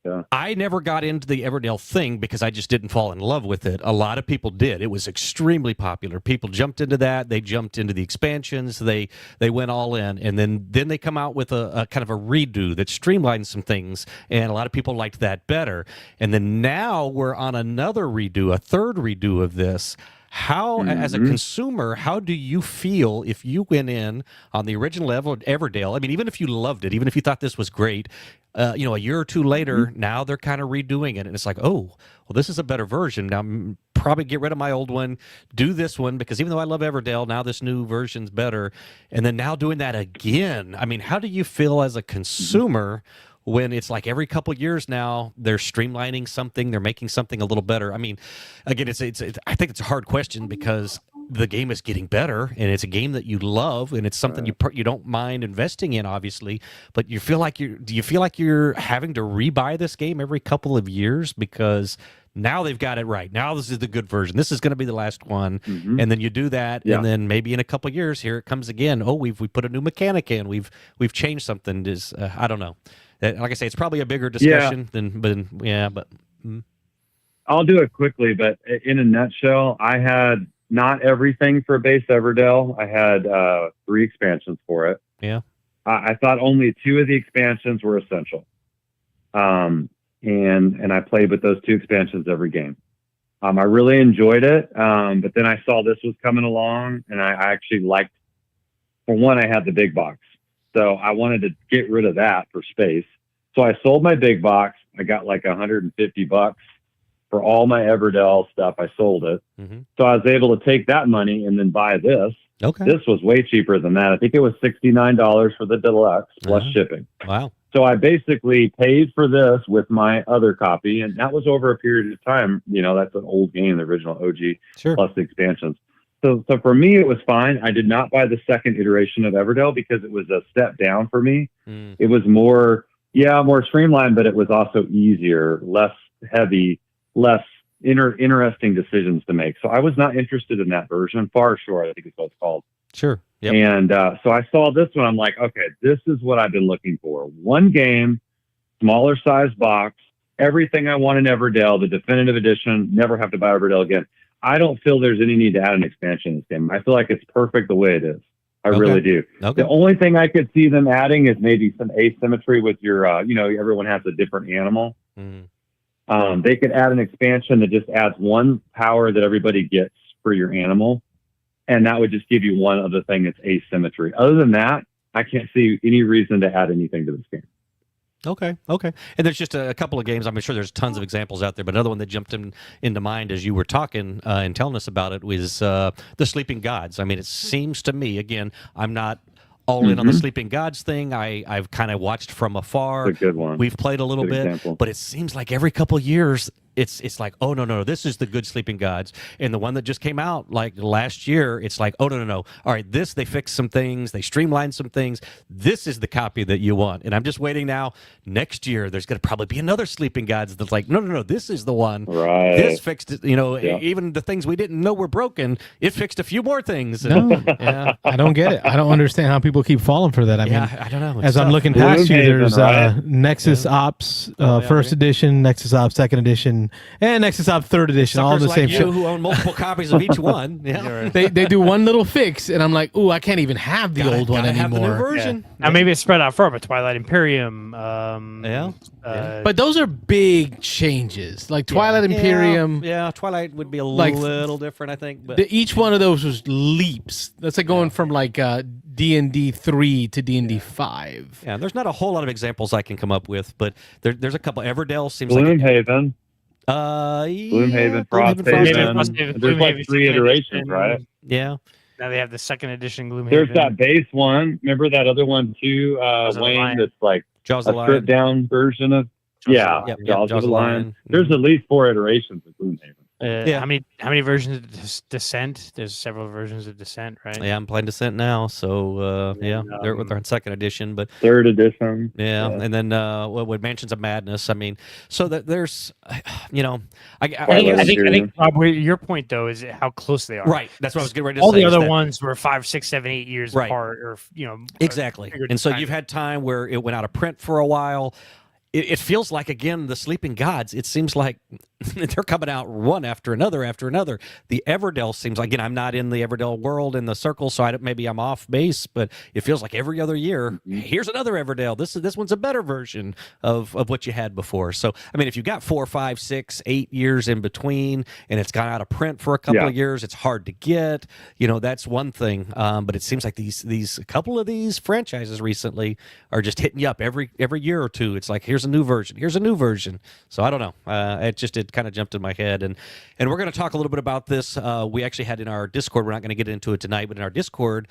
Yeah. I never got into the Everdell thing because I just didn't fall in love with it. A lot of people did. It was extremely popular. People jumped into that. They jumped into the expansions. They went all in, and then they come out with a kind of a redo that streamlines some things, and a lot of people liked that better. And then now we're on another redo, a third redo of this. How, as a consumer, how do you feel if you went in on the original Everdell? I mean, even if you loved it, even if you thought this was great, a year or two later, now they're kind of redoing it, and it's like, oh, well, this is a better version. Now, probably get rid of my old one, do this one, because even though I love Everdell, now this new version's better. And then now doing that again. I mean, how do you feel as a consumer when it's like every couple years now they're streamlining something, they're making something a little better? I mean, again, it's I think it's a hard question because the game is getting better, and it's a game that you love, and it's something you don't mind investing in, obviously. But do you feel like you're having to rebuy this game every couple of years because now they've got it right? Now this is the good version. This is going to be the last one, and then you do that, and then maybe in a couple of years, here it comes again. Oh, we put a new mechanic in. We've changed something. I don't know. Like I say, it's probably a bigger discussion but I'll do it quickly. But in a nutshell, I had not everything for base Everdell. I had 3 expansions for it. Yeah. I thought only 2 of the expansions were essential. And I played with those 2 expansions every game. I really enjoyed it. But then I saw this was coming along, and I actually liked, for one, I had the big box. So I wanted to get rid of that for space. So I sold my big box. I got like $150 for all my Everdell stuff. I sold it. So I was able to take that money and then buy this. Okay. This was way cheaper than that. I think it was $69 for the deluxe plus shipping. Wow. So I basically paid for this with my other copy, and that was over a period of time. That's an old game, the original OG plus the expansions. So for me, it was fine. I did not buy the second iteration of Everdell because it was a step down for me. It was more streamlined, but it was also easier, less heavy, less interesting decisions to make. So I was not interested in that version. Far Shore, I think is what it's called. Sure. Yep. And so I saw this one. I'm like, okay, this is what I've been looking for. One game, smaller size box, everything I want in Everdell, the definitive edition, never have to buy Everdell again. I don't feel there's any need to add an expansion in this game. I feel like it's perfect the way it is. I really do. Okay. The only thing I could see them adding is maybe some asymmetry with your, everyone has a different animal. They could add an expansion that just adds one power that everybody gets for your animal. And that would just give you one other thing that's asymmetry. Other than that, I can't see any reason to add anything to this game. Okay. And there's just a couple of games. I'm sure there's tons of examples out there, but another one that jumped into mind as you were talking and telling us about it was The Sleeping Gods. I mean, it seems to me, again, I'm not all in on the Sleeping Gods thing. I've kind of watched from afar. It's a good one. We've played a little bit, example. But it seems like every couple of years, it's like, oh, no, this is the good Sleeping Gods. And the one that just came out like last year, it's like, oh, no. All right, they fixed some things. They streamlined some things. This is the copy that you want. And I'm just waiting now. Next year, there's going to probably be another Sleeping Gods that's like, no, this is the one. Right. This fixed it. Even the things we didn't know were broken, it fixed a few more things. No, I don't get it. I don't understand how people keep falling for that. I mean, I don't know. As I'm looking past you, there's Nexus Ops First Edition, Nexus Ops Second Edition, edition, and Nexus Op 3rd edition, all in the Suckers same like show. you who own multiple copies of each one. Yeah. They do one little fix, and I'm like, ooh, I can't even have the old one Gotta have the new anymore. version. Now maybe it's spread out further, but Twilight Imperium. But those are big changes. Like Twilight Imperium, Yeah, Twilight would be a Like, little different, I think. But each one of those was leaps. That's like going from like D&D 3 to D&D 5. yeah, there's not a whole lot of examples I can come up with, but there's a couple. Everdell seems like Gloomhaven. Gloomhaven, Frosthaven. There's like 3 iterations, right? Yeah. Now they have the 2nd edition Gloomhaven. There's that base one. Remember that other one too, Wayne? That's like Jaws a of the Lion. stripped down version of. Yeah, Yep, Jaws of the Lion. Mhm. There's at least 4 iterations of Gloomhaven. Yeah. How many versions of Descent? There's several versions of Descent, right? Yeah, I'm playing Descent now, so they're on 2nd edition, but 3rd edition. yeah, and then with Mansions of Madness. I mean, so that there's, I think Rob, your point though is how close they are. right. That's what I was getting ready to All say. the is other that- ones were 5, 6, 7, 8 years Right. apart, or Exactly. bigger And so time. you've had time where it went out of print for a while. It feels like, again, the Sleeping Gods, it seems like they're coming out one after another. The Everdell seems like, again, I'm not in the Everdell world, in the circle, so maybe I'm off base, but it feels like every other year, here's another Everdell. This one's a better version of what you had before. So, I mean, if you've got 4, 5, 6, 8 years in between, and it's gone out of print for a couple of years, it's hard to get. That's one thing. But it seems like a couple of these franchises recently are just hitting you up every year or two. It's like, here's a new version. So I don't know. It kind of jumped in my head, and we're going to talk a little bit about this. We actually had in our Discord, we're not going to get into it tonight, but in our Discord,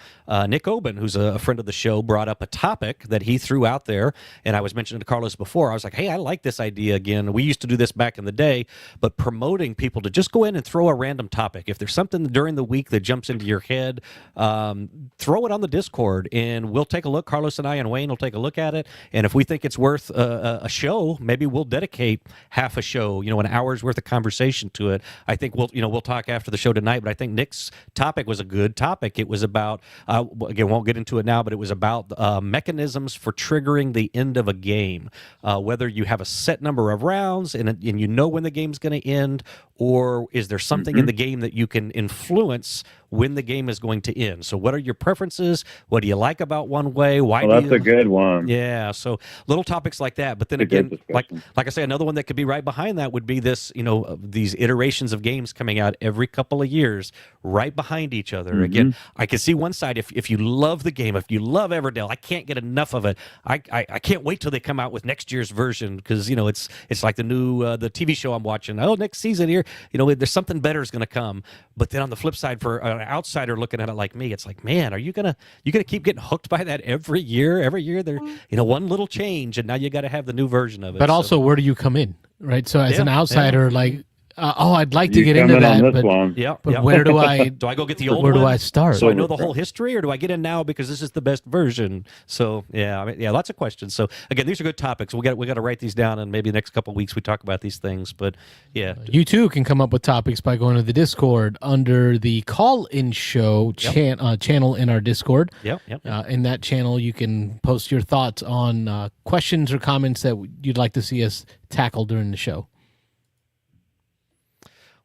Nick Oben, who's a friend of the show, brought up a topic that he threw out there, and I was mentioning to Carlos before. I was like, hey, I like this idea again. We used to do this back in the day, but promoting people to just go in and throw a random topic. If there's something during the week that jumps into your head, throw it on the Discord, and we'll take a look. Carlos and I and Wayne will take a look at it, and if we think it's worth a show, maybe we'll dedicate half a show, an hour's worth of conversation to it. I think we'll talk after the show tonight, but I think Nick's topic was a good topic. It was about, again, won't get into it now, but it was about mechanisms for triggering the end of a game, whether you have a set number of rounds and you know when the game's going to end, or is there something in the game that you can influence when the game is going to end? So what are your preferences? What do you like about one way? Why? Well, that's a good one. Yeah, so little topics like that. But then It's a again, good like discussion. I say, another one that could be right behind that would be this, these iterations of games coming out every couple of years, right behind each other. Again, I can see one side, if you love the game, if you love Everdell, I can't get enough of it. I can't wait till they come out with next year's version, because it's like the new the TV show I'm watching. Oh, next season here, there's something better is going to come. But then on the flip side, for an outsider looking at it like me, it's like, man, are you gonna keep getting hooked by that every year? Every year there, one little change, and now you got to have the new version of it. But also, where do you come in, right? So as an outsider, like, I'd like to You get come into in on that, this but, one. yeah, but where do I do I go get the old where one? do I start? So I know the whole history, or do I get in now because this is the best version? So lots of questions. So again, these are good topics. We got to write these down, and maybe the next couple of weeks we talk about these things. But yeah, You too can come up with topics by going to the Discord under the call-in show channel in our Discord. yep. In that channel, you can post your thoughts on questions or comments that you'd like to see us tackle during the show.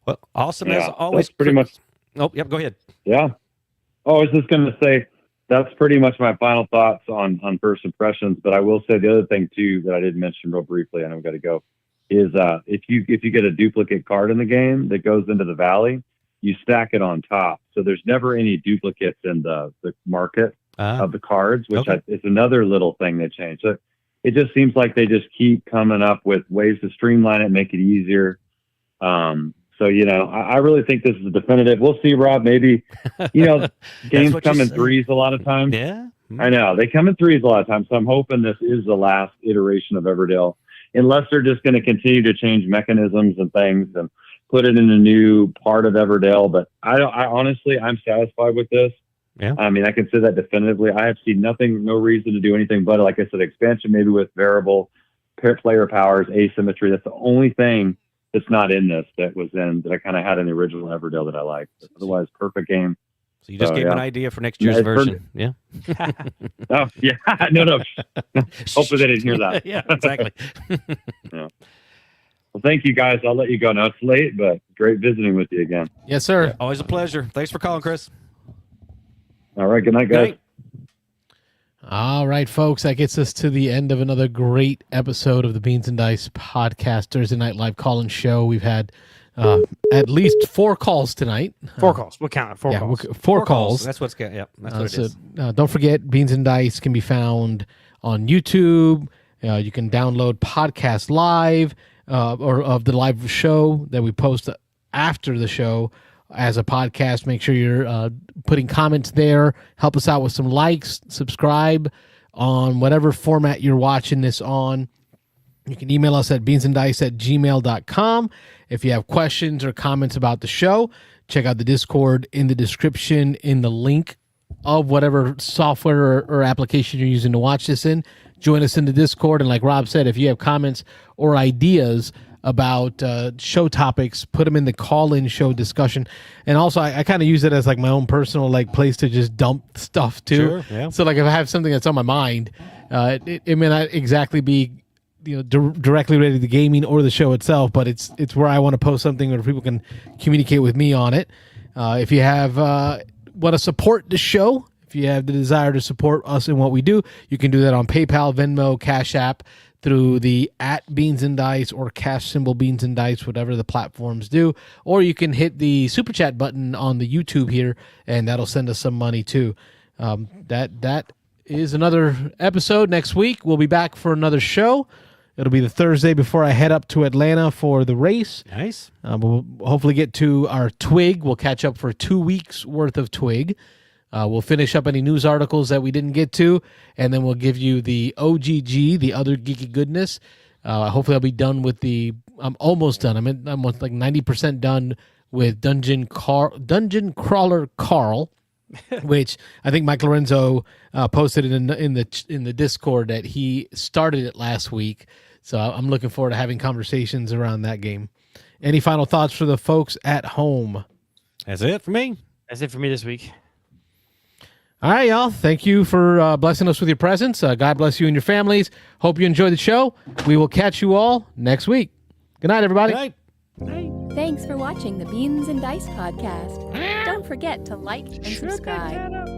Well, awesome Yeah, as always. that's pretty much. Oh, yep. Go ahead. Yeah. Oh, I was just going to say that's pretty much my final thoughts on first impressions. But I will say the other thing too that I didn't mention real briefly, I know we got to go, is if you get a duplicate card in the game that goes into the valley, you stack it on top. So there's never any duplicates in the market of the cards, which is another little thing they changed. So it just seems like they just keep coming up with ways to streamline it, make it easier. So, I really think this is a definitive. We'll see, Rob. Maybe, games come in threes a lot of times. Yeah. I know. They come in threes a lot of times. So I'm hoping this is the last iteration of Everdell, unless they're just going to continue to change mechanisms and things and put it in a new part of Everdell. But I honestly, I'm satisfied with this. Yeah. I mean, I can say that definitively. I have seen no reason to do anything but, like I said, expansion, maybe with variable player powers, asymmetry. That's the only thing that's not in this that I kind of had in the original Everdell that I liked. Otherwise, perfect game. So you just gave an idea for next year's version. Yeah. Oh, yeah. No. Hopefully they didn't hear that. Yeah, exactly. Yeah. Well, thank you guys. I'll let you go. Now it's late, but great visiting with you again. Yes, sir. Yeah, always a pleasure. Thanks for calling, Chris. All right. Good night, guys. Good night. All right, folks, that gets us to the end of another great episode of the Beans and Dice podcast, Thursday Night Live call-in show. We've had at least 4 calls tonight. 4 calls. We'll count it. 4 calls. 4 calls. That's what's yeah. That's what it is. Don't forget, Beans and Dice can be found on YouTube. You can download podcast live or of the live show that we post after the show as a podcast. Make sure you're putting comments there. Help us out with some likes. Subscribe on whatever format you're watching this on. You can email us at beansanddice@gmail.com. If you have questions or comments about the show, check out the Discord in the description in the link of whatever software or application you're using to watch this in. Join us in the Discord. And like Rob said, if you have comments or ideas about show topics, put them in the call-in show discussion. And also, I kind of use it as like my own personal like place to just dump stuff too. Sure, yeah. So like if I have something that's on my mind, it may not exactly be directly related to gaming or the show itself, but it's where I want to post something where people can communicate with me on it. If you have want to support the show, if you have the desire to support us in what we do, you can do that on PayPal, Venmo, Cash App, through the @BeansandDice or cash symbol Beans and Dice, whatever the platforms do. Or you can hit the Super Chat button on the YouTube here, and that'll send us some money too. That is another episode. Next week, we'll be back for another show. It'll be the Thursday before I head up to Atlanta for the race. Nice. We'll hopefully get to our Twig. We'll catch up for 2 weeks worth of Twig. We'll finish up any news articles that we didn't get to, and then we'll give you the OGG, the other geeky goodness. Hopefully I'll be done with I'm almost done. I'm like 90% done with Dungeon Crawler Carl, which I think Mike Lorenzo posted it in the Discord that he started it last week. So I'm looking forward to having conversations around that game. Any final thoughts for the folks at home? That's it for me. That's it for me this week. All right, y'all. Thank you for blessing us with your presence. God bless you and your families. Hope you enjoyed the show. We will catch you all next week. Good night, everybody. Good night. Thanks for watching the Beans and Dice podcast. Don't forget to like and subscribe.